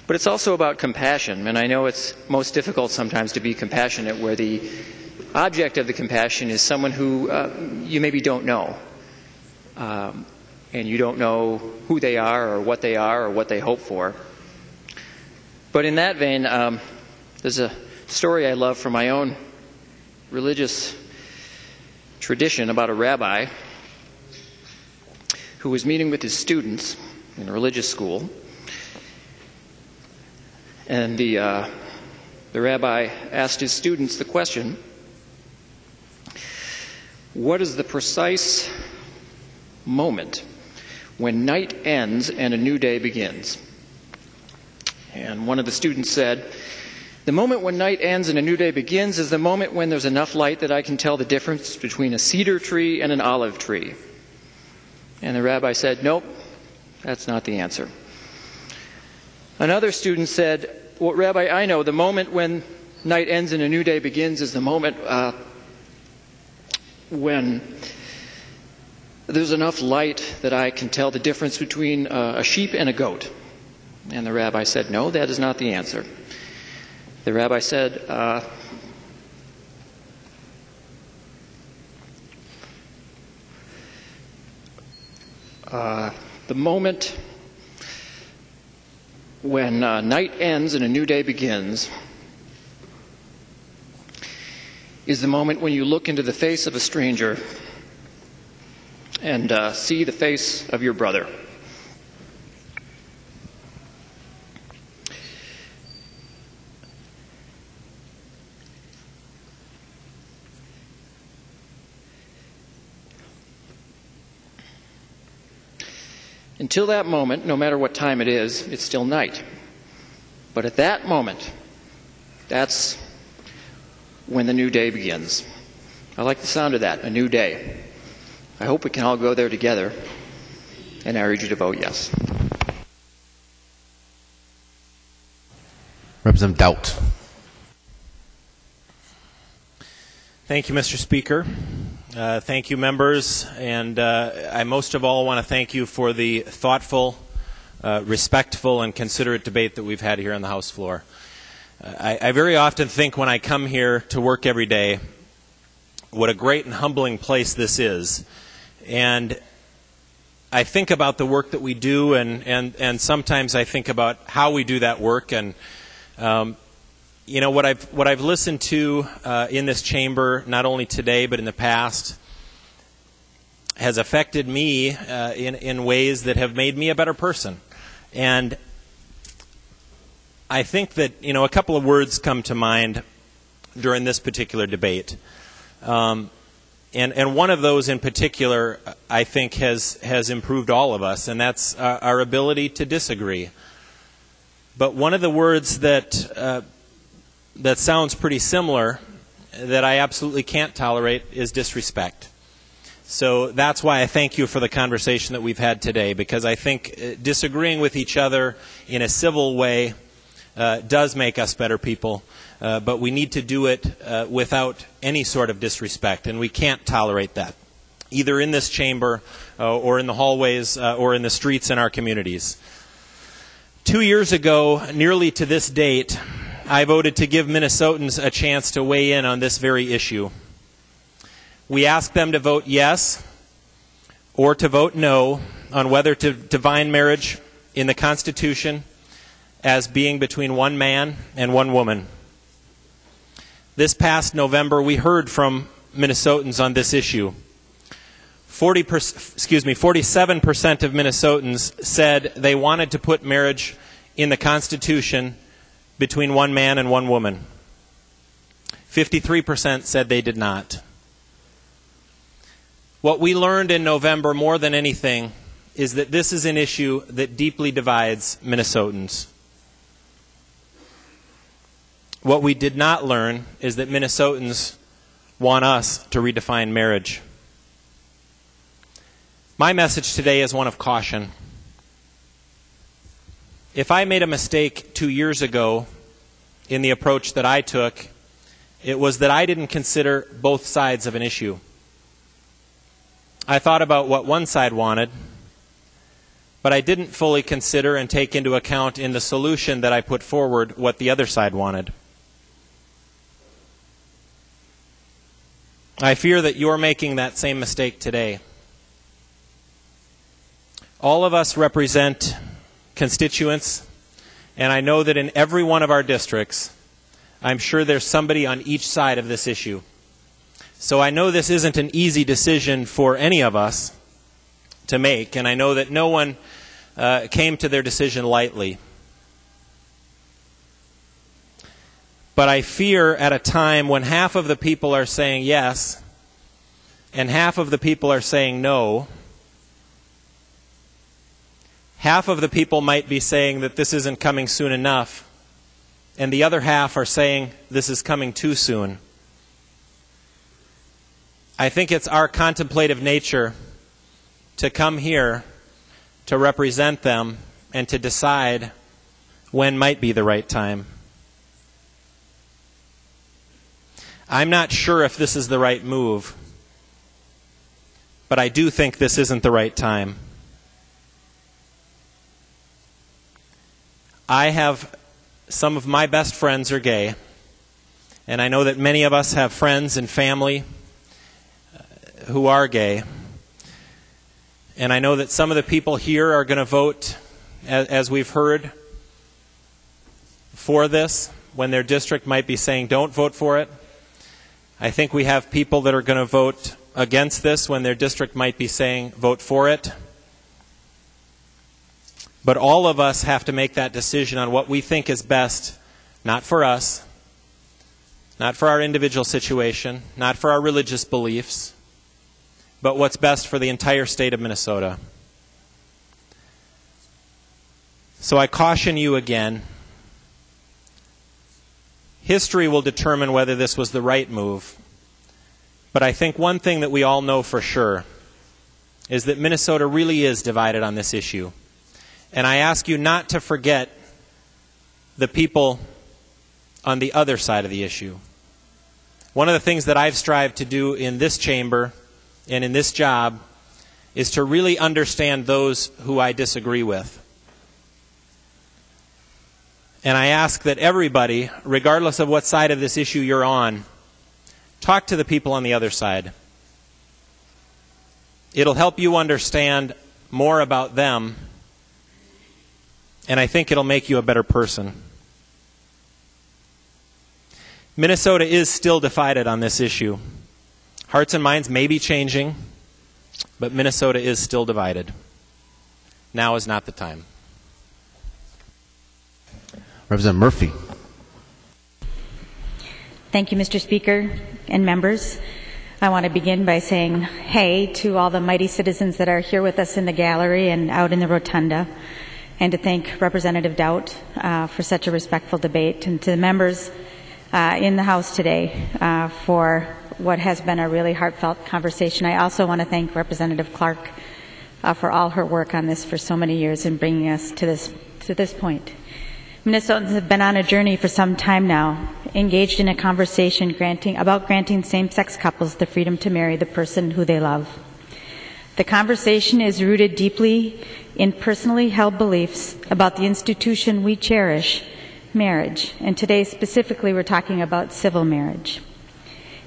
But it's also about compassion. And I know it's most difficult sometimes to be compassionate where the object of the compassion is someone who you maybe don't know. And you don't know who they are or what they hope for. But in that vein, there's a story I love from my own religious tradition about a rabbi who was meeting with his students in a religious school. And the rabbi asked his students the question, what is the precise moment when night ends and a new day begins? And one of the students said, the moment when night ends and a new day begins is the moment when there's enough light that I can tell the difference between a cedar tree and an olive tree. And the rabbi said, nope, that's not the answer. Another student said, well, Rabbi, I know the moment when night ends and a new day begins is the moment when there's enough light that I can tell the difference between a sheep and a goat. And the rabbi said, no, that is not the answer. The rabbi said, the moment when night ends and a new day begins is the moment when you look into the face of a stranger and see the face of your brother. Until that moment, no matter what time it is, it's still night. But at that moment, that's when the new day begins. I like the sound of that, a new day. I hope we can all go there together, and I urge you to vote yes. Representative Doubt. Thank you, Mr. Speaker. Thank you, members, and I most of all want to thank you for the thoughtful, respectful, and considerate debate that we've had here on the House floor. I very often think when I come here to work every day what a great and humbling place this is. And I think about the work that we do, and sometimes I think about how we do that work. And you know, what I've listened to in this chamber, not only today but in the past, has affected me in ways that have made me a better person. And I think that, you know, a couple of words come to mind during this particular debate. And one of those in particular, I think, has improved all of us, and that's our ability to disagree. But one of the words that sounds pretty similar, that I absolutely can't tolerate, is disrespect. So that's why I thank you for the conversation that we've had today, because I think disagreeing with each other in a civil way does make us better people, but we need to do it without any sort of disrespect, and we can't tolerate that, either in this chamber or in the hallways or in the streets in our communities. 2 years ago, nearly to this date, I voted to give Minnesotans a chance to weigh in on this very issue. We asked them to vote yes or to vote no on whether to define marriage in the Constitution as being between one man and one woman. This past November, we heard from Minnesotans on this issue. 47% of Minnesotans said they wanted to put marriage in the Constitution between one man and one woman. 53% said they did not. What we learned in November more than anything is that this is an issue that deeply divides Minnesotans. What we did not learn is that Minnesotans want us to redefine marriage. My message today is one of caution. If I made a mistake 2 years ago in the approach that I took, it was that I didn't consider both sides of an issue. I thought about what one side wanted, but I didn't fully consider and take into account in the solution that I put forward what the other side wanted. I fear that you're making that same mistake today. All of us represent constituents, and I know that in every one of our districts, I'm sure there's somebody on each side of this issue. So I know this isn't an easy decision for any of us to make, and I know that no one came to their decision lightly. But I fear at a time when half of the people are saying yes, and half of the people are saying no, half of the people might be saying that this isn't coming soon enough, and the other half are saying this is coming too soon. I think it's our contemplative nature to come here to represent them and to decide when might be the right time. I'm not sure if this is the right move, but I do think this isn't the right time. I have some of my best friends are gay, and I know that many of us have friends and family who are gay. And I know that some of the people here are going to vote, as we've heard, for this, when their district might be saying don't vote for it. I think we have people that are going to vote against this when their district might be saying vote for it. But all of us have to make that decision on what we think is best, not for us, not for our individual situation, not for our religious beliefs, but what's best for the entire state of Minnesota. So I caution you again. History will determine whether this was the right move. But I think one thing that we all know for sure is that Minnesota really is divided on this issue. And I ask you not to forget the people on the other side of the issue. One of the things that I've strived to do in this chamber and in this job is to really understand those who I disagree with. And I ask that everybody, regardless of what side of this issue you're on, talk to the people on the other side. It'll help you understand more about them, and I think it'll make you a better person. Minnesota is still divided on this issue. Hearts and minds may be changing, but Minnesota is still divided. Now is not the time. Representative Murphy. Thank you, Mr. Speaker and members. I want to begin by saying hey to all the mighty citizens that are here with us in the gallery and out in the rotunda, and to thank Representative Doudt for such a respectful debate, and to the members in the House today for what has been a really heartfelt conversation. I also want to thank Representative Clark for all her work on this for so many years and bringing us to this point. Minnesotans have been on a journey for some time now, engaged in a conversation about granting same-sex couples the freedom to marry the person who they love. The conversation is rooted deeply in personally held beliefs about the institution we cherish, marriage, and today specifically we're talking about civil marriage.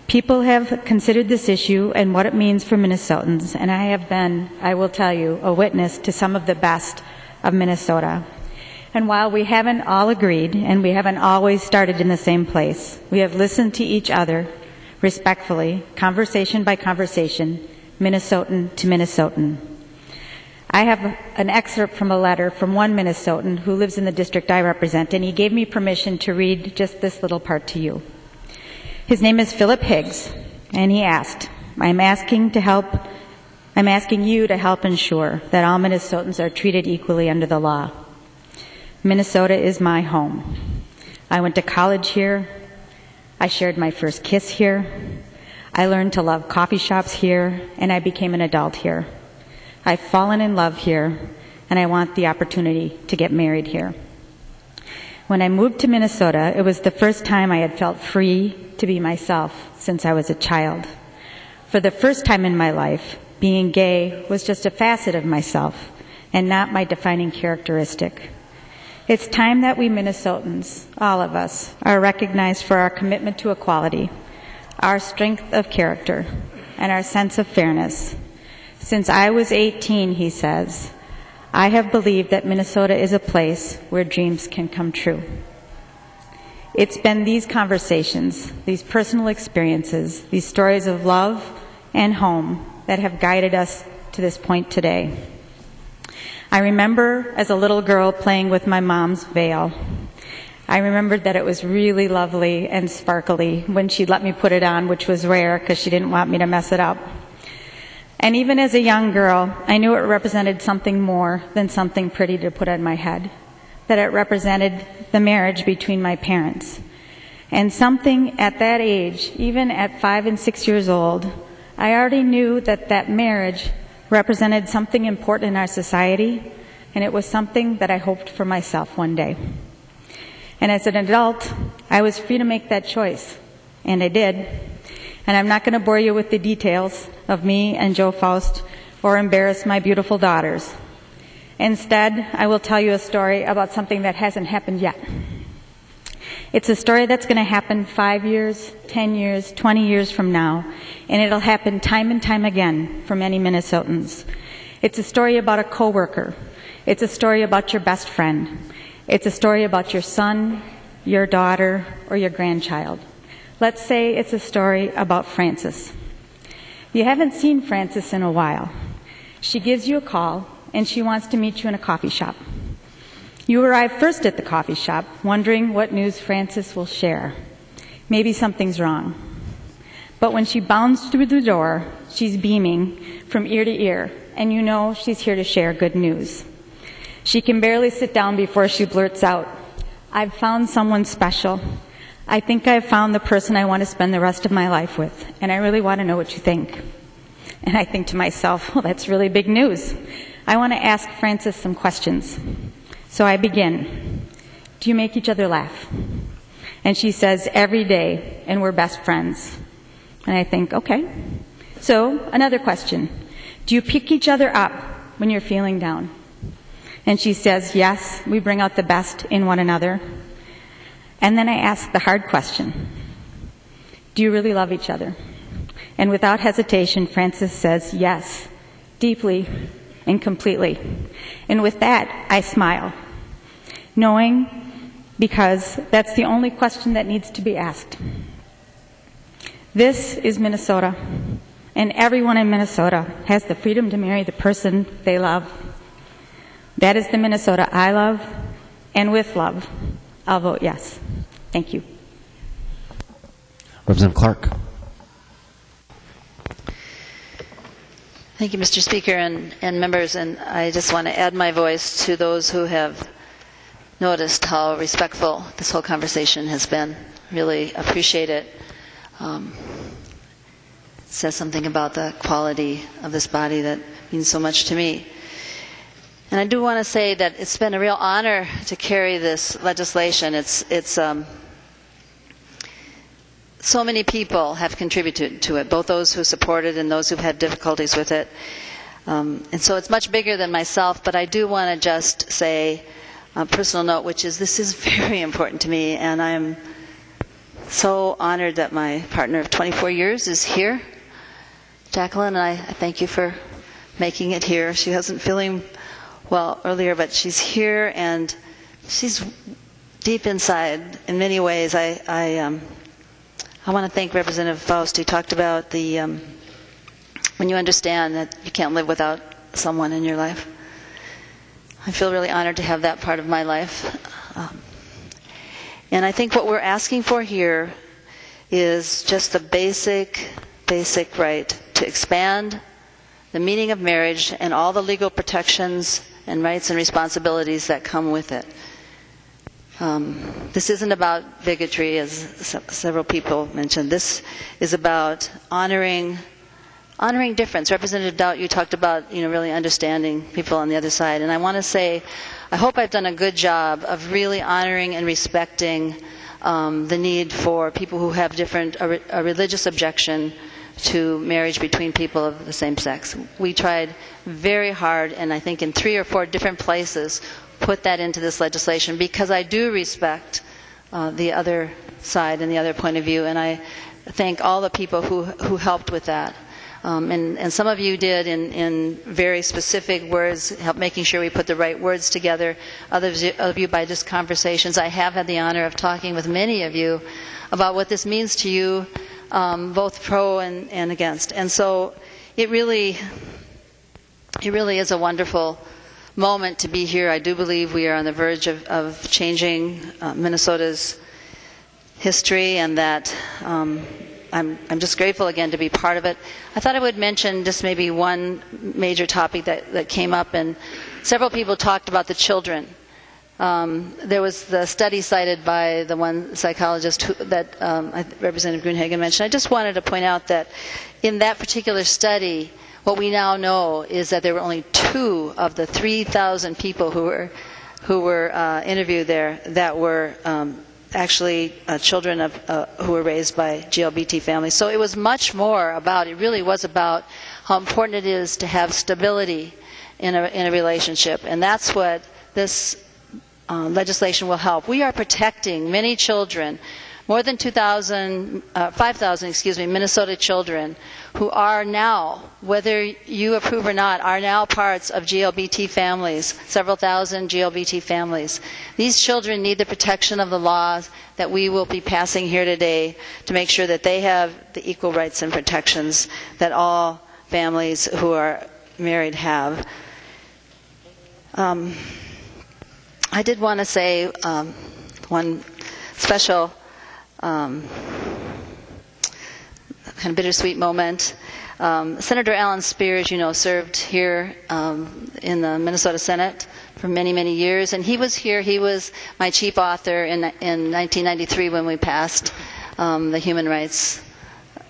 People have considered this issue and what it means for Minnesotans, and I have been, I will tell you, a witness to some of the best of Minnesota. And while we haven't all agreed, and we haven't always started in the same place, we have listened to each other respectfully, conversation by conversation, Minnesotan to Minnesotan. I have an excerpt from a letter from one Minnesotan who lives in the district I represent, and he gave me permission to read just this little part to you. His name is Philip Higgs, and he asked, I'm asking you to help ensure that all Minnesotans are treated equally under the law. Minnesota is my home. I went to college here. I shared my first kiss here. I learned to love coffee shops here, and I became an adult here. I've fallen in love here, and I want the opportunity to get married here. When I moved to Minnesota, it was the first time I had felt free to be myself since I was a child. For the first time in my life, being gay was just a facet of myself and not my defining characteristic. It's time that we Minnesotans, all of us, are recognized for our commitment to equality, our strength of character, and our sense of fairness. Since I was 18, he says, I have believed that Minnesota is a place where dreams can come true. It's been these conversations, these personal experiences, these stories of love and home that have guided us to this point today. I remember as a little girl playing with my mom's veil. I remembered that it was really lovely and sparkly when she let me put it on, which was rare because she didn't want me to mess it up. And even as a young girl, I knew it represented something more than something pretty to put on my head, that it represented the marriage between my parents. And something at that age, even at 5 and 6 years old, I already knew that that marriage represented something important in our society, and it was something that I hoped for myself one day. And as an adult, I was free to make that choice, and I did. And I'm not going to bore you with the details of me and Joe Faust or embarrass my beautiful daughters. Instead, I will tell you a story about something that hasn't happened yet. It's a story that's going to happen 5 years, 10 years, 20 years from now, and it'll happen time and time again for many Minnesotans. It's a story about a coworker. It's a story about your best friend. It's a story about your son, your daughter, or your grandchild. Let's say it's a story about Frances. You haven't seen Frances in a while. She gives you a call, and she wants to meet you in a coffee shop. You arrive first at the coffee shop, wondering what news Frances will share. Maybe something's wrong. But when she bounds through the door, she's beaming from ear to ear, and you know she's here to share good news. She can barely sit down before she blurts out, I've found someone special. I think I've found the person I want to spend the rest of my life with, and I really want to know what you think. And I think to myself, well, that's really big news. I want to ask Frances some questions. So I begin. Do you make each other laugh? And she says, every day, and we're best friends. And I think, okay. So another question. Do you pick each other up when you're feeling down? And she says, yes, we bring out the best in one another. And then I ask the hard question. Do you really love each other? And without hesitation, Frances says, yes, deeply and completely. And with that, I smile, knowing because that's the only question that needs to be asked. This is Minnesota, and everyone in Minnesota has the freedom to marry the person they love. That is the Minnesota I love, and with love, I'll vote yes. Thank you. Representative Clark. Thank you, Mr. Speaker and members. And I just want to add my voice to those who have noticed how respectful this whole conversation has been. Really appreciate it. It says something about the quality of this body that means so much to me. And I do want to say that it's been a real honor to carry this legislation. So many people have contributed to it, both those who support it and those who've had difficulties with it. And so it's much bigger than myself, but I do want to just say a personal note, which is this is very important to me, and I'm so honored that my partner of 24 years is here, Jacqueline, and I thank you for making it here. She wasn't feeling well earlier, but she's here, and she's deep inside in many ways. I want to thank Representative Faust, who talked about when you understand that you can't live without someone in your life. I feel really honored to have that part of my life. And I think what we're asking for here is just the basic right to expand the meaning of marriage and all the legal protections and rights and responsibilities that come with it. This isn't about bigotry, as several people mentioned. This is about honoring honoring difference. Representative Doubt, you talked about, really understanding people on the other side. And I want to say, I hope I've done a good job of really honoring and respecting the need for people who have a religious objection to marriage between people of the same sex. We tried very hard, and I think in 3 or 4 different places, put that into this legislation because I do respect the other side and the other point of view, and I thank all the people who helped with that. And some of you did in very specific words, help making sure we put the right words together. Others of you by just conversations. I have had the honor of talking with many of you about what this means to you, both pro and against. And so it really is a wonderful moment to be here. I do believe we are on the verge of changing Minnesota's history, and that I'm just grateful again to be part of it. I thought I would mention just maybe one major topic that came up, and several people talked about the children. There was the study cited by the one psychologist that Representative Gruenhagen mentioned. I just wanted to point out that in that particular study, what we now know is that there were only 2 of the 3,000 people who were interviewed there that were actually children who were raised by GLBT families. So it was much more about, it really was about how important it is to have stability in a relationship. And that's what this legislation will help. We are protecting many children, more than 5,000, Minnesota children who are now, whether you approve or not, are now parts of GLBT families, several thousand GLBT families. These children need the protection of the laws that we will be passing here today to make sure that they have the equal rights and protections that all families who are married have. I did want to say one special kind of bittersweet moment. Senator Alan Spears, served here in the Minnesota Senate for many, many years, and he was here. He was my chief author in 1993 when we passed the human rights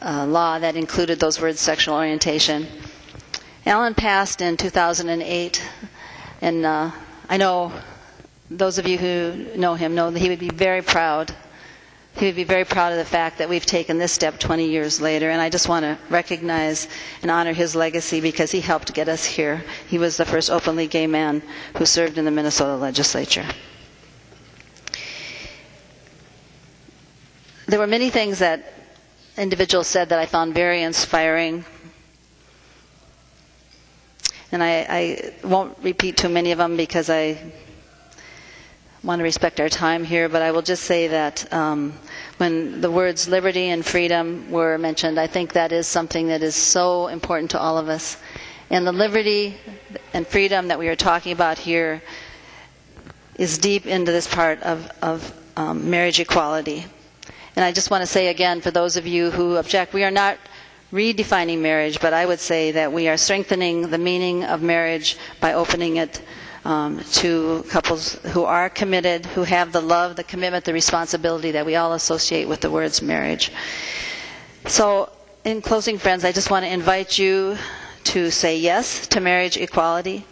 law that included those words, sexual orientation. Alan passed in 2008, and I know those of you who know him know that he would be very proud. He would be very proud of the fact that we've taken this step 20 years later, and I just want to recognize and honor his legacy because he helped get us here. He was the first openly gay man who served in the Minnesota legislature. There were many things that individuals said that I found very inspiring, and I won't repeat too many of them because I want to respect our time here, but I will just say that when the words liberty and freedom were mentioned, I think that is something that is so important to all of us. And the liberty and freedom that we are talking about here is deep into this part of marriage equality. And I just want to say again, for those of you who object, we are not redefining marriage, but I would say that we are strengthening the meaning of marriage by opening it to couples who are committed, who have the love, the commitment, the responsibility that we all associate with the words marriage. So, in closing, friends, I just want to invite you to say yes to marriage equality.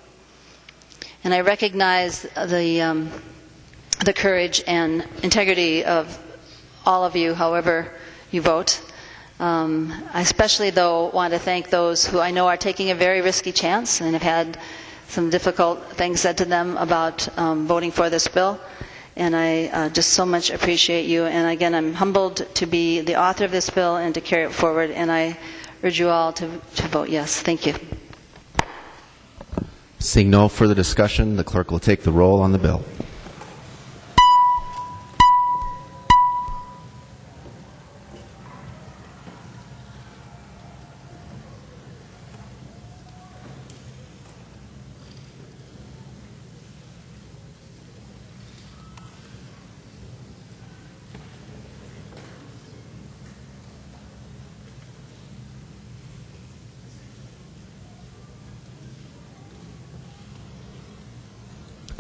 And I recognize the courage and integrity of all of you, however you vote. I especially, though, want to thank those who I know are taking a very risky chance and have had some difficult things said to them about voting for this bill. And I just so much appreciate you. And again, I'm humbled to be the author of this bill and to carry it forward. And I urge you all to vote yes. Thank you. Seeing no further discussion, the clerk will take the roll on the bill.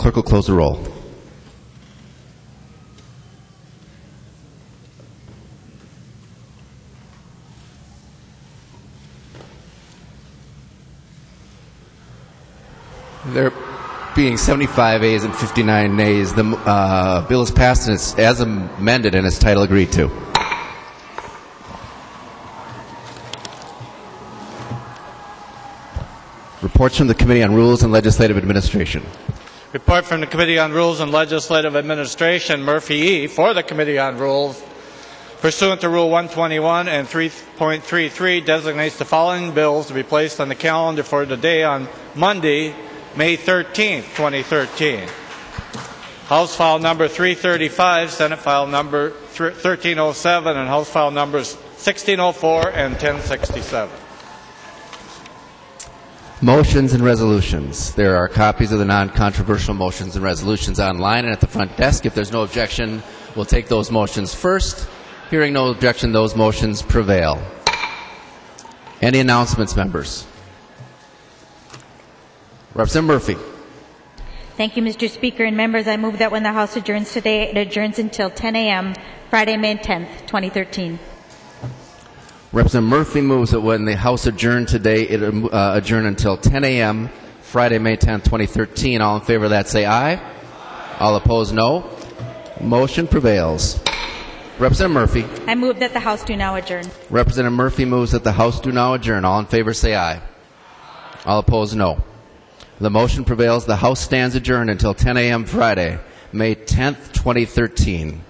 Clerk will close the roll. There being 75 ayes and 59 nays, the bill is passed and it's as amended and its title agreed to. Reports from the Committee on Rules and Legislative Administration. Report from the Committee on Rules and Legislative Administration, Murphy E. for the Committee on Rules. Pursuant to Rule 121 and 3.33 designates the following bills to be placed on the calendar for the day on Monday, May 13th, 2013. House File Number 335, Senate File Number 1307, and House File Numbers 1604 and 1067. Motions and resolutions. There are copies of the non-controversial motions and resolutions online and at the front desk. If there's no objection, we'll take those motions first. Hearing no objection, those motions prevail. Any announcements, members? Representative Murphy. Thank you, Mr. Speaker. And members, I move that when the House adjourns today, it adjourns until 10 a.m., Friday, May 10th, 2013. Representative Murphy moves that when the House adjourn today, it adjourn until 10 a.m., Friday, May 10th, 2013. All in favor of that say aye. All opposed, no. Motion prevails. Representative Murphy. I move that the House do now adjourn. Representative Murphy moves that the House do now adjourn. All in favor say aye. All opposed, no. The motion prevails. The House stands adjourned until 10 a.m. Friday, May 10th, 2013.